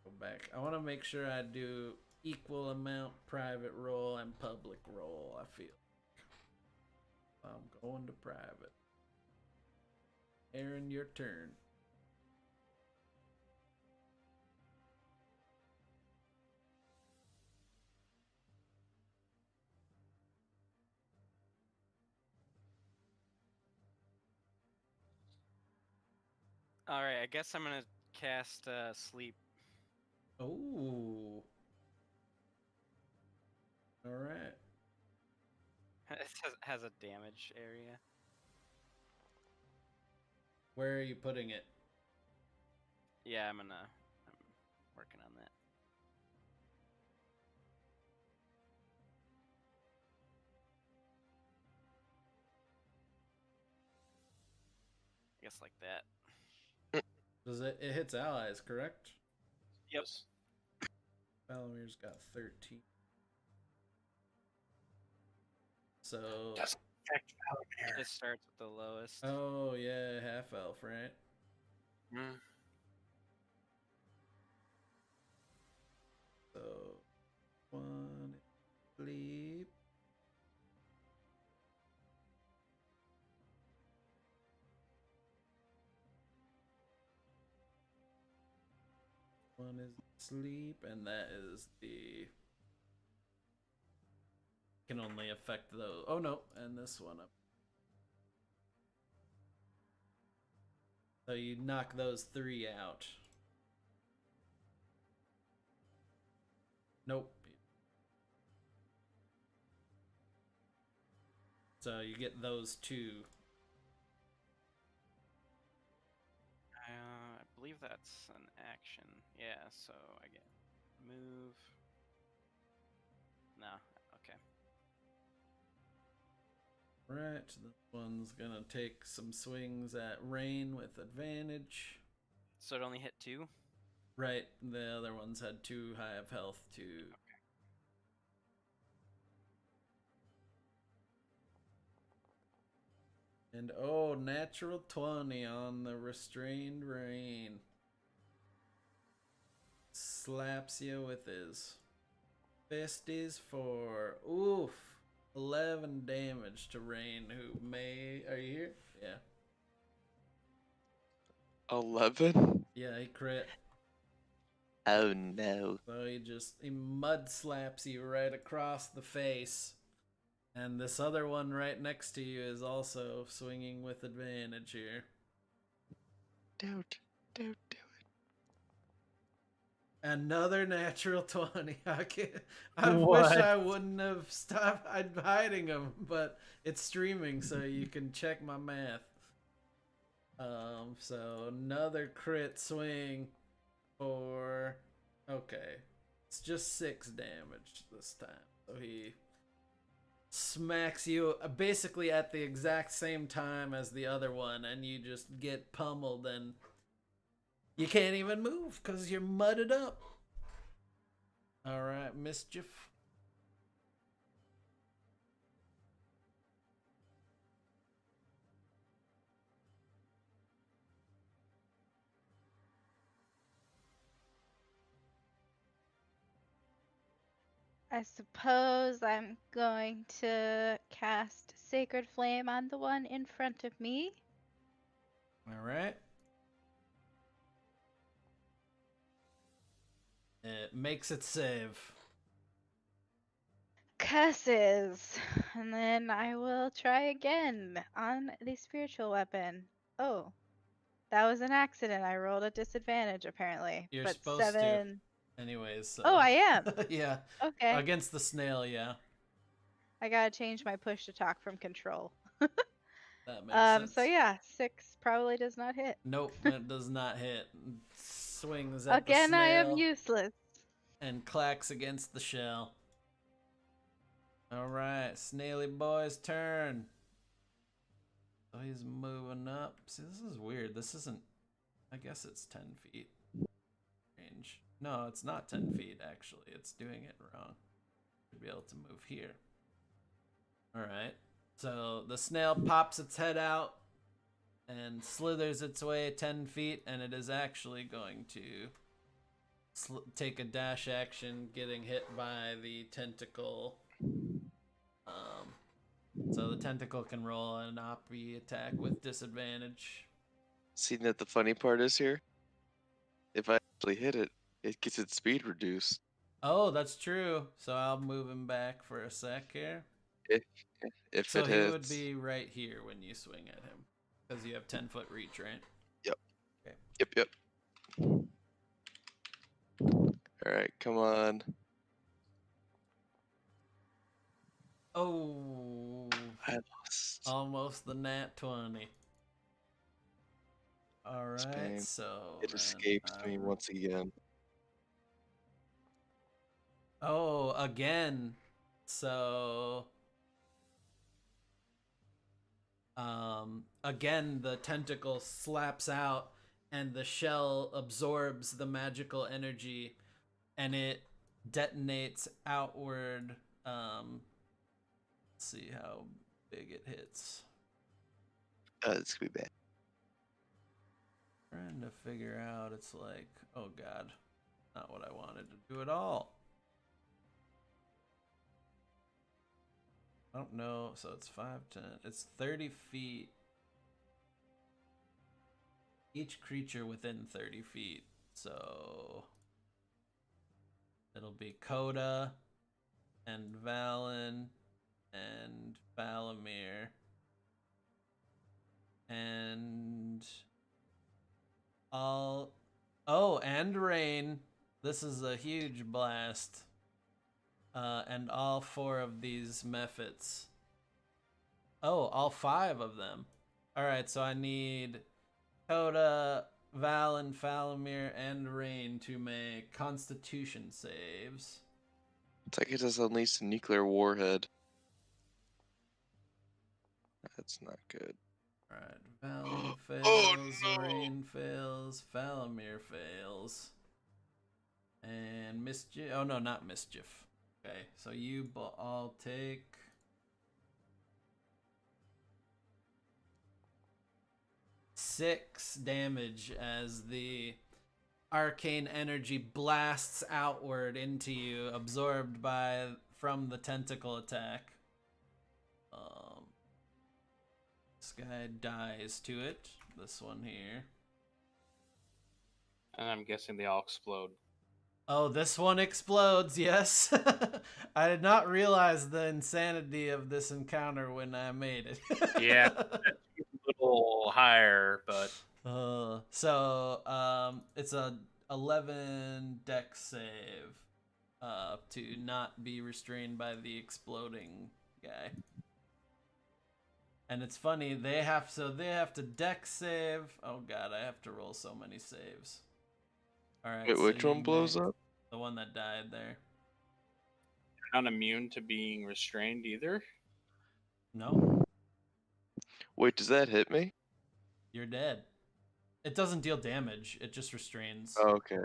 Go back. I want to make sure I do equal amount private roll and public roll, I feel. I'm going to private. Aaron, your turn. All right, I guess I'm gonna cast sleep. Oh. Alright. It has a damage area. Where are you putting it? Yeah, I'm working on that. I guess like that. Does it hits allies, correct? Yep. Valamir's got 13. So Doesn't affect Valamir. It starts with the lowest. oh yeah, half elf, right? Mm. So one sleep. One is sleep, and that is the can only affect those. Oh no, and this one up. So you knock those 3 out. Nope. So you get those 2. I believe that's an action. Yeah, so I get move. No, okay. Right, this one's gonna take some swings at Rain with advantage. So it only hit 2? Right, the other ones had 2 high of health too. And oh, natural 20 on the restrained Rain. Slaps you with his fisties for 11 damage to Rain, who may. Are you here? Yeah. 11? Yeah, he crit. Oh no. So he mud slaps you right across the face. And this other one right next to you is also swinging with advantage here. Don't do it. Another natural 20. I wish What? I wouldn't have stopped hiding them, but it's streaming, so you can check my math. So another crit swing for. Okay, it's just 6 damage this time. So he smacks you basically at the exact same time as the other one, and you just get pummeled, and you can't even move because you're mudded up. All right, Mischief. I suppose I'm going to cast Sacred Flame on the one in front of me. All right. It makes it save. Curses! And then I will try again on the spiritual weapon. Oh, that was an accident. I rolled a disadvantage apparently. You're but supposed 7. to. Anyways, so. Oh, I am. Yeah. Okay. Against the snail, yeah. I gotta change my push to talk from control. That makes sense. So yeah, 6 probably does not hit. Nope, it does not hit. Swings at Again, the I snail am useless. and clacks against the shell. All right, Snaily Boy's turn. So he's moving up. See, this is weird. This isn't. I guess it's 10 feet range. No, it's not 10 feet, actually. It's doing it wrong. Should be able to move here. All right. So the snail pops its head out and slithers its way 10 feet, and it is actually going to take a dash action, getting hit by the tentacle. So the tentacle can roll an Opry attack with disadvantage. See that the funny part is here? If I actually hit it, it gets its speed reduced. Oh, that's true. So I'll move him back for a sec here. If So it he hits. would be right here when you swing at him, because you have 10-foot reach, right? Yep. Okay. Yep. Alright, come on. Oh, I lost. almost the nat 20. All right, Spain. so It then escapes me once again. Oh, again. So again the tentacle slaps out and the shell absorbs the magical energy and it detonates outward. Let's see how big it hits. It's gonna be bad. Trying to figure out, it's like, oh god, not what I wanted to do at all. I don't know, so it's 5, 10, it's 30 feet. Each creature within 30 feet, so it'll be Coda and Valen and Valamir and and Rain. This is a huge blast. And all 4 of these mephits. Oh, all 5 of them. Alright, so I need Coda, Valen, Falamir, and Rain to make Constitution saves. It's like it has unleashed a nuclear warhead. That's not good. Alright, Valen fails, Oh, no. Rain fails, Falamir fails. And Mischief. Oh, no, not Mischief. Okay, so you all take 6 damage as the arcane energy blasts outward into you, absorbed from the tentacle attack. This guy dies to it. This one here. And I'm guessing they all explode. Oh, this one explodes, yes. I did not realize the insanity of this encounter when I made it. Yeah. A little higher, but It's a 11 dex save to not be restrained by the exploding guy. And it's funny, they have to dex save. Oh god, I have to roll so many saves. Alright, Wait, so which one blows up? the one that died there. you're not immune to being restrained either. No, Wait, does that hit me? you're dead. It doesn't deal damage, it just restrains. Oh, okay.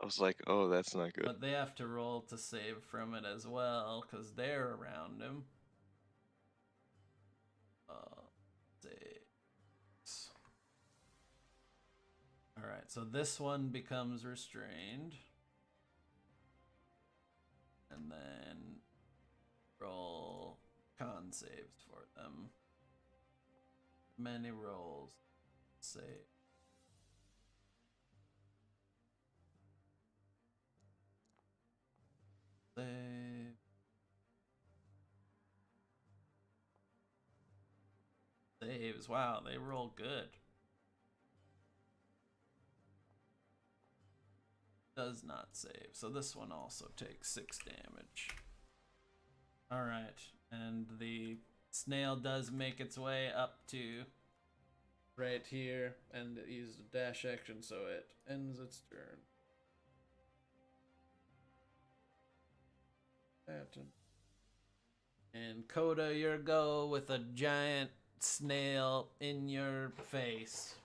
I was like, oh, that's not good. But they have to roll to save from it as well, because they're around him. Saves. Alright, so this one becomes restrained. And then roll con saves for them. Many rolls. Save. Save. Saves. Wow, they roll good. Does not save. So this one also takes 6 damage. Alright, and the snail does make its way up to right here, and it used a dash action, so it ends its turn. And Coda, your go with a giant snail in your face.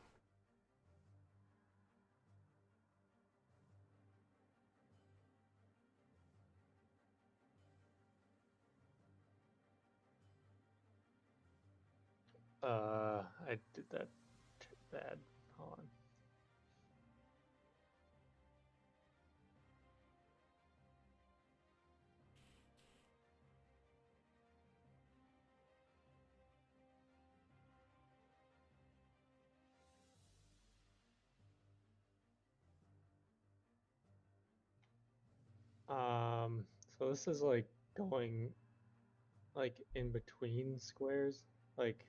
I did that too bad. Hold on. So this is like going like in between squares, like.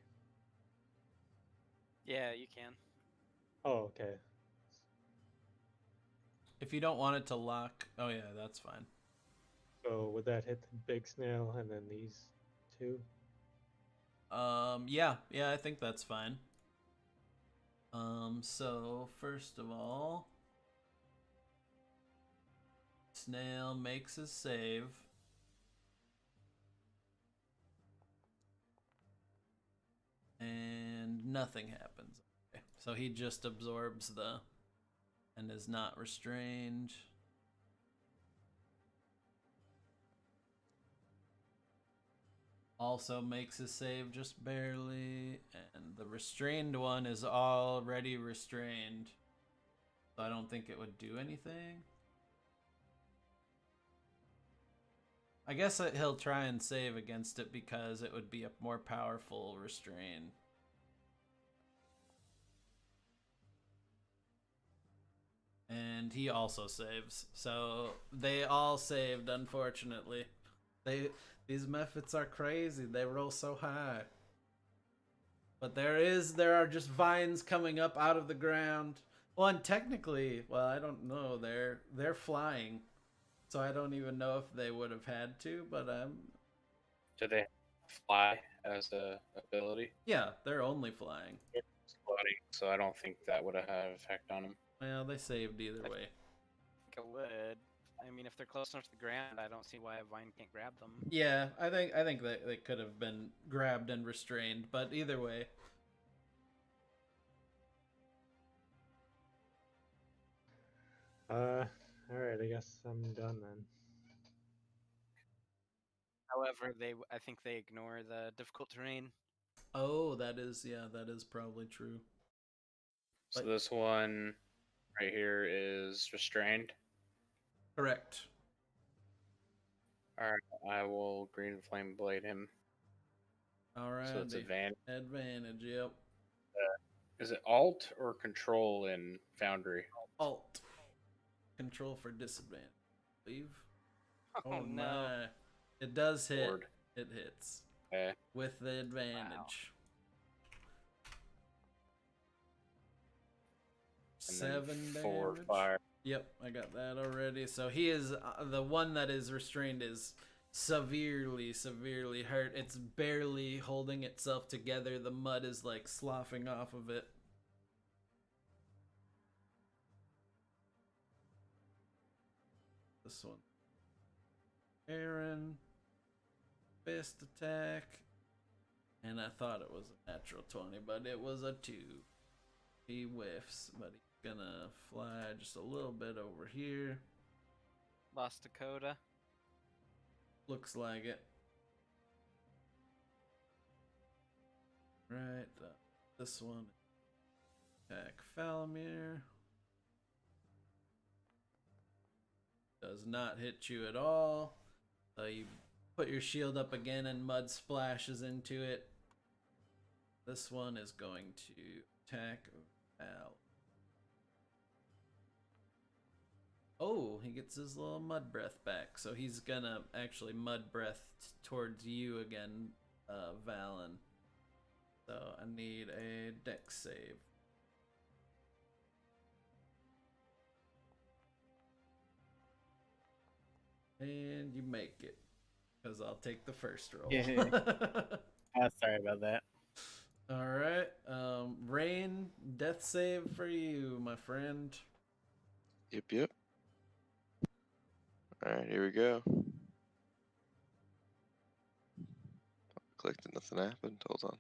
Yeah, you can. Oh, okay. If you don't want it to lock, oh yeah, that's fine. So would that hit the big snail and then these two? Yeah, I think that's fine. So first of all, snail makes a save. And nothing happens. Okay. So he just absorbs and is not restrained. Also makes a save just barely, and the restrained one is already restrained. So I don't think it would do anything. I guess he'll try and save against it because it would be a more powerful restrain. And he also saves. So they all saved, unfortunately. These methods are crazy. They roll so high. But there are just vines coming up out of the ground. Well, and technically, well, I don't know. They're flying. So I don't even know if they would have had to, but Do they fly as a ability? yeah, they're only flying. Exploding, so I don't think that would have had an effect on them. Well, they saved either way. I think it would. I mean, if they're close enough to the ground, I don't see why a vine can't grab them. Yeah, I think that they could have been grabbed and restrained, but either way. Alright, I guess I'm done then. However, I think they ignore the difficult terrain. Oh, that is probably true. So But- this one right here is restrained. Correct. Alright, I will green flame blade him. Alright. So it's advantage. Advantage, yep. Is it Alt or Control in Foundry? Alt. Control for disadvantage. believe. Oh, no. my. It does hit. Lord. It hits. Eh. With the advantage. And then 7 4 damage. fire. Yep, I got that already. So he is the one that is restrained is severely hurt. It's barely holding itself together. The mud is like sloughing off of it. This one. Aaron. Fist attack. And I thought it was a natural 20, but it was a 2. He whiffs, but he's gonna fly just a little bit over here. Lost Dakota. Looks like it. Right, this one. Attack Falamir. Does not hit you at all. So you put your shield up again and mud splashes into it. This one is going to attack Val. Oh, he gets his little mud breath back. So he's gonna actually mud breath towards you again, Valen. So I need a dex save. And you make it. Because I'll take the first roll. Yeah. Sorry about that. Alright. Rain, death save for you, my friend. Yep. Alright, here we go. Clicked and nothing happened. Hold on.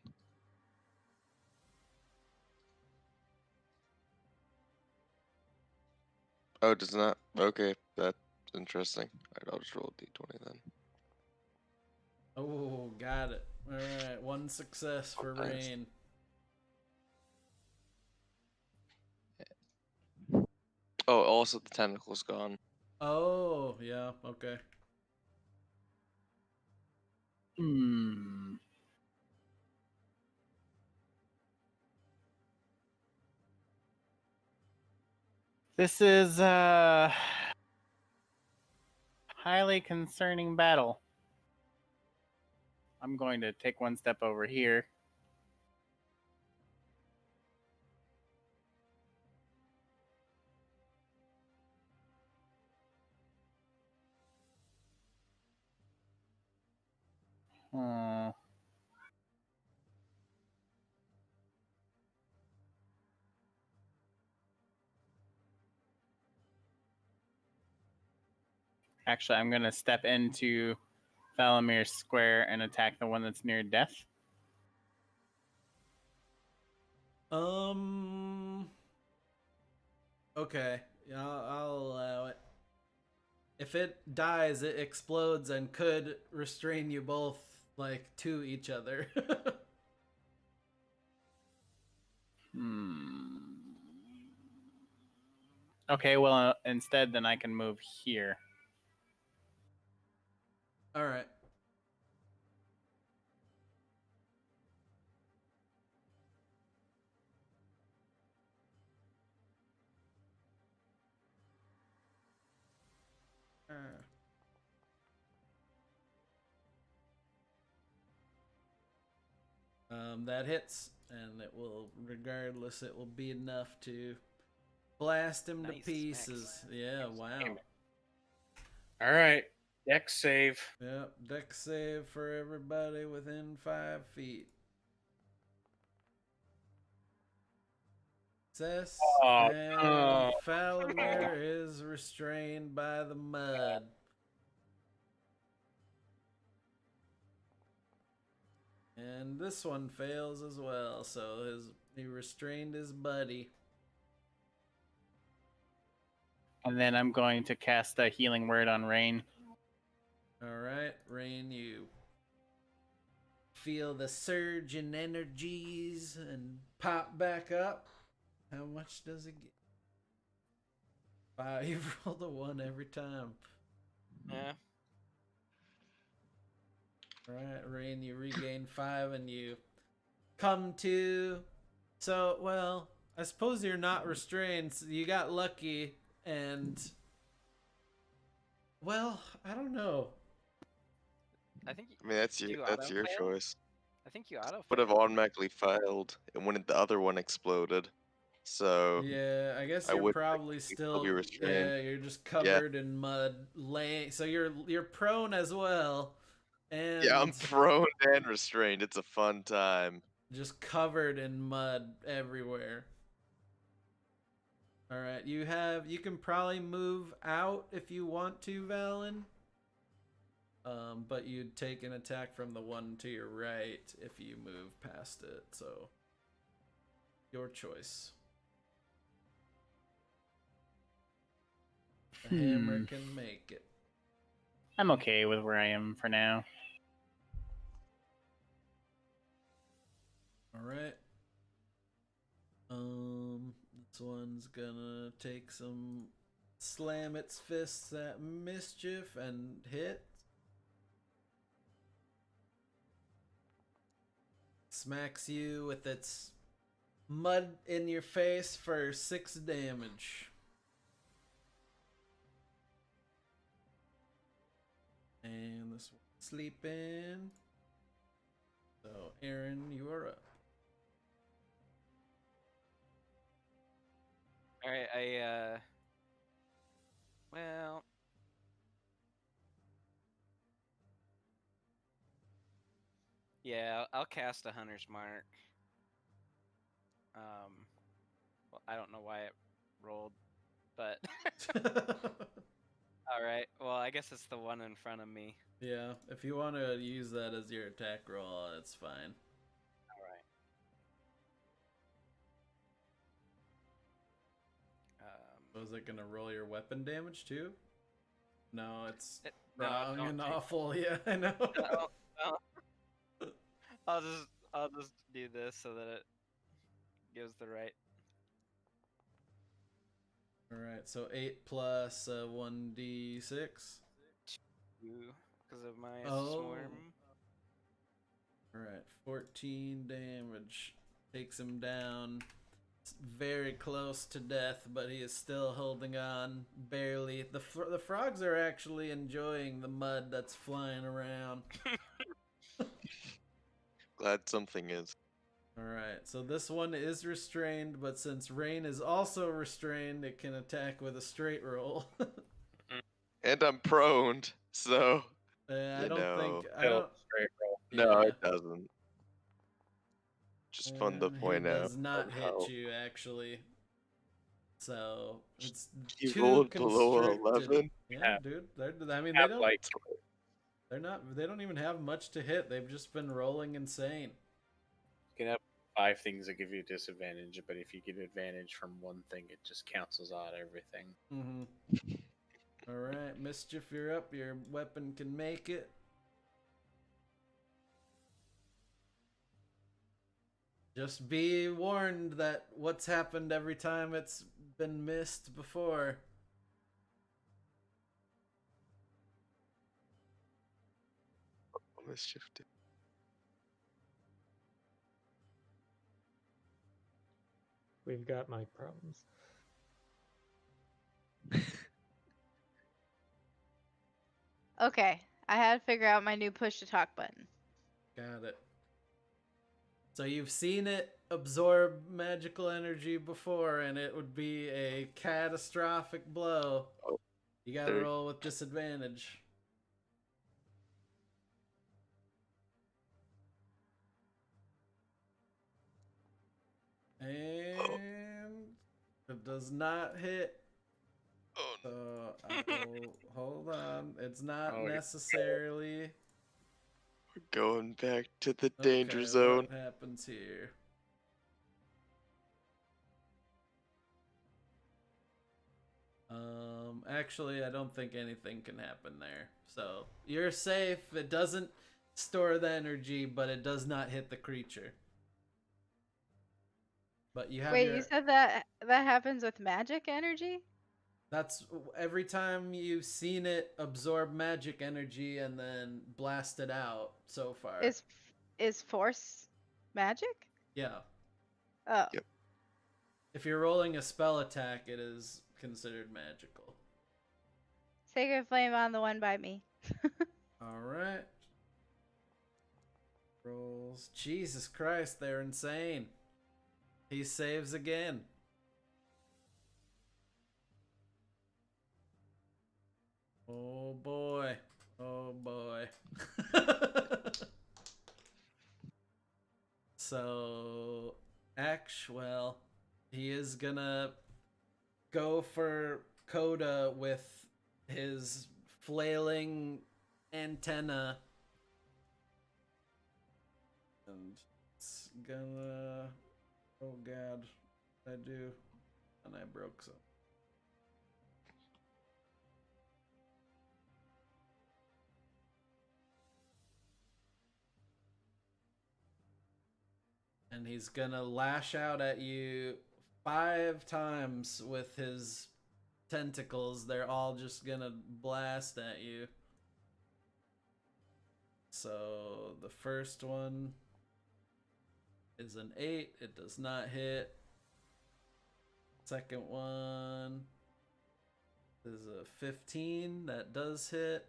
Oh, it does not. Okay, that's interesting. Alright, I'll just roll a d20 then. Oh, got it. Alright, 1 success for Nice. Rain. Oh, also the tentacle's gone. Oh, yeah, okay. This is a highly concerning battle. I'm going to take one step over here. Actually, I'm going to step into Falamir's square and attack the one that's near death. Okay, yeah, I'll allow it. If it dies, it explodes and could restrain you both, like, to each other. Okay, well, instead, then I can move here. Alright. That hits, and it will, regardless, it will be enough to blast him to Nice, pieces. Max. Yeah, wow. Alright. Dex save. Yep, dex save for everybody within 5 feet. Success, Oh, and no. Falamir is restrained by the mud. And this one fails as well, so he restrained his buddy. And then I'm going to cast a healing word on Rain. Alright, Rain, you feel the surge in energies and pop back up. How much does it get? 5. You've rolled a 1 every time. Yeah. Alright, Rain, you regain 5 and you come to. So, well, I suppose you're not restrained. So you got lucky, and Well, I don't know. I think I mean, that's do your you that's your auto-fail? choice. I think you auto Would have automatically failed, and when the other one exploded, so Yeah, I guess I you're would probably still be still, restrained. yeah, you're just Yeah, covered in mud, laying. So you're prone as well, yeah, I'm and prone and restrained. It's a fun time. just covered in mud everywhere. All right, you can probably move out if you want to, Valen. But you'd take an attack from the one to your right if you move past it. So your choice. The hammer can make it. I'm okay with where I am for now. All right. This one's gonna take some slam its fists at mischief and hit. Smacks you with its mud in your face for 6 damage. And this one's sleeping. So, Aaron, you are up. All right, well, yeah, I'll cast a Hunter's Mark. Well, I don't know why it rolled, but all right. Well, I guess it's the one in front of me. Yeah, if you want to use that as your attack roll, it's fine. All right. Was it gonna roll your weapon damage too? No, it's No, wrong don't and take- awful. Yeah, I know. No, no. I'll just do this so that it gives the right. All right, so 8 plus 1d6. 2 because of my Oh. swarm. All right, 14 damage. Takes him down. It's very close to death, but he is still holding on, barely. The frogs are actually enjoying the mud that's flying around. Glad something is. All right, so this one is restrained, but since Rain is also restrained, it can attack with a straight roll. And I'm prone, so I you don't know. think I Still don't. straight roll. No, Yeah. it doesn't. Just fun to He point out. does not hit how you actually. So it's he too rolled below constricted. 11. Yeah, dude. I mean, Have like they don't even have much to hit. They've just been rolling insane. you can have 5 things that give you a disadvantage, but if you get advantage from one thing, it just cancels out everything. Mm-hmm. All right, Mischief, you're up. Your weapon can make it. Just be warned that what's happened every time it's been missed before. Mischief. We've got mic problems. Okay, I had to figure out my new push to talk button. Got it. So you've seen it absorb magical energy before, and it would be a catastrophic blow. Oh, You gotta there- roll with disadvantage. And it does not hit. Oh, So hold on. It's not Oh, yeah. necessarily. we're going back to the danger Okay, zone. what happens here? Actually, I don't think anything can happen there. So you're safe. It doesn't store the energy, but it does not hit the creature. But you have Wait, your. you said that happens with magic energy? That's every time you've seen it absorb magic energy and then blast it out so far. Is force magic? Yeah. Oh. Yep. If you're rolling a spell attack, it is considered magical. Sacred flame on the one by me. All right. Rolls. Jesus Christ, they're insane. He saves again. Oh boy. Oh boy. So, well, he is gonna go for Coda with his flailing antenna. And it's gonna. Oh god. I do. And I broke some. And he's gonna lash out at you 5 times with his tentacles. They're all just gonna blast at you. So the first one is an 8. It does not hit. Second one is a 15. That does hit.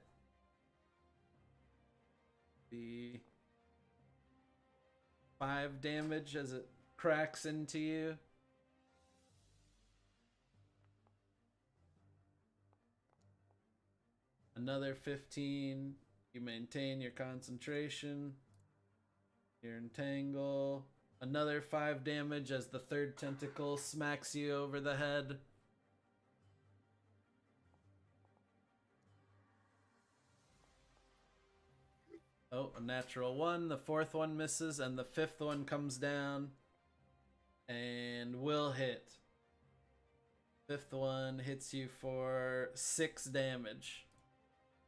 The 5 damage as it cracks into you. Another 15. You maintain your concentration. Your entangle. Another 5 damage as the third tentacle smacks you over the head. Oh, a natural 1. The 4th one misses, and the 5th one comes down and will hit. 5th one hits you for 6 damage.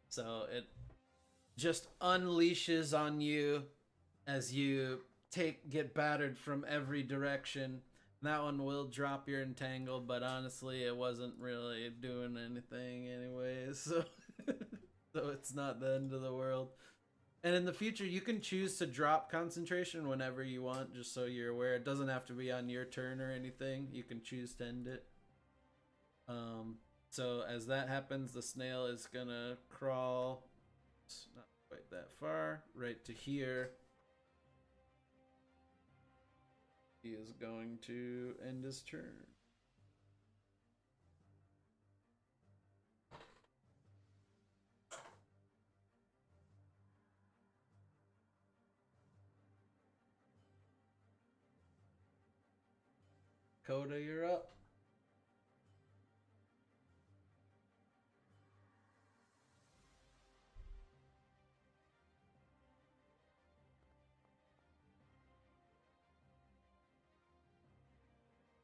So it just unleashes on you as you get battered from every direction. That one will drop your entangle, but honestly, it wasn't really doing anything anyways, so so it's not the end of the world. And in the future, you can choose to drop concentration whenever you want, just so you're aware. It doesn't have to be on your turn or anything. You can choose to end it. So as that happens, the snail is gonna crawl, it's not quite that far, right to here. He is going to end his turn. Coda, you're up.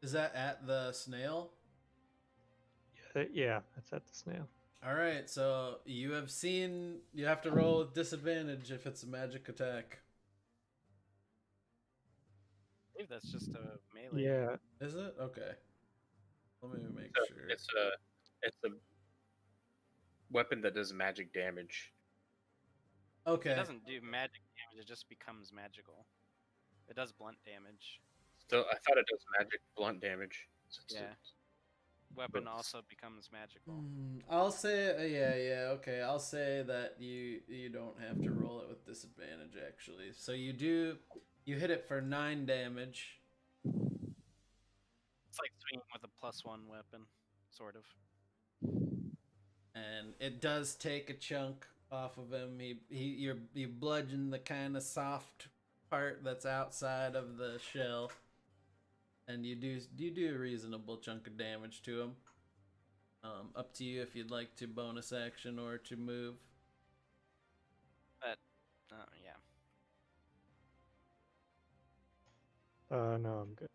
Is that at the snail? Yeah, that's at the snail. All right, so you have seen. You have to roll with disadvantage if it's a magic attack. I believe that's just a melee. Yeah. Is it? Okay. Let me make So sure. it's a weapon that does magic damage. Okay. It doesn't do magic damage, it just becomes magical. It does blunt damage. So I thought it does magic blunt damage. So Yeah. Weapon but- also becomes magical. I'll say yeah, okay. I'll say that you don't have to roll it with disadvantage actually. So you hit it for 9 damage. It's like swinging with a +1 weapon, sort of. And it does take a chunk off of him. You bludgeon the kind of soft part that's outside of the shell, and you do a reasonable chunk of damage to him. Up to you if you'd like to bonus action or to move. But yeah. No, I'm good.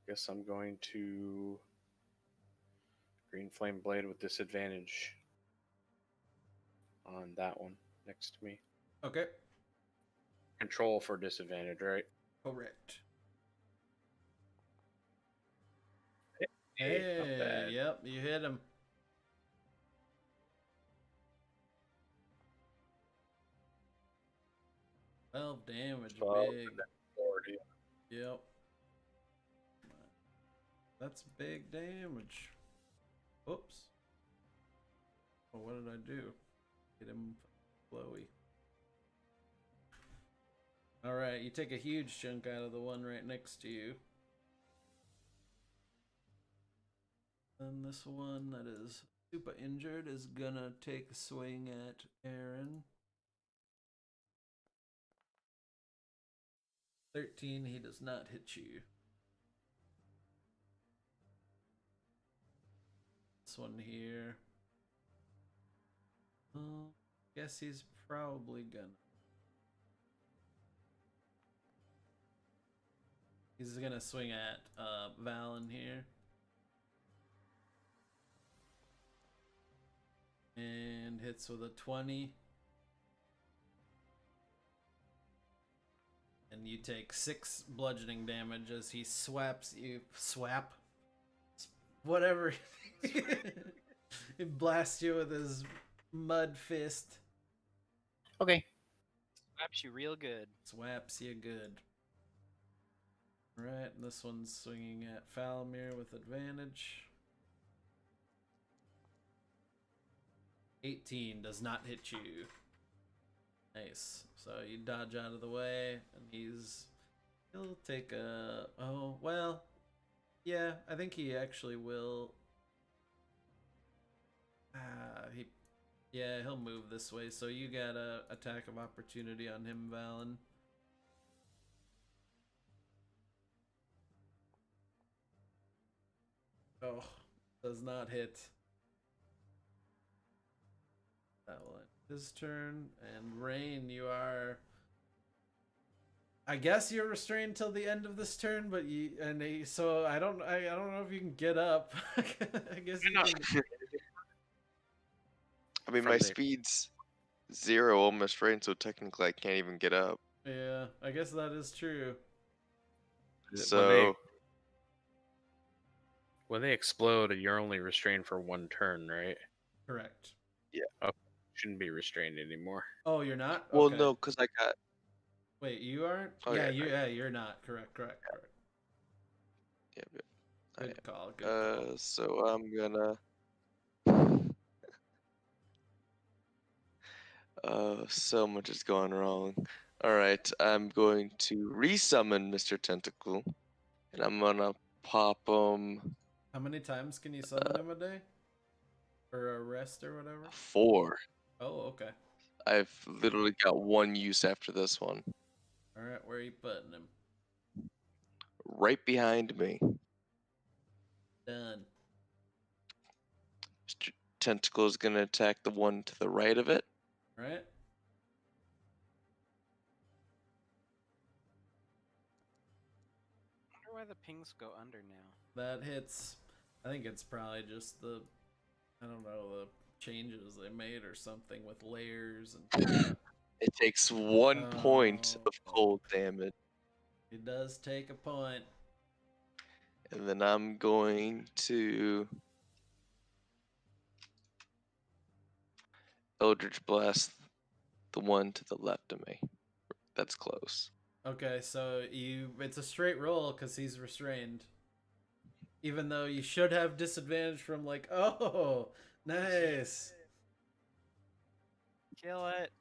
Guess I'm going to green flame blade with disadvantage on that one next to me. Okay. Control for disadvantage, right? Correct. Hey, not Hey, bad. yep, you hit him. 12 damage, 12 big. and then 40. Yep. That's big damage. Oops. Oh, what did I do? Get him flowy. Alright, you take a huge chunk out of the one right next to you. And this one that is super injured is gonna take a swing at Aaron. 13, he does not hit you. This one here. Guess he's probably gonna. He's gonna swing at Valen here. And hits with a 20. And you take 6 bludgeoning damage as he swaps you. Swap? Whatever. He blasts you with his mud fist. Okay. Slaps you real good. Swaps you good. Alright, this one's swinging at Falmir with advantage. 18 does not hit you. Nice. So you dodge out of the way, and he'll take a. Oh well, yeah. I think he actually will. He'll move this way. So you got a attack of opportunity on him, Valen. Oh, does not hit. That will end his turn. And Rain, you are. I guess you're restrained till the end of this turn, but so I don't know if you can get up. I guess you can. I mean, From my there. speed's 0 almost right, so technically I can't even get up. Yeah, I guess that is true. So When they explode, you're only restrained for one turn, right? Correct. Shouldn't be restrained anymore. Oh, you're not? well, Okay. no, because I got Wait, you aren't? Oh, yeah, yeah. you're not. Correct. yeah. Good call. Good call. So I'm gonna. So much is going wrong. All right, I'm going to resummon Mr. Tentacle, and I'm gonna pop him How many times can you summon him a day? Or a rest or whatever? 4. Oh, okay. I've literally got one use after this one. Alright, where are you putting him? Right behind me. Done. Mr. Tentacle is gonna attack the one to the right of it. Alright? I wonder why the pings go under now. That hits. I think it's probably just the the changes they made or something with layers and It takes 1 point Oh. of cold damage. It does take a point. And then I'm going to Eldritch Blast the one to the left of me. That's close. Okay, so it's a straight roll because he's restrained. Even though you should have disadvantage from oh, nice. Kill it.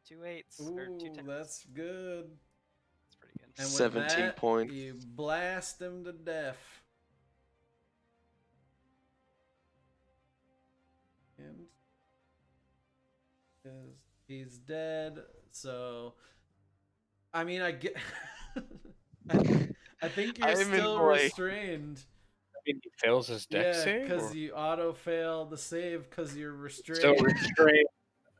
2 8s or 2 Ooh, 10s. that's good. That's pretty good. And with 17 that, points. you blast him to death. And he's dead. So, I mean, I get. I think you're I'm in still play. restrained. I mean, he fails his deck Yeah, save? because or you auto fail the save because you're restrained. still restrained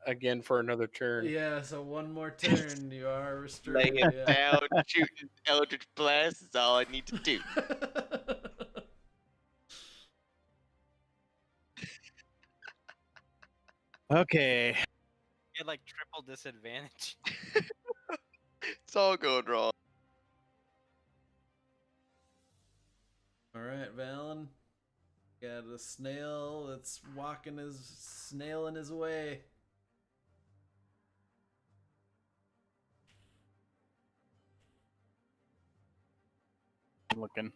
again for another turn. Yeah, so one more turn, you are Lay restrained. it Yeah. down, shooting Eldritch Blast is all I need to do. Okay. You had triple disadvantage. It's all going wrong. All right, Valen. Got a snail that's snailing his way. looking.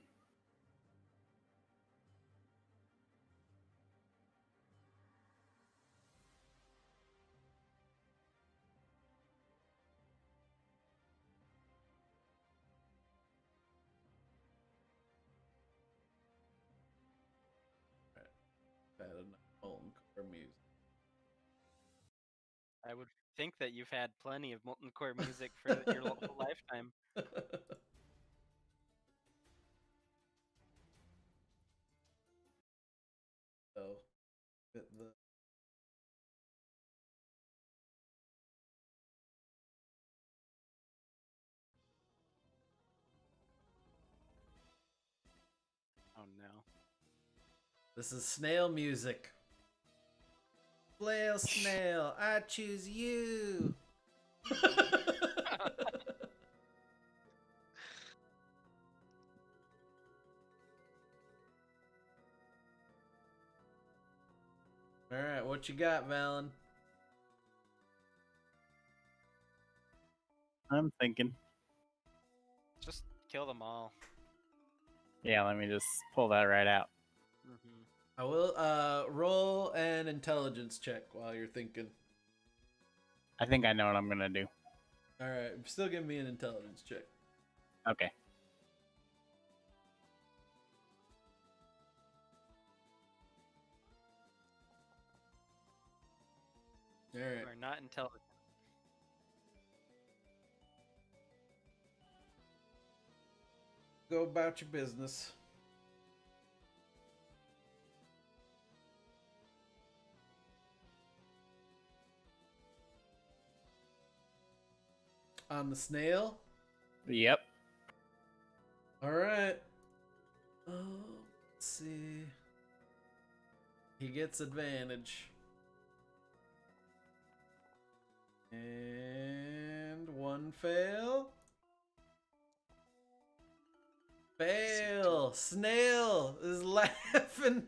Bad enough molten core music. I would think that you've had plenty of molten core music for your whole lifetime. So, fit the Oh no. This is snail music. Flail snail, I choose you. All right, what you got, Valen? I'm thinking. Just kill them all. Yeah, let me just pull that right out. Mm-hmm. I will roll an intelligence check while you're thinking. I think I know what I'm gonna do. All right, still give me an intelligence check. Okay. All right. You are not intelligent. Go about your business. On the snail. Yep. All right. Let's see. He gets advantage. And one fail. Fail. Snail is laughing.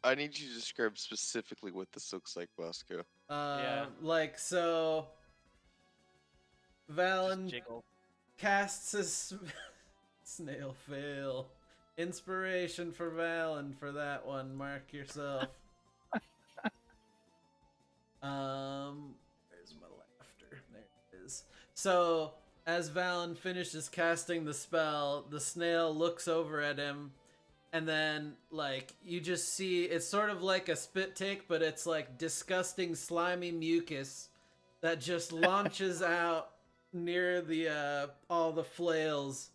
I need you to describe specifically what this looks like, Bosco. Yeah. Like so. Just Valen jiggle. casts his snail fail. Inspiration for Valen for that one. Mark yourself. Where's my laughter? There it is. So as Valen finishes casting the spell, the snail looks over at him, and then like you just see it's sort of like a spit take, but it's like disgusting slimy mucus that just launches out near the all the flails,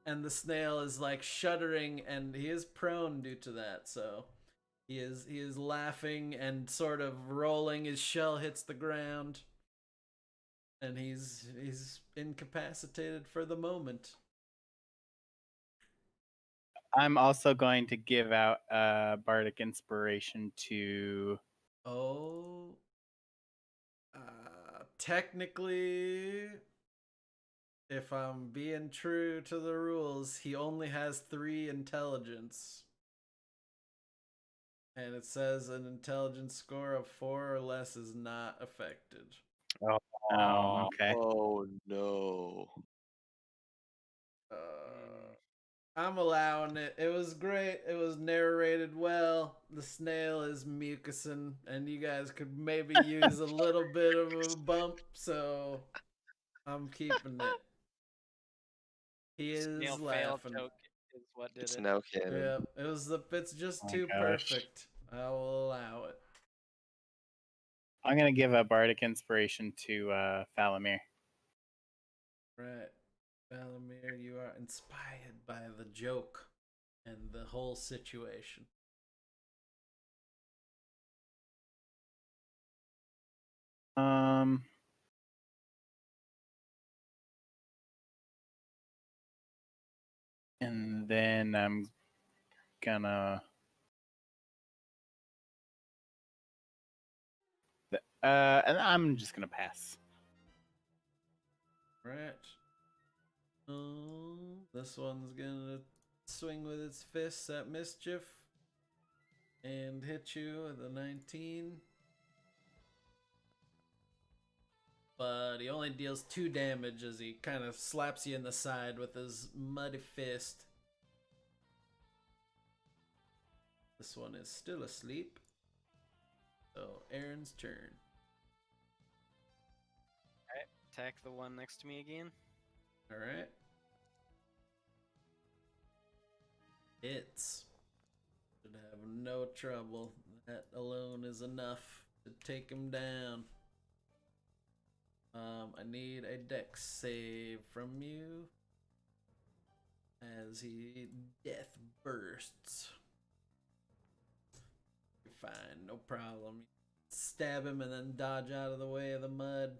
and the snail is like shuddering, and he is prone due to that. So he is laughing and sort of rolling. His shell hits the ground, and he's incapacitated for the moment. I'm also going to give out bardic inspiration to. Oh, technically, if I'm being true to the rules, he only has 3 intelligence. And it says an intelligence score of 4 or less is not affected. Oh, okay. Oh no. I'm allowing it. It was great. It was narrated well. The snail is mucusing, and you guys could maybe use a little bit of a bump, so I'm keeping it. He is Snail fail laughing. joke is what did It's it. now canon. Yeah, it's just Oh my too gosh. perfect. I will allow it. I'm gonna give a bardic inspiration to Falamir. Right. Valamir, you are inspired by the joke and the whole situation. And then I'm gonna. And I'm just gonna pass. Right. This one's gonna swing with its fists at Mischief and hit you with a 19. but he only deals 2 damage as he kind of slaps you in the side with his muddy fist. This one is still asleep. So Aaron's turn. Attack the one next to me again. Alright. Hits. Should have no trouble. That alone is enough to take him down. I need a dex save from you as he death bursts. You're fine, no problem. Stab him and then dodge out of the way of the mud.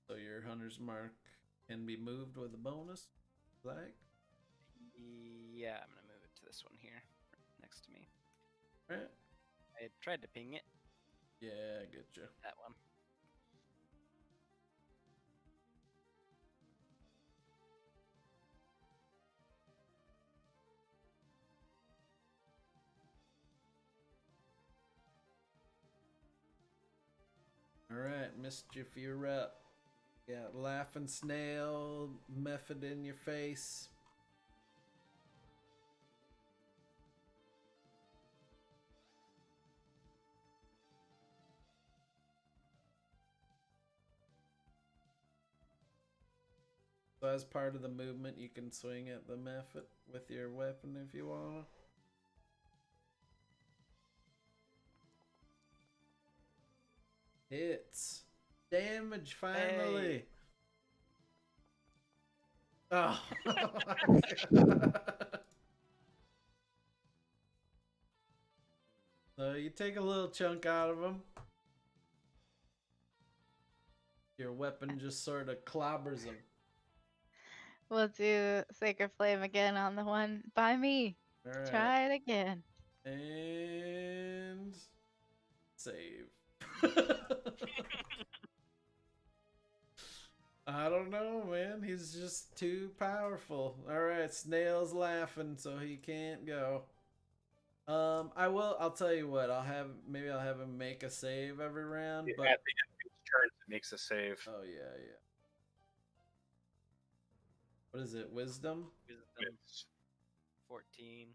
So your hunter's mark can be moved with a bonus. Like? Yeah, I'm gonna move it to this one here, next to me. Alright. I tried to ping it. Yeah, I get you. That one. Alright, Mischief, you're up. Got Laughing Snail, Method in your face. So as part of the movement, you can swing at the Method with your weapon if you want. Hits. Damage, finally. Hey. Oh. So you take a little chunk out of him. Your weapon just sort of clobbers him. We'll do Sacred Flame again on the one by me. All right. Try it again. And save. I don't know, man. He's just too powerful. All right, Snail's laughing, so he can't go. I'll tell you what. I'll have him make a save every round. But at the end of each turn, it makes a save. oh yeah. What is it? Wisdom? Wisdom 14.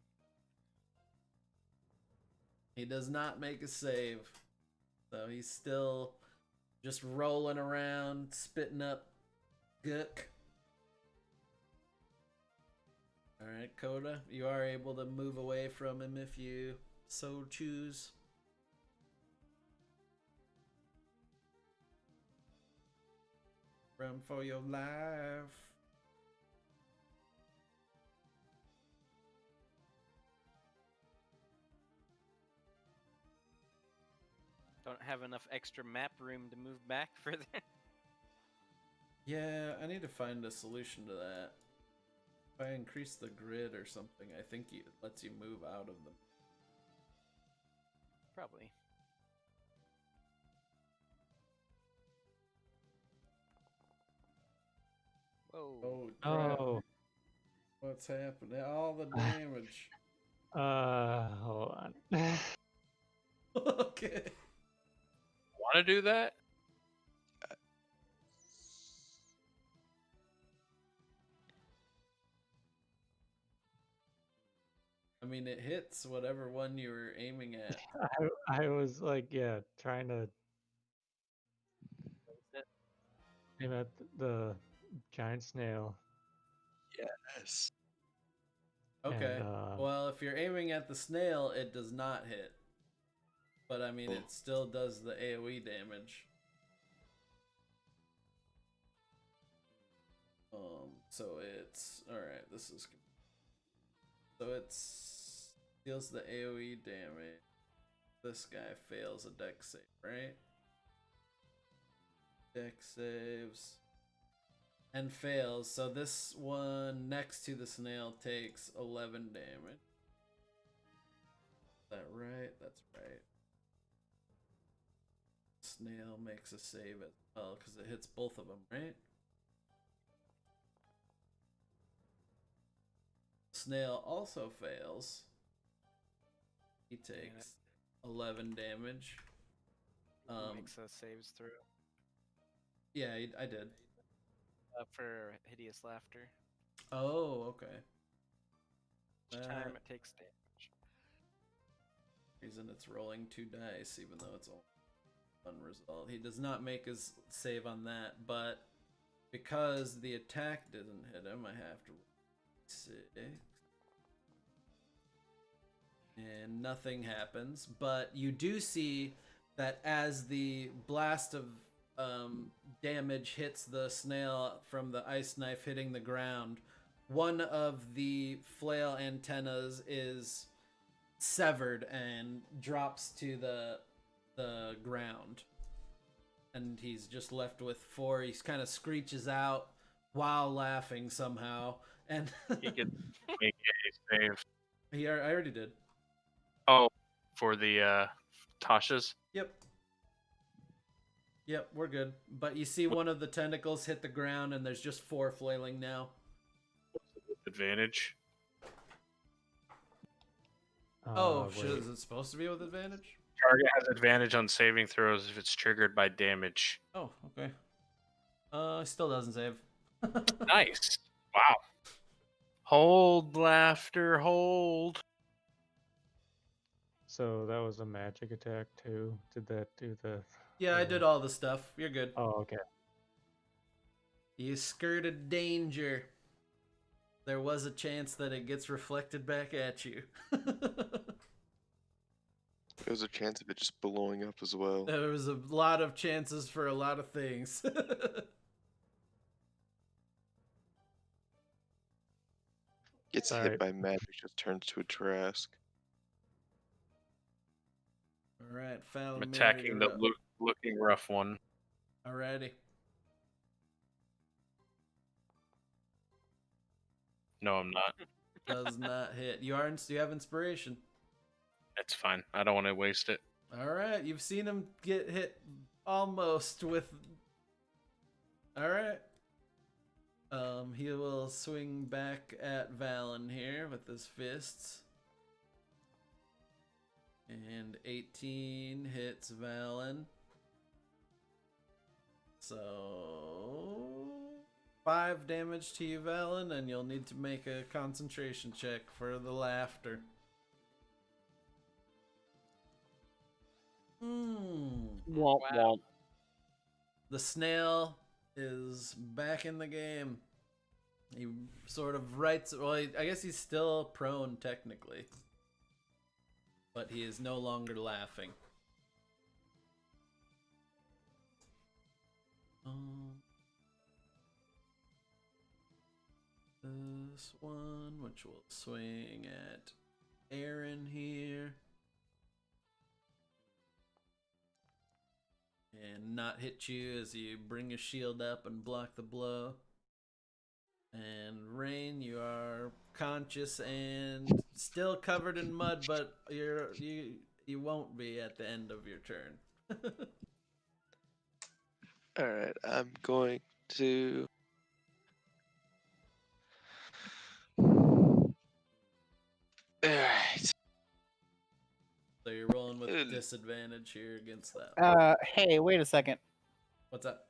He does not make a save. So he's still just rolling around, spitting up gook. Alright, Coda, you are able to move away from him if you so choose. Run for your life. Don't have enough extra map room to move back further. Yeah, I need to find a solution to that. If I increase the grid or something, I think it lets you move out of them. Probably. Whoa. Oh, crap. Oh. What's happening? All the damage. Hold on. Okay. Want to do that? I mean, it hits whatever one you were aiming at. I was like, yeah, trying to aim at the giant snail. Yes. Okay. And, Well, if you're aiming at the snail, it does not hit. But I mean, it still does the AoE damage. So it's alright. This is so it's deals the AoE damage. This guy fails a dex save, right? Dex saves and fails. So this one next to the snail takes 11 damage. Is that right? That's right. Snail makes a save as well because it hits both of them, right? Snail also fails. He takes 11 damage. Makes a saves throw Yeah, I did. for hideous laughter. Oh, okay. Each time it takes damage. Reason it's rolling 2 dice, even though it's all unresolved. He does not make his save on that, but because the attack didn't hit him, I have to roll 6. And nothing happens, but you do see that as the blast of damage hits the snail from the ice knife hitting the ground, one of the flail antennas is severed and drops to the ground, and he's just left with 4. He kind of screeches out while laughing somehow, and He could make a save. I already did. Oh, for the Tasha's. Yep, we're good. But you see one of the tentacles hit the ground, and there's just 4 flailing now. Advantage. Is it supposed to be with advantage? Target has advantage on saving throws if it's triggered by damage. Oh, okay. Still doesn't save. Nice. Wow. Hold, laughter, hold. So that was a magic attack too. Did that do the? Yeah, I did all the stuff. You're good. Oh, okay. You skirted danger. There was a chance that it gets reflected back at you. There's a chance of it just blowing up as well. There was a lot of chances for a lot of things. Gets hit Alright. by magic, just turns to a Trask. Alright, Fallon. I'm attacking the looking rough one. Alrighty. No, I'm not. Does not hit. You have inspiration. It's fine. I don't want to waste it. Alright, you've seen him get hit almost with. Alright. He will swing back at Valen here with his fists. And 18 hits Valen. So 5 damage to you, Valen, and you'll need to make a concentration check for the laughter. Womp womp. The snail is back in the game. He sort of writes. Well, I guess he's still prone technically, but he is no longer laughing. This one, which will swing at Aaron here. And not hit you as you bring your shield up and block the blow. And Rain, you are conscious and still covered in mud, but you won't be at the end of your turn. Alright, I'm going to... Alright. So you're rolling with disadvantage here against that. Hey, wait a second. What's up?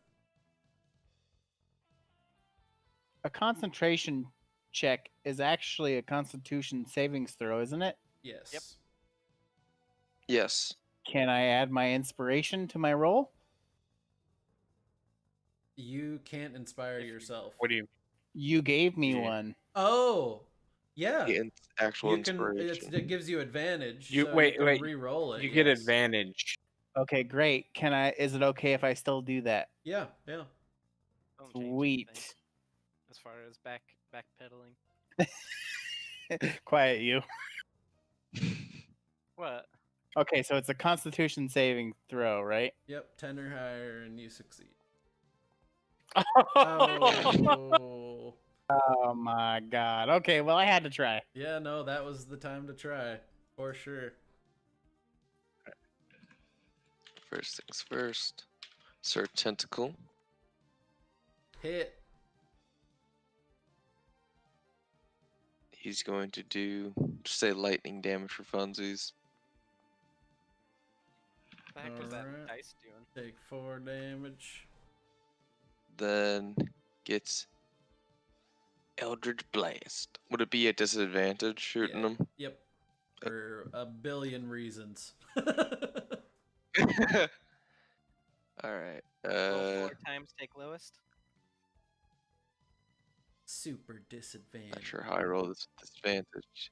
A concentration check is actually a Constitution savings throw, isn't it? Yes. Yep. Yes. Can I add my inspiration to my roll? You can't inspire yourself. What do you? You gave me Yeah. one. Oh, yeah. The actual You can. inspiration. It gives you advantage. You so wait, you can wait. Re-roll it. You get yes. advantage. Okay, great. Is it okay if I still do that? Yeah. Don't change Sweet. anything as far as backpedaling. Quiet you. What? Okay, so it's a Constitution saving throw, right? Yep. 10 or higher, and you succeed. Oh. Oh. Oh my god. Okay, well I had to try. Yeah, no, that was the time to try. For sure. First things first. Sir Tentacle. Hit. He's going to do, just say lightning damage for funsies. The heck was that Alright. dice doing? Take 4 damage. Then gets Eldritch Blast. Would it be a disadvantage shooting Yeah. them? Yep. For a billion reasons. Alright. Roll 4 times, take lowest. Super Not disadvantage. sure how I roll this disadvantage.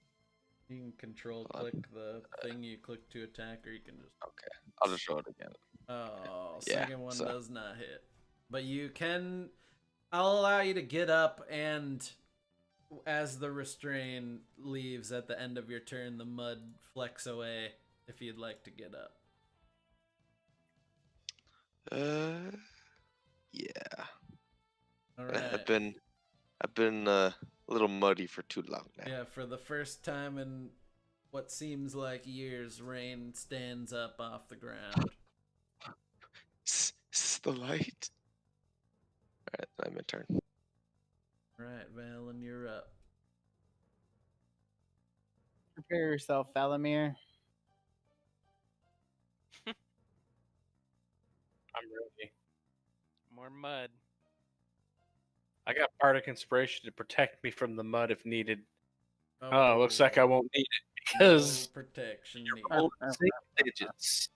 You can control Hold on. click the thing you click to attack, or you can just. Okay, I'll just roll it again. Oh, Yeah, second one so- does not hit. But you can. I'll allow you to get up, and as the restrain leaves at the end of your turn, the mud flecks away if you'd like to get up. Yeah. Alright. I've been a little muddy for too long now. Yeah, for the first time in what seems like years, Rain stands up off the ground. Is this the light? Alright, then my turn. Alright, Valen, you're up. Prepare yourself, Valamir. I'm ready. More mud. I got bardic inspiration to protect me from the mud if needed. Oh, looks like I won't need it because no protection you're needed. rolling single digits.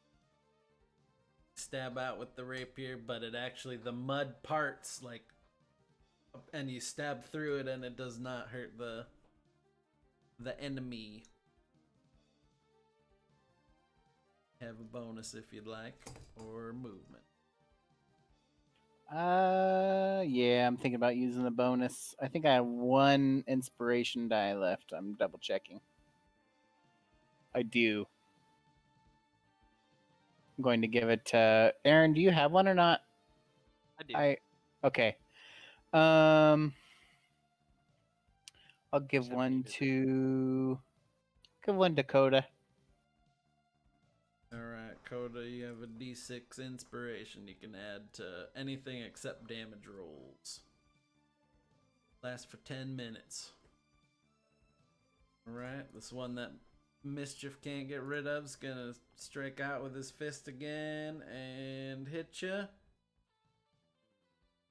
Stab out with the rapier, but it actually the mud parts like, and you stab through it, and it does not hurt the enemy. Have a bonus if you'd like, or movement. Yeah, I'm thinking about using the bonus. I think I have 1 inspiration die left. I'm double checking. I do. I'm going to give it to Aaron. Do you have one or not? I do. Okay. I'll give Except one needed. to Dakota. Alright, Coda, you have a d6 inspiration you can add to anything except damage rolls. Lasts for 10 minutes. Alright, this one that Mischief can't get rid of is gonna strike out with his fist again and hit you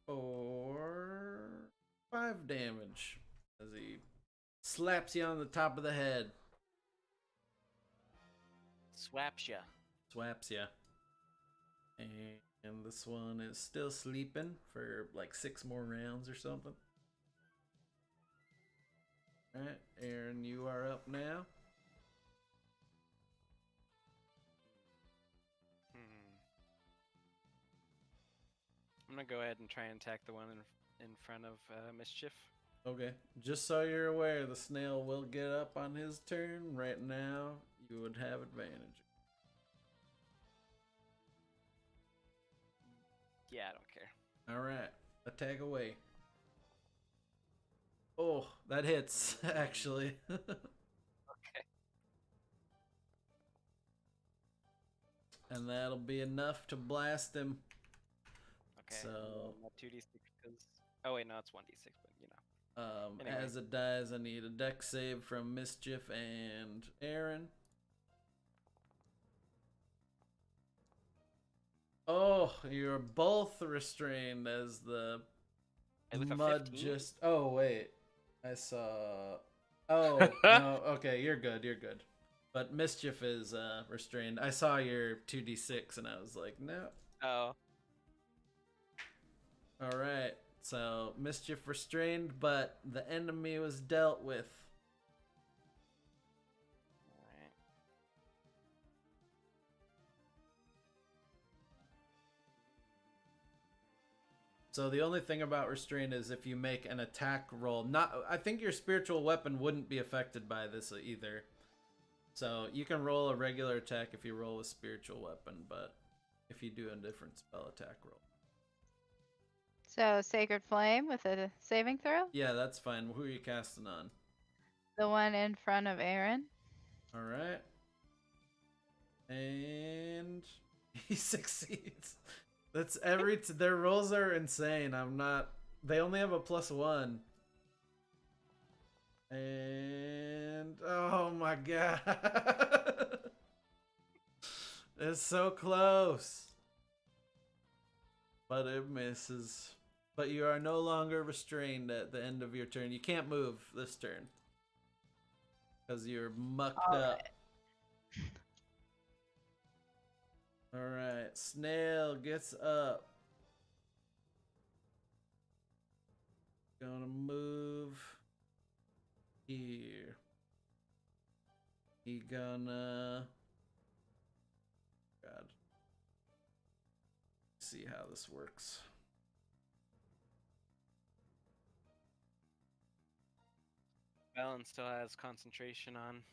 for 5 damage as he slaps you on the top of the head. Swaps ya. Swaps ya. And this one is still sleeping for like 6 more rounds or something. Alright, Aaron, you are up now. I'm gonna go ahead and try and attack the one in front of Mischief. Okay, just so you're aware, the snail will get up on his turn. Right now, you would have advantage. Yeah, I don't care. Alright, attack away. Oh, that hits, actually. Okay. And that'll be enough to blast him. Okay. So- Not 2d6 because. Oh wait, no, it's 1d6, but you know. Anyway. As it dies, I need a dex save from Mischief and Aaron. Oh, you're both restrained as the With a mud 15? just. Oh wait, I saw. Oh no, okay, you're good. You're good. But Mischief is restrained. I saw your 2d6 and I was like, no. Oh. All right. So Mischief restrained, but the enemy was dealt with. Alright. So the only thing about restraint is if you make an attack roll. I think your spiritual weapon wouldn't be affected by this either. So you can roll a regular attack if you roll a spiritual weapon, but if you do a different spell attack roll. So Sacred Flame with a saving throw? Yeah, that's fine. Who are you casting on? The one in front of Aaron. All right. And he succeeds. That's their rolls are insane. They only have a +1. And oh my god. It's so close. But it misses. But you are no longer restrained at the end of your turn. You can't move this turn. Because you're mucked up. Alright, Snail gets up. Gonna move here. He gonna... God. See how this works. Valen still has concentration on.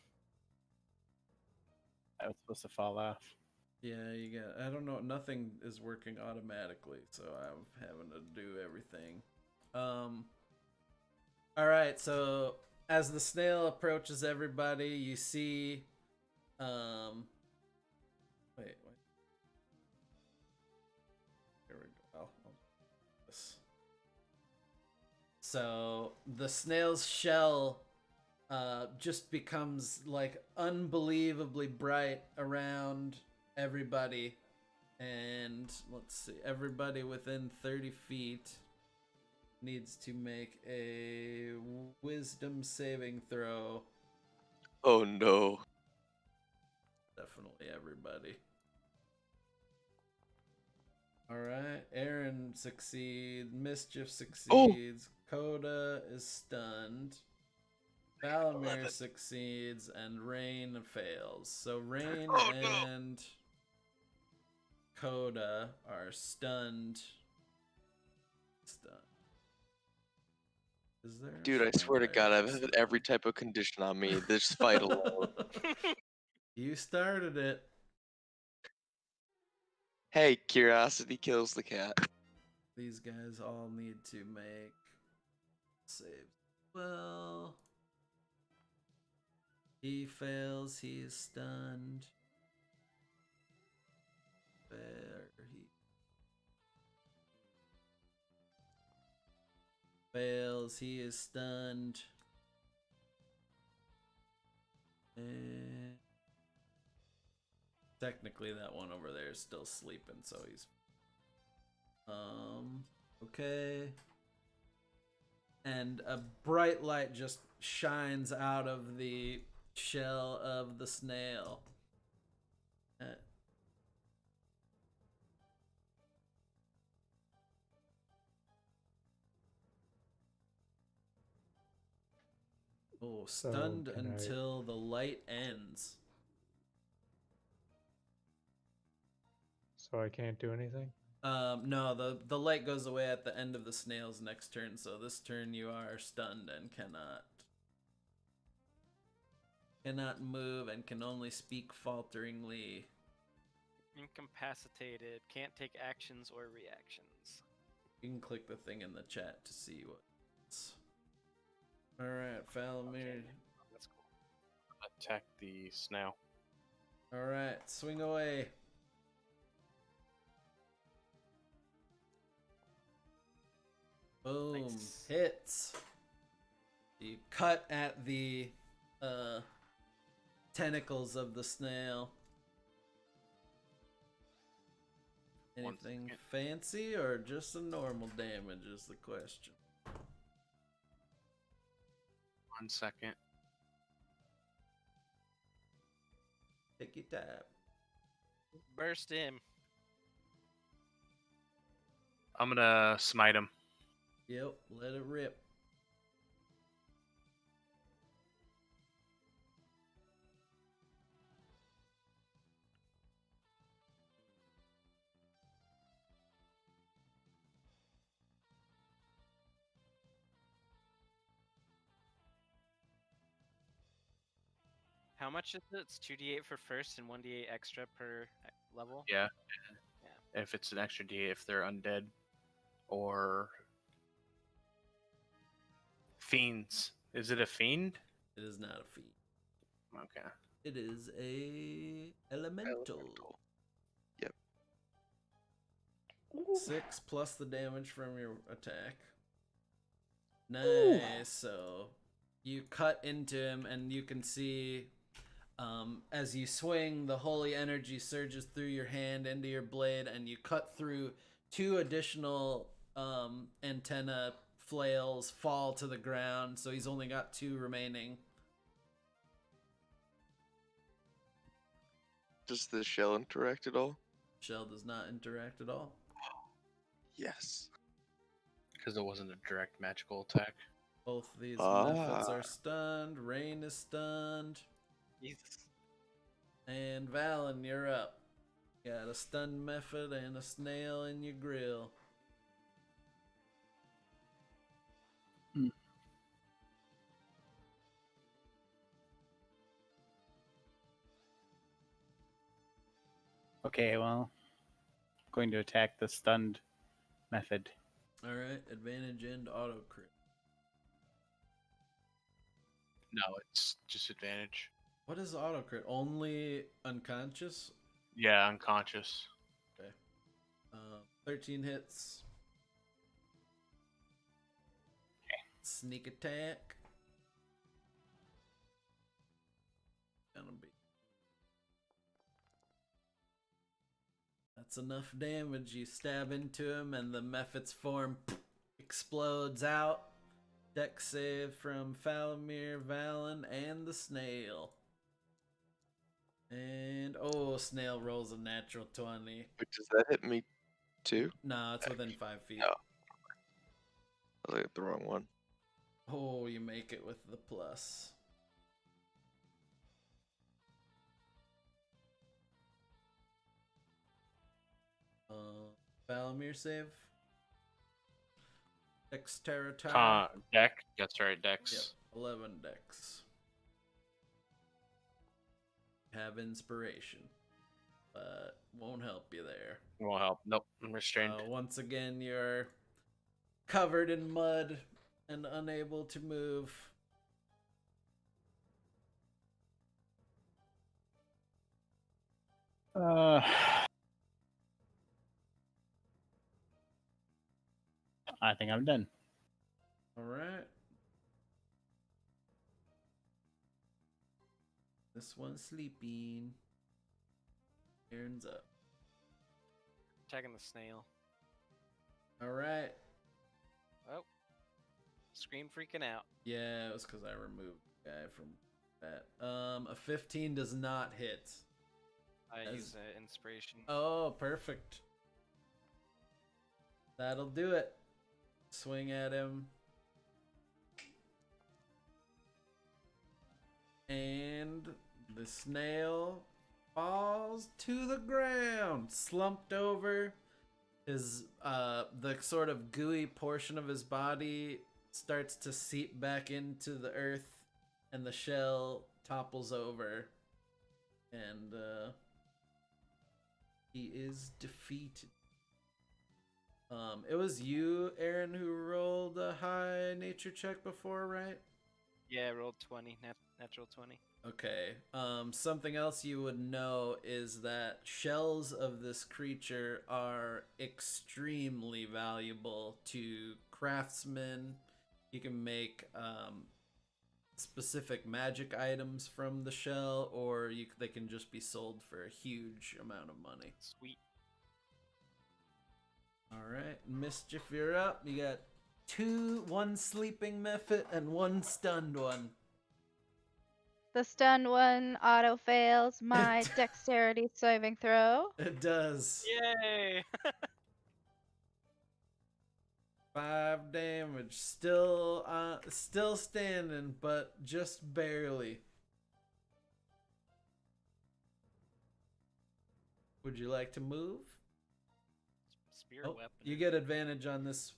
That was supposed to fall off. Yeah, you got. I don't know. Nothing is working automatically, so I'm having to do everything. All right. So as the snail approaches everybody, you see. Wait. Here we go. I'll do this. So the snail's shell just becomes like unbelievably bright around everybody, and let's see, everybody within 30 feet needs to make a wisdom saving throw. Oh no. Definitely everybody. All right, Aaron succeeds, Mischief succeeds, Coda is stunned, Valamir 11. succeeds, and Rain fails. So Rain Oh, no. and Coda are stunned. Is there? Dude, I swear to God, I've had every type of condition on me. This fight alone. You started it. Hey, curiosity kills the cat. These guys all need to make saves. Well, he fails. He is stunned. He fails. He is stunned. And technically, that one over there is still sleeping, so he's okay. And a bright light just shines out of the shell of the snail. Oh, stunned until the light ends. So I can't do anything? No, the light goes away at the end of the snail's next turn, so this turn you are stunned and cannot move and can only speak falteringly. Incapacitated, can't take actions or reactions. You can click the thing in the chat to see what it's... Alright, Falamir. Okay. That's cool. Attack the snail. Alright, swing away. Boom. Nice. Hits. You cut at the tentacles of the snail. Anything fancy or just a normal damage is the question. 1 second. Take your time. Burst him. I'm gonna smite him. Yep, let it rip. How much is it? It's 2d8 for first and 1d8 extra per level? Yeah. If it's an extra D8 if they're undead or fiends. Is it a fiend? It is not a feat. Okay. It is a elemental. Yep. 6 plus the damage from your attack. Nice. So you cut into him and you can see As you swing, the holy energy surges through your hand into your blade, and you cut through 2 additional antenna flails fall to the ground, so he's only got 2 remaining. Does the shell interact at all? Shell does not interact at all. Yes. Because it wasn't a direct magical attack. Both these Ah. methods are stunned. Rain is stunned. Jesus. And Valen, you're up. Got a stun method and a snail in your grill. Okay, well, I'm going to attack the stunned method. Alright, advantage and auto crit. No, it's just advantage. What is auto crit? Only unconscious? Yeah, unconscious. Okay. 13 hits. Sneak attack. Gonna be. That's enough damage. You stab into him, and the Mephit's form explodes out. Dex save from Falamir, Valen, and the snail. And snail rolls a natural 20. Wait, does that hit me too? Nah, it's within 5 feet. No. I looked at the wrong one. Oh, you make it with the plus. Falamir save. Dexterity. Dex. That's right, Dex. Yep, 11 dex. Have inspiration, but won't help you there. Won't help. Nope, I'm restrained. Once again, you're covered in mud and unable to move. I think I'm done. All right. This one's sleeping. Aaron's up. Attacking the snail. All right. Oh. Scream freaking out. Yeah, it was because I removed the guy from that. A 15 does not hit. I use inspiration. Oh, perfect. That'll do it. Swing at him. And the snail falls to the ground, slumped over. His the sort of gooey portion of his body starts to seep back into the earth, and the shell topples over, and he is defeated. It was you, Aaron, who rolled a high nature check before, right? Yeah, I rolled 20, natural 20. Okay. Something else you would know is that shells of this creature are extremely valuable to craftsmen. You can make specific magic items from the shell, or they can just be sold for a huge amount of money. Sweet. All right, Mischief, you're up. You got 1 sleeping Mephit and 1 stunned one. The stunned one auto fails my dexterity saving throw. It does. Yay! 5 damage. Still standing, but just barely. Would you like to move? Spear Oh, weapon. you get advantage on this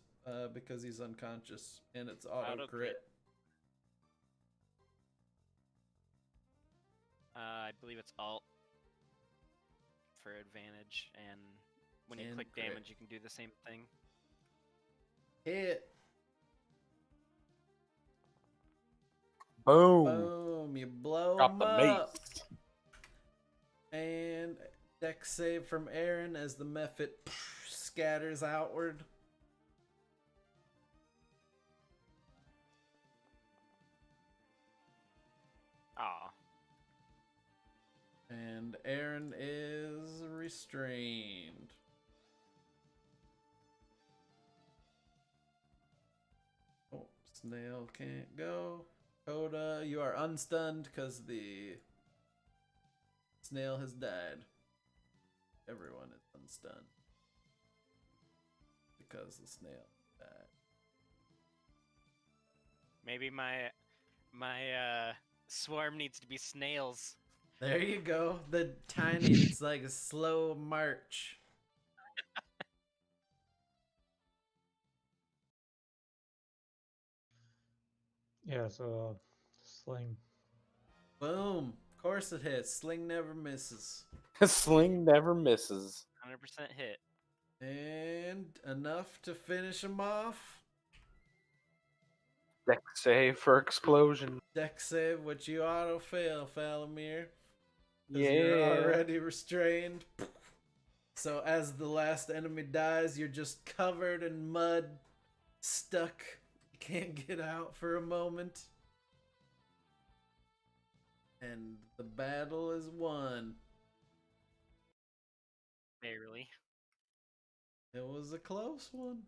because he's unconscious, and it's auto crit. I believe it's alt for advantage, and when you And click crit. damage, you can do the same thing. Hit. Boom. Boom. You blow Drop him the up. mace. And dex save from Aaron as the Mephit scatters outward. Aw. And Aaron is restrained. Oh, snail can't go. Coda, you are unstunned because the snail has died. Everyone is unstunned because the snail died. Maybe my swarm needs to be snails. There you go. The tiny, it's like a slow march. Yeah, so sling. Boom. Of course it hits. Sling never misses. Sling never misses. 100% hit. And enough to finish him off. Dex save for explosion. Dex save, which you auto fail, Falamir. Yeah. Because you're already restrained. So as the last enemy dies, you're just covered in mud, stuck. You can't get out for a moment. And the battle is won. Barely. It was a close one.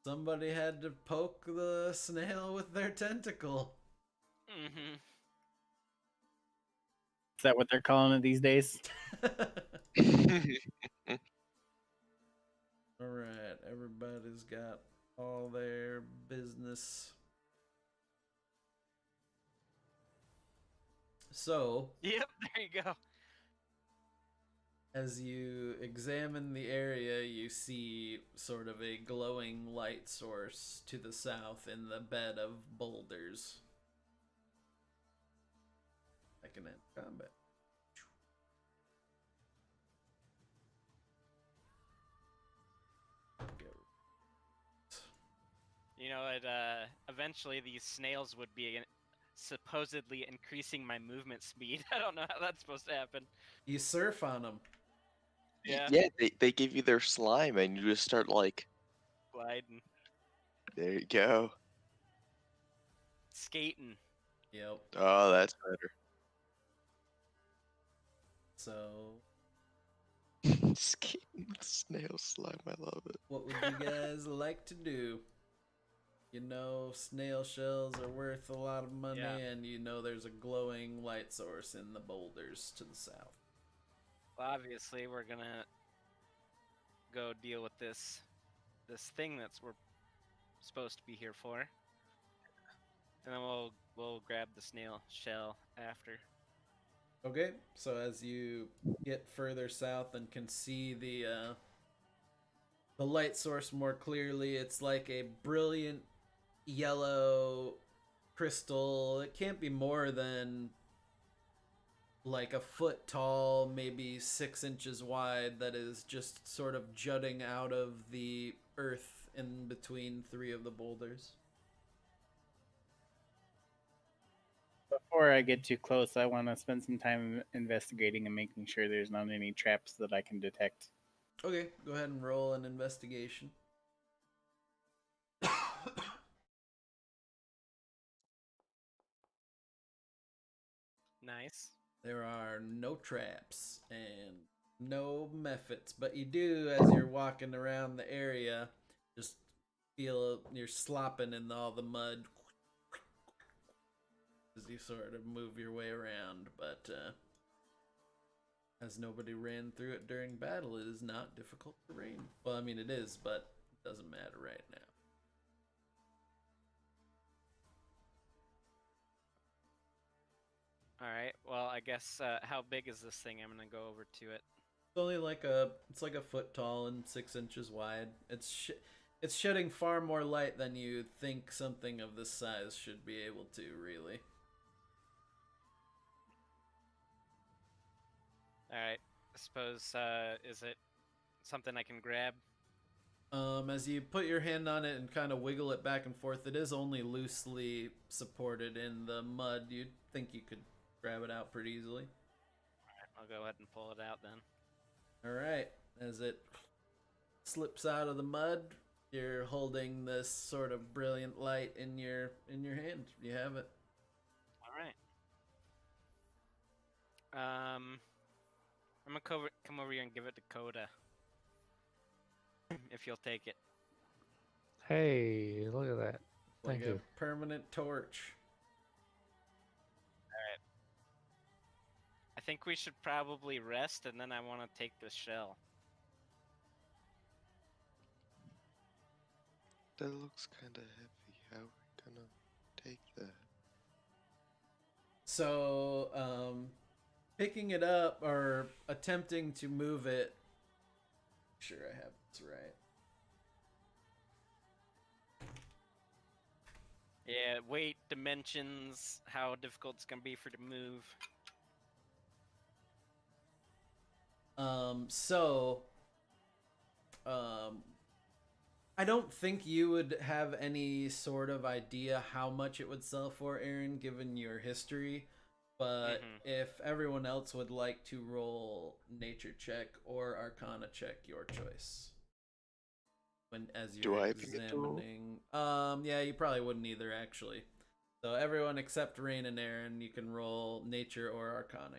Somebody had to poke the snail with their tentacle. Mm-hmm. Is that what they're calling it these days? Alright, everybody's got all their business. So, Yep, there you go. as you examine the area, you see sort of a glowing light source to the south in the bed of boulders. I can end combat. You know, eventually these snails would be supposedly increasing my movement speed. I don't know how that's supposed to happen. You surf on them. Yeah. Yeah, they give you their slime and you just start like, Gliding. there you go. Skating. Yep. Oh, that's better. So, Skating with snail slime, I love it. what would you guys like to do? You know, snail shells are worth a lot of money, Yeah. and you know there's a glowing light source in the boulders to the south. Well, obviously, we're gonna go deal with this thing we're supposed to be here for, and then we'll grab the snail shell after. Okay, so as you get further south and can see the light source more clearly, it's like a brilliant yellow crystal. It can't be more than like a foot tall, maybe 6 inches wide, that is just sort of jutting out of the earth in between 3 of the boulders. Before I get too close, I want to spend some time investigating and making sure there's not any traps that I can detect. Okay, go ahead and roll an investigation. Nice. There are no traps and no methods, but you do, as you're walking around the area, just feel you're slopping in all the mud as you sort of move your way around. But as nobody ran through it during battle, it is not difficult terrain. Well, I mean it is, but it doesn't matter right now. All right. Well, I guess how big is this thing? I'm gonna go over to it. It's only like it's like a foot tall and 6 inches wide. It's shedding far more light than you think something of this size should be able to, really. All right. I suppose is it something I can grab? As you put your hand on it and kind of wiggle it back and forth, it is only loosely supported in the mud. You'd think you could grab it out pretty easily. I'll go ahead and pull it out then. All right. As it slips out of the mud, you're holding this sort of brilliant light in your hand. You have it. All right. I'm gonna come over here and give it to Coda. If you'll take it. Hey, look at that. Like Thank a you. permanent torch. I think we should probably rest, and then I want to take the shell. That looks kind of heavy. How are we gonna take that? So, picking it up or attempting to move it. Sure, I have this right. Yeah, weight, dimensions, how difficult it's gonna be for it to move. I don't think you would have any sort of idea how much it would sell for, Aaron, given your history. But if everyone else would like to roll nature check or arcana check, your choice. As Do you're I even get to roll? examining. Yeah, you probably wouldn't either, actually. So everyone except Rain and Aaron, you can roll nature or arcana.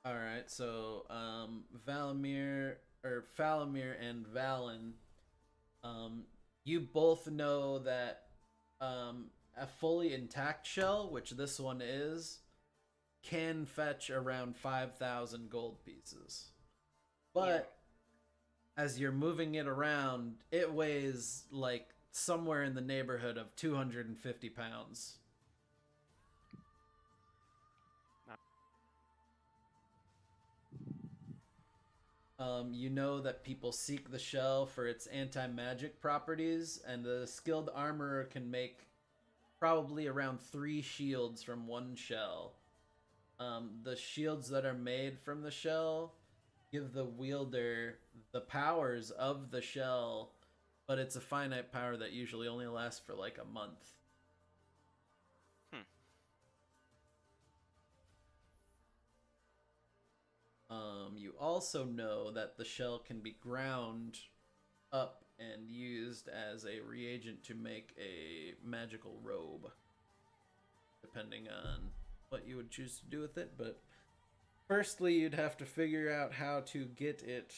All right, so Falamir and Valen, you both know that a fully intact shell, which this one is, can fetch around 5,000 gold pieces. But as you're moving it around, it weighs like somewhere in the neighborhood of 250 pounds. You know that people seek the shell for its anti-magic properties, and the skilled armorer can make probably around 3 shields from one shell. The shields that are made from the shell give the wielder the powers of the shell, but it's a finite power that usually only lasts for like a month. You also know that the shell can be ground up and used as a reagent to make a magical robe, depending on what you would choose to do with it. But firstly, you'd have to figure out how to get it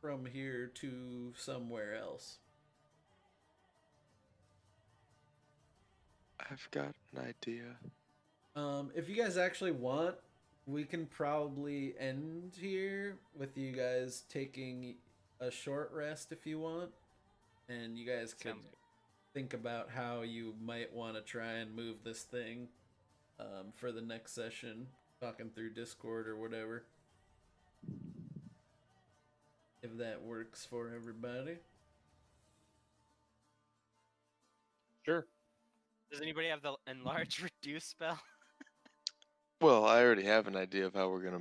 from here to somewhere else. I've got an idea. If you guys actually want, we can probably end here with you guys taking a short rest if you want, and you guys can think about how you might want to try and move this thing for the next session, talking through Discord or whatever, if that works for everybody. Sure. Does anybody have the enlarge reduce spell? Well, I already have an idea of how we're gonna